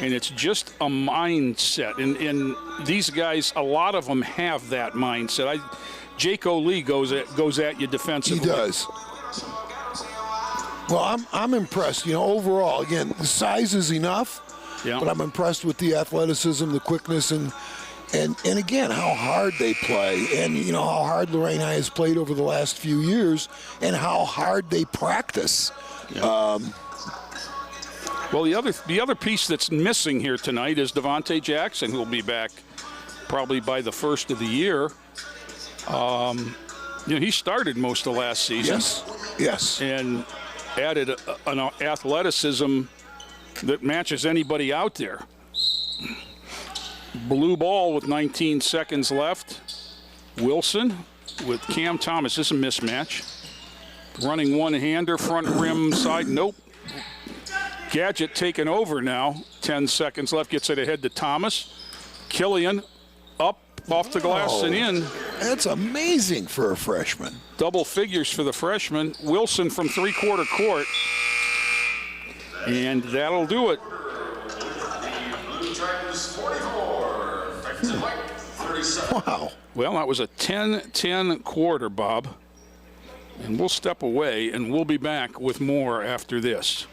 And it's just a mindset. And these guys, a lot of them have that mindset. Jake O'Lee goes at you defensively. He does. Well, I'm impressed. You know, overall, again, the size is enough, but I'm impressed with the athleticism, the quickness, and again, how hard they play, and you know how hard Lorain High has played over the last few years, and how hard they practice. Yeah. Well, the other piece that's missing here tonight is Devontae Jackson, who will be back probably by the first of the year. You know, he started most of last season. Yes. And added an athleticism that matches anybody out there. Blue ball with 19 seconds left. Wilson with Cam Thomas. This is a mismatch. Running one-hander, front rim side. Nope. Gadget taken over now. 10 seconds left. Gets it ahead to Thomas. Killian up off the glass and in. That's amazing for a freshman. Double figures for the freshman. Wilson from three-quarter court. And that'll do it. Wow. Well, that was a 10-10 quarter, Bob. And we'll step away, and we'll be back with more after this.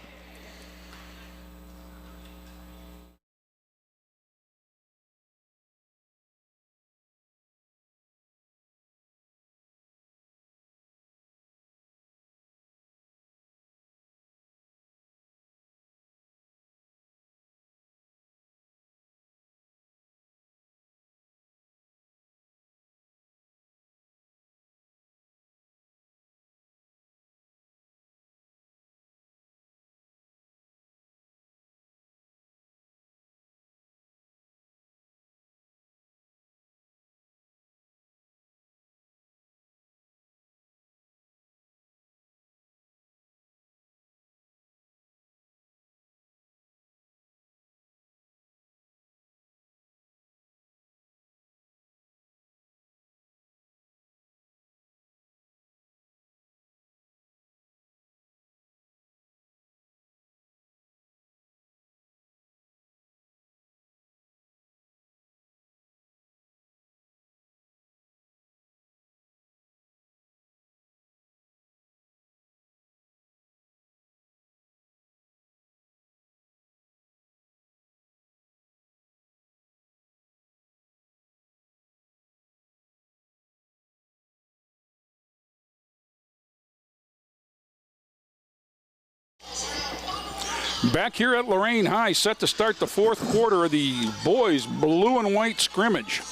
Back here at Lorain High, set to start the fourth quarter of the boys' blue and white scrimmage.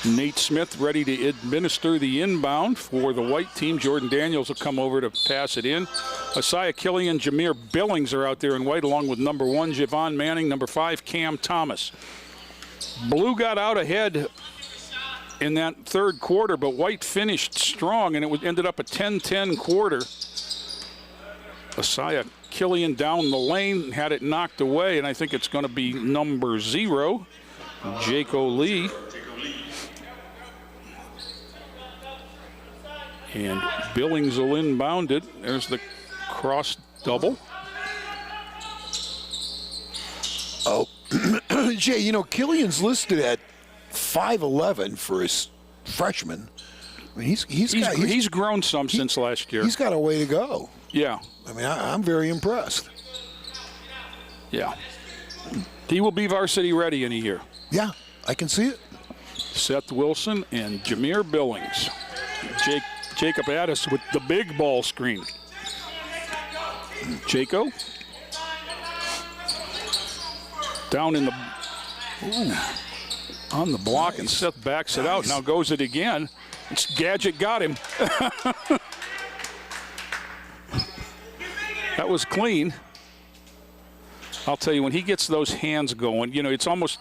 Nate Smith ready to administer the inbound for the white team. Jordan Daniels will come over to pass it in. Isaiah Killian, Jameer Billings are out there in white, along with number 1, Javon Manning, number 5, Cam Thomas. Blue got out ahead in that third quarter, but white finished strong, and it ended up a 10-10 quarter. Isaiah Killian down the lane, had it knocked away, and I think it's going to be number 0, Jake O'Lee. And Billings will inbound it. There's the cross double. Oh, Jay, you know, Killian's listed at 5'11" for his freshman. I mean, he's grown some since last year. He's got a way to go. Yeah. I mean, I'm very impressed. Yeah. He will be varsity ready in a year. Yeah, I can see it. Seth Wilson and Jameer Billings. Jacob Addis with the big ball screen. Jaco. Down in the... on the block, nice. And Seth backs it out. Now goes it again. Gadget got him. That was clean. I'll tell you, when he gets those hands going, you know, it's almost,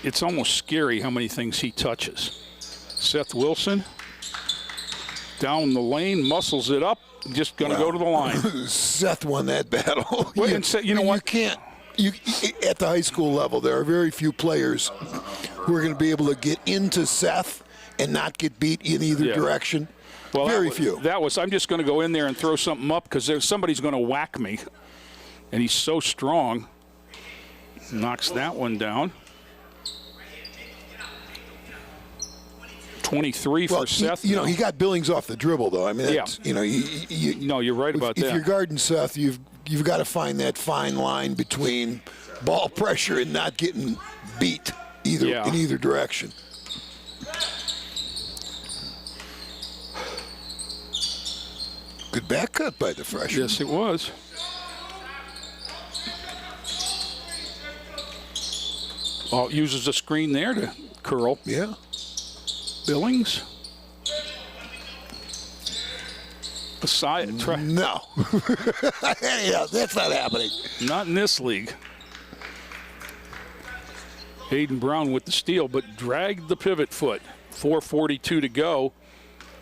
it's almost scary how many things he touches. Seth Wilson down the lane, muscles it up, just going to go to the line. Seth won that battle. Well, and you know what? You can't. At the high school level, there are very few players who are going to be able to get into Seth and not get beat in either direction. Well, very few. I'm just going to go in there and throw something up because somebody's going to whack me. And he's so strong. Knocks that one down. 23 for Seth. He got Billings off the dribble, though. I mean, that's, no, you're right about that. If you're guarding Seth, you've got to find that fine line between ball pressure and not getting beat in either direction. Good back cut by the freshman. Yes, it was. Oh, uses a screen there to curl. Yeah. Billings. Aside, no. Yeah, that's not happening. Not in this league. Hayden Brown with the steal, but dragged the pivot foot. 4:42 to go,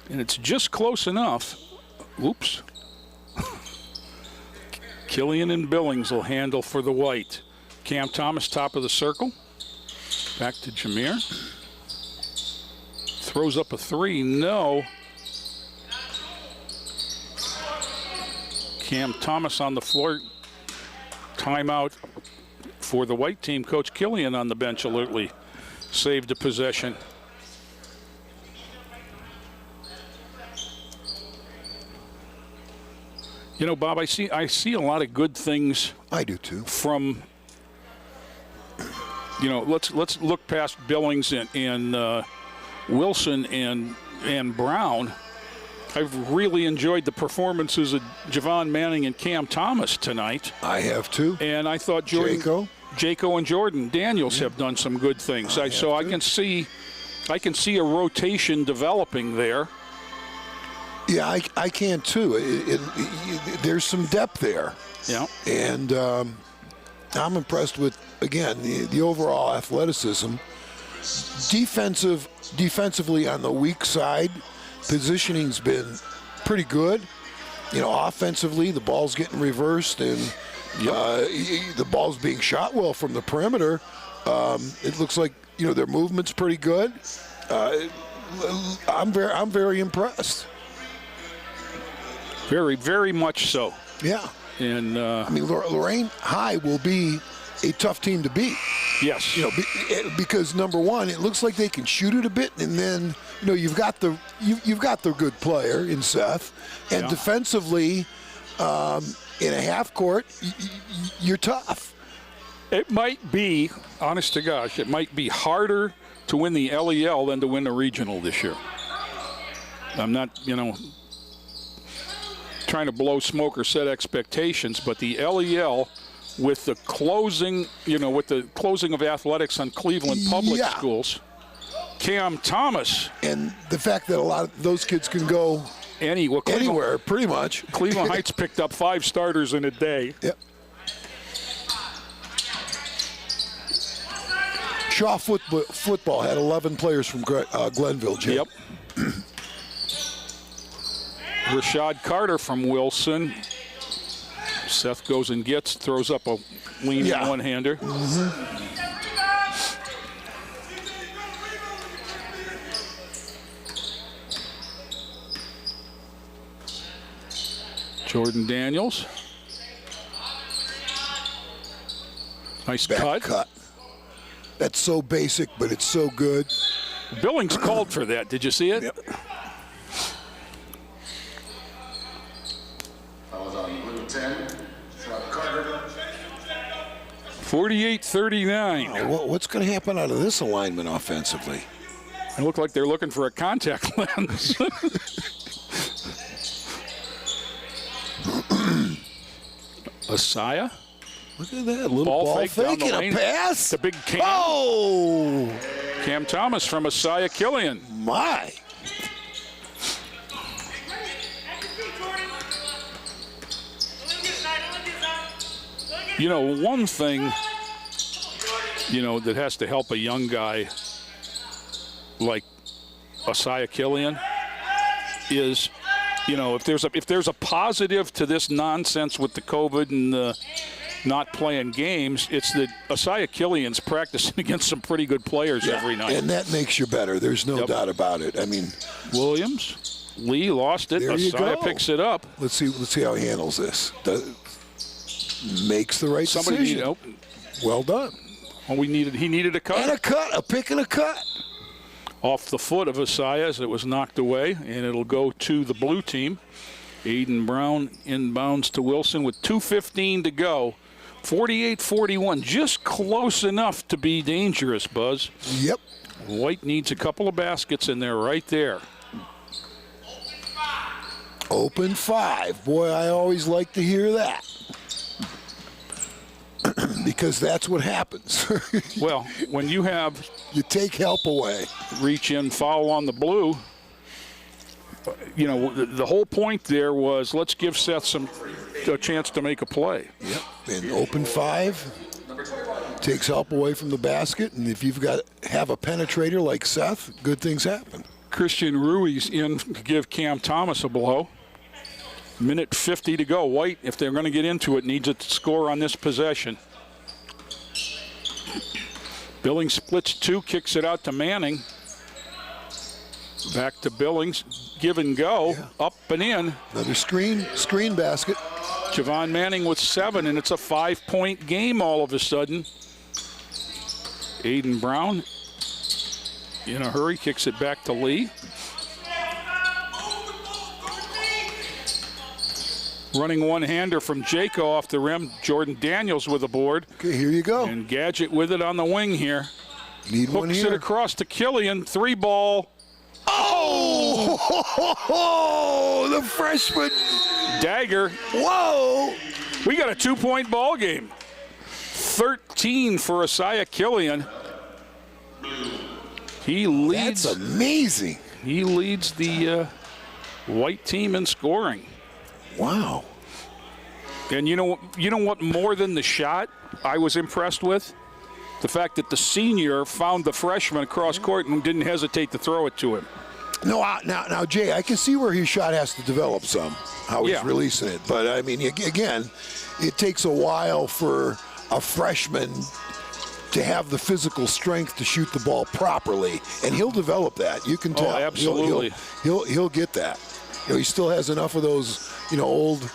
and it's just close enough. Oops. Killian and Billings will handle for the white. Cam Thomas, top of the circle. Back to Jameer. Throws up a three. No. Cam Thomas on the floor. Timeout for the white team. Coach Killian on the bench alertly saved a possession. You know, Bob, I see a lot of good things. I do too. From, let's look past Billings and Wilson and Brown. I've really enjoyed the performances of Javon Manning and Cam Thomas tonight. I have too. And I thought Jaco and Jordan Daniels have done some good things. I can see a rotation developing there. Yeah, I can too. There's some depth there. Yeah. And I'm impressed with, again, the overall athleticism. Defensively on the weak side, positioning's been pretty good. Offensively, the ball's getting reversed and the ball's being shot well from the perimeter. It looks like, their movement's pretty good. I'm very impressed. Very, very much so. Yeah. And Lorain High will be a tough team to beat. Yes. Because number one, it looks like they can shoot it a bit, and then you've got the good player in Seth, and defensively, in a half court, you're tough. It might be, honest to gosh, it might be harder to win the LEL than to win the regional this year. I'm not, trying to blow smoke or set expectations, but the LEL with the closing, of athletics on Cleveland public schools, Cam Thomas. And the fact that a lot of those kids can go anywhere, pretty much. Cleveland Heights picked up 5 starters in a day. Yep. Shaw football had 11 players from Glenville, Jim. Yep. Rashad Carter from Wilson. Seth goes and throws up a leaning one-hander. Mm-hmm. Jordan Daniels. Nice Back cut. That's so basic, but it's so good. Billings called for that. Did you see it? Yep. 48-39. What's going to happen out of this alignment offensively? It looked like they're looking for a contact lens. Asaya. Look at that little ball fake and a pass. The big Cam. Oh! Cam Thomas from Asaya Killian. My. One thing that has to help a young guy like Isaiah Killian is, if there's a positive to this nonsense with the COVID and the not playing games, it's that Isaiah Killian's practicing against some pretty good players every night. And that makes you better. There's no doubt about it. I mean, Williams, Lee lost it. There you Isaiah go. picks it up. Let's see how he handles this. Makes the right decision. Well done. Well, he needed a cut. And a cut, a pick and a cut. Off the foot of Isaiah as it was knocked away, and it'll go to the blue team. Aiden Brown inbounds to Wilson with 2:15 to go. 48-41, just close enough to be dangerous, Buzz. Yep. White needs a couple of baskets in there right there. Open 5. Boy, I always like to hear that. Because that's what happens. Well, when you have you take help away. Reach in, foul on the blue, the whole point there was let's give Seth a chance to make a play. Yep. And open 5 takes help away from the basket, and if you've have a penetrator like Seth, good things happen. Christian Ruiz in to give Cam Thomas a blow. Minute 50 to go. White, if they're going to get into it, needs a score on this possession. Billings splits 2, kicks it out to Manning. Back to Billings, give and go, up and in. Another screen basket. Javon Manning with 7, and it's a 5-point game all of a sudden. Aiden Brown in a hurry, kicks it back to Lee. Running one-hander from Jaco off the rim. Jordan Daniels with a board. Okay, here you go. And Gadget with it on the wing here. Need one Hooks here. it across to Killian. 3-ball. Oh, the freshman. Dagger. Whoa. We got a 2-point ball game. 13 for Isaiah Killian. He leads. That's amazing. He leads the white team in scoring. Wow. And you know what more than the shot I was impressed with? The fact that the senior found the freshman across court and didn't hesitate to throw it to him. No, now, Jay, I can see where his shot has to develop some, how he's releasing it. But, I mean, again, it takes a while for a freshman to have the physical strength to shoot the ball properly, and he'll develop that. You can tell. Oh, absolutely. He'll get that. He still has enough of those, old,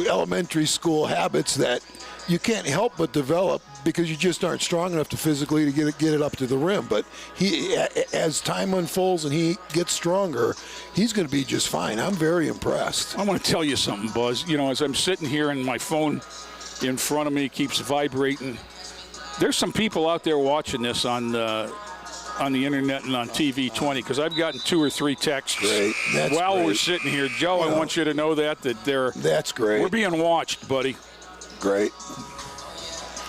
elementary school habits that you can't help but develop because you just aren't strong enough to physically to get it up to the rim. But he, as time unfolds and he gets stronger, he's going to be just fine. I'm very impressed. I want to tell you something, Buzz. As I'm sitting here and my phone in front of me keeps vibrating, there's some people out there watching this on the internet and on TV 20, because I've gotten 2 or 3 texts while we're sitting here. Joe, I want you to know that that's great. We're being watched, buddy. Great.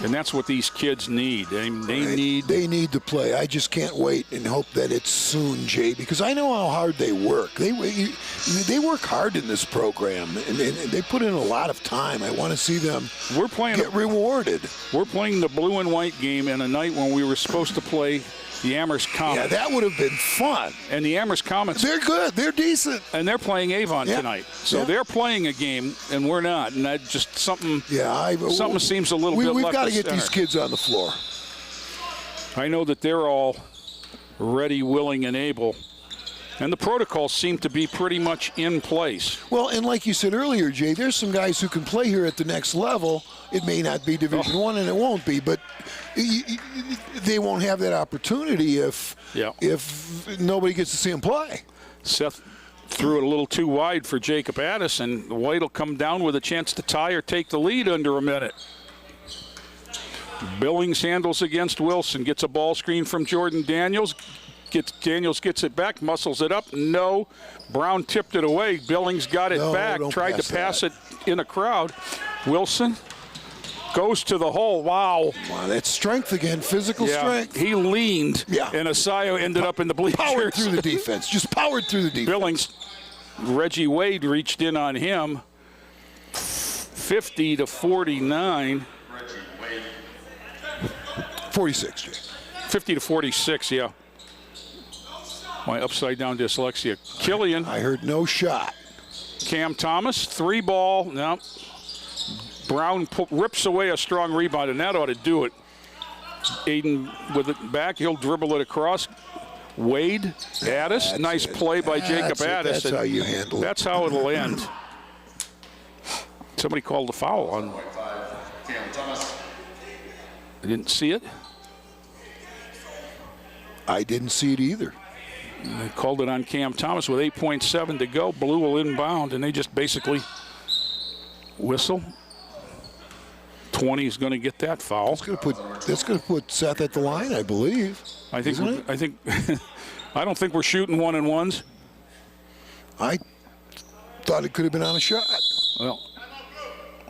And that's what these kids need. They need to play. I just can't wait and hope that it's soon, Jay, because I know how hard they work. They work hard in this program, and they put in a lot of time. I want to see them get rewarded. We're playing the blue and white game in a night when we were supposed to play the Amherst Comets. Yeah, that would have been fun. And the Amherst Comets, they're good. They're decent. And they're playing Avon tonight. So they're playing a game, and we're not. And that just something seems a little bit left. We've got to get these kids on the floor. I know that they're all ready, willing, and able. And the protocols seem to be pretty much in place. Well, and like you said earlier, Jay, there's some guys who can play here at the next level. It may not be Division I, and it won't be, but they won't have that opportunity if nobody gets to see them play. Seth threw it a little too wide for Jacob Addison. White will come down with a chance to tie or take the lead under a minute. Billings handles against Wilson, gets a ball screen from Jordan Daniels. Daniels gets it back, muscles it up. No. Brown tipped it away. Billings got it back, tried to pass it in a crowd. Wilson goes to the hole. Wow. Wow, that's strength again, physical strength. He leaned, and Asio ended up in the bleachers. Powered through the defense, just powered through the defense. Billings, Reggie Wade reached in on him. 50-49. 46, Jay. 50 to 46, yeah. My upside down dyslexia. Killian, I heard no shot. Cam Thomas, 3 ball. No. Brown rips away a strong rebound, and that ought to do it. Aiden with it back. He'll dribble it across. Wade, Addis. Nice play by Jacob Addis. That's how you handle it. That's how it'll end. Somebody called a foul on. I didn't see it. I didn't see it either. They called it on Cam Thomas with 8.7 to go. Blue will inbound, and they just basically whistle. 20 is going to get that foul. That's going to put Seth at the line, I believe. I think. Isn't it? I think. I don't think we're shooting 1-and-1s. I thought it could have been on a shot. Well,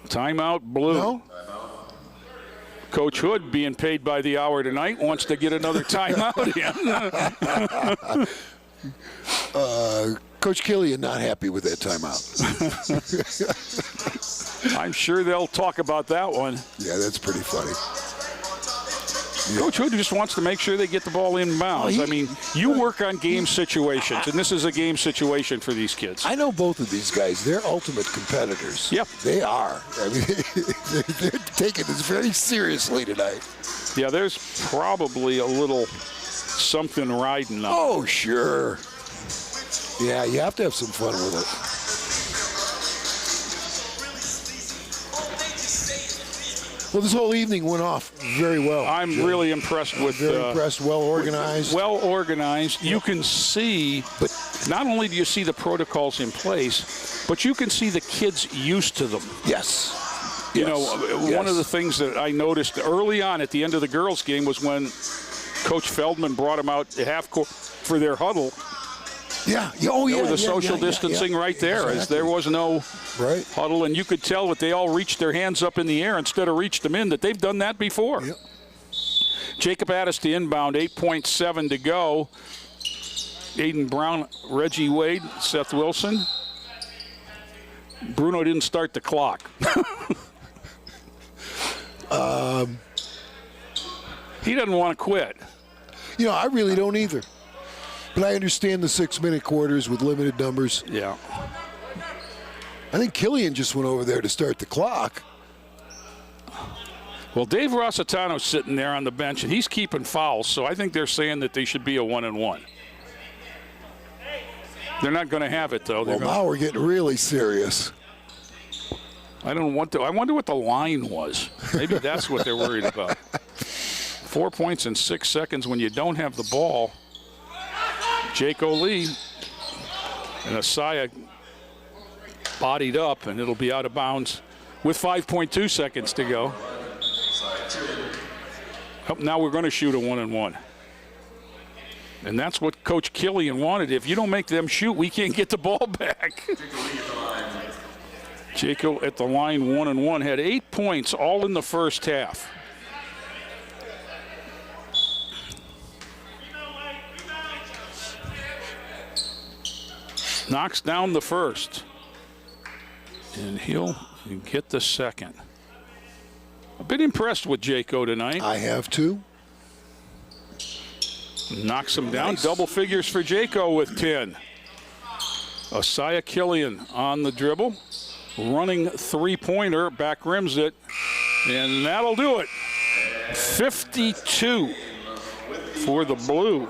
timeout, Blue. No? Coach Hood, being paid by the hour tonight, wants to get another timeout in. Coach Killian not happy with that timeout. I'm sure they'll talk about that one. Yeah, that's pretty funny. Coach Hood just wants to make sure they get the ball inbounds. I mean, you work on game situations, and this is a game situation for these kids. I know both of these guys. They're ultimate competitors. Yep. They are. I mean, they're taking this very seriously tonight. Yeah, there's probably a little something riding up. Oh, sure. Yeah, you have to have some fun with it. Well, this whole evening went off very well. I'm really impressed with. Very impressed. Well organized. Well organized. You can see, but not only do you see the protocols in place, but you can see the kids used to them. Yes. You know, one of the things that I noticed early on at the end of the girls' game was when Coach Feldman brought them out at half court for their huddle. Yeah. Oh, yeah. There was the social distancing right there, exactly. as there was no huddle, and you could tell that they all reached their hands up in the air instead of reached them in, that they've done that before. Yep. Jacob Addis to inbound, 8.7 to go. Aiden Brown, Reggie Wade, Seth Wilson. Bruno didn't start the clock. He doesn't want to quit. You know, I really don't either. But I understand the 6-minute quarters with limited numbers. Yeah. I think Killian just went over there to start the clock. Well, Dave Rossitano's sitting there on the bench, and he's keeping fouls, so I think they're saying that they should be a 1-and-1. They're not going to have it, though. Well, now we're getting really serious. I wonder what the line was. Maybe that's what they're worried about. 4 points in 6 seconds when you don't have the ball. Jake O'Lee and Asaya bodied up, and it'll be out of bounds with 5.2 seconds to go. Now we're going to shoot a 1-and-1. And that's what Coach Killian wanted. If you don't make them shoot, we can't get the ball back. Jaco at the line, 1-and-1, had 8 points all in the first half. Knocks down the first, and he'll get the second. I've been impressed with Jaco tonight. I have too. Knocks him down. Nice. Double figures for Jaco with 10. Asaya Killian on the dribble. Running three-pointer, back rims it, and that'll do it. 52 for the blue,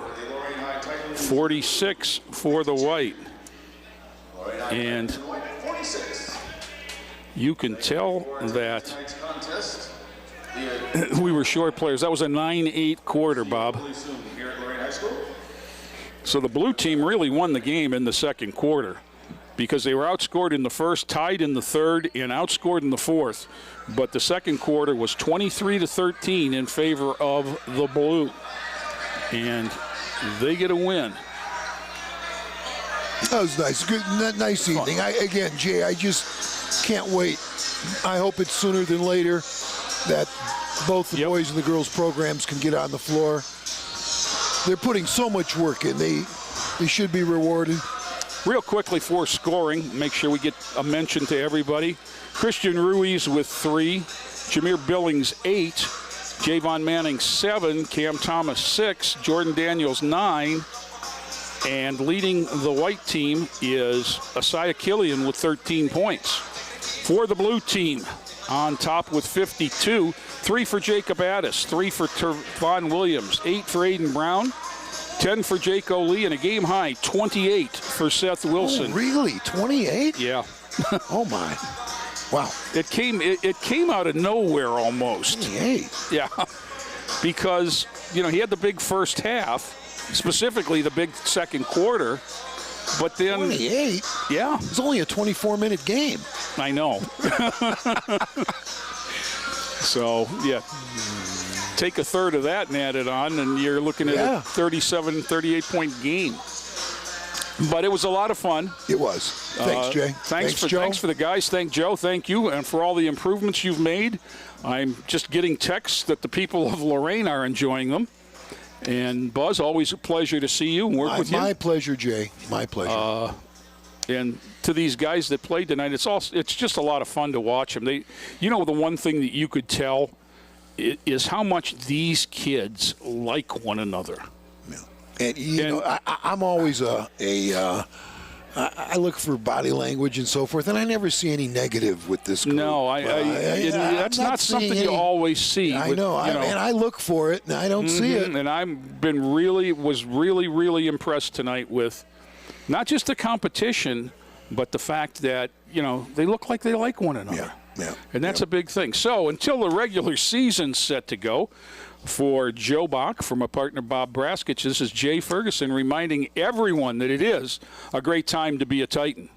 46 for the white. And you can tell that we were short players. That was a 9-8 quarter, Bob. So the blue team really won the game in the second quarter because they were outscored in the first, tied in the third, and outscored in the fourth. But the second quarter was 23-13 in favor of the blue. And they get a win. That was nice. Good, nice evening. Again, Jay, I just can't wait. I hope it's sooner than later that both the boys and the girls programs can get on the floor. They're putting so much work in. They should be rewarded. Real quickly for scoring, make sure we get a mention to everybody. Christian Ruiz with 3, Jameer Billings 8, Javon Manning 7, Cam Thomas 6, Jordan Daniels 9, and leading the white team is Asaya Killian with 13 points. For the blue team, on top with 52, 3 for Jacob Addis, 3 for Tavon Williams, 8 for Aiden Brown, 10 for Jake O'Lee, and a game high 28 for Seth Wilson. Oh, really? 28? Yeah. Oh my! Wow. It came out of nowhere almost. 28. Yeah. Because, he had the big first half, specifically the big second quarter, but then 28. Yeah. It's only a 24-minute game. I know. So, yeah. Take a third of that and add it on, and you're looking at a 37, 38-point game. But it was a lot of fun. It was. Thanks, Jay. Thanks Joe. Thanks for the guys. Thank Joe. Thank you. And for all the improvements you've made. I'm just getting texts that the people of Lorain are enjoying them. And, Buzz, always a pleasure to see you and work with you. My pleasure, Jay. My pleasure. And to these guys that played tonight, it's just a lot of fun to watch them. The one thing that you could tell is how much these kids like one another. And I'm always I look for body language and so forth, and I never see any negative with this group. No, that's not something you always see. I know, and I look for it, and I don't see it. And was really impressed tonight with not just the competition, but the fact that they look like they like one another. Yeah. And that's a big thing. So until the regular season's set to go, for Joe Bach, for my partner Bob Braskich, this is Jay Ferguson reminding everyone that it is a great time to be a Titan.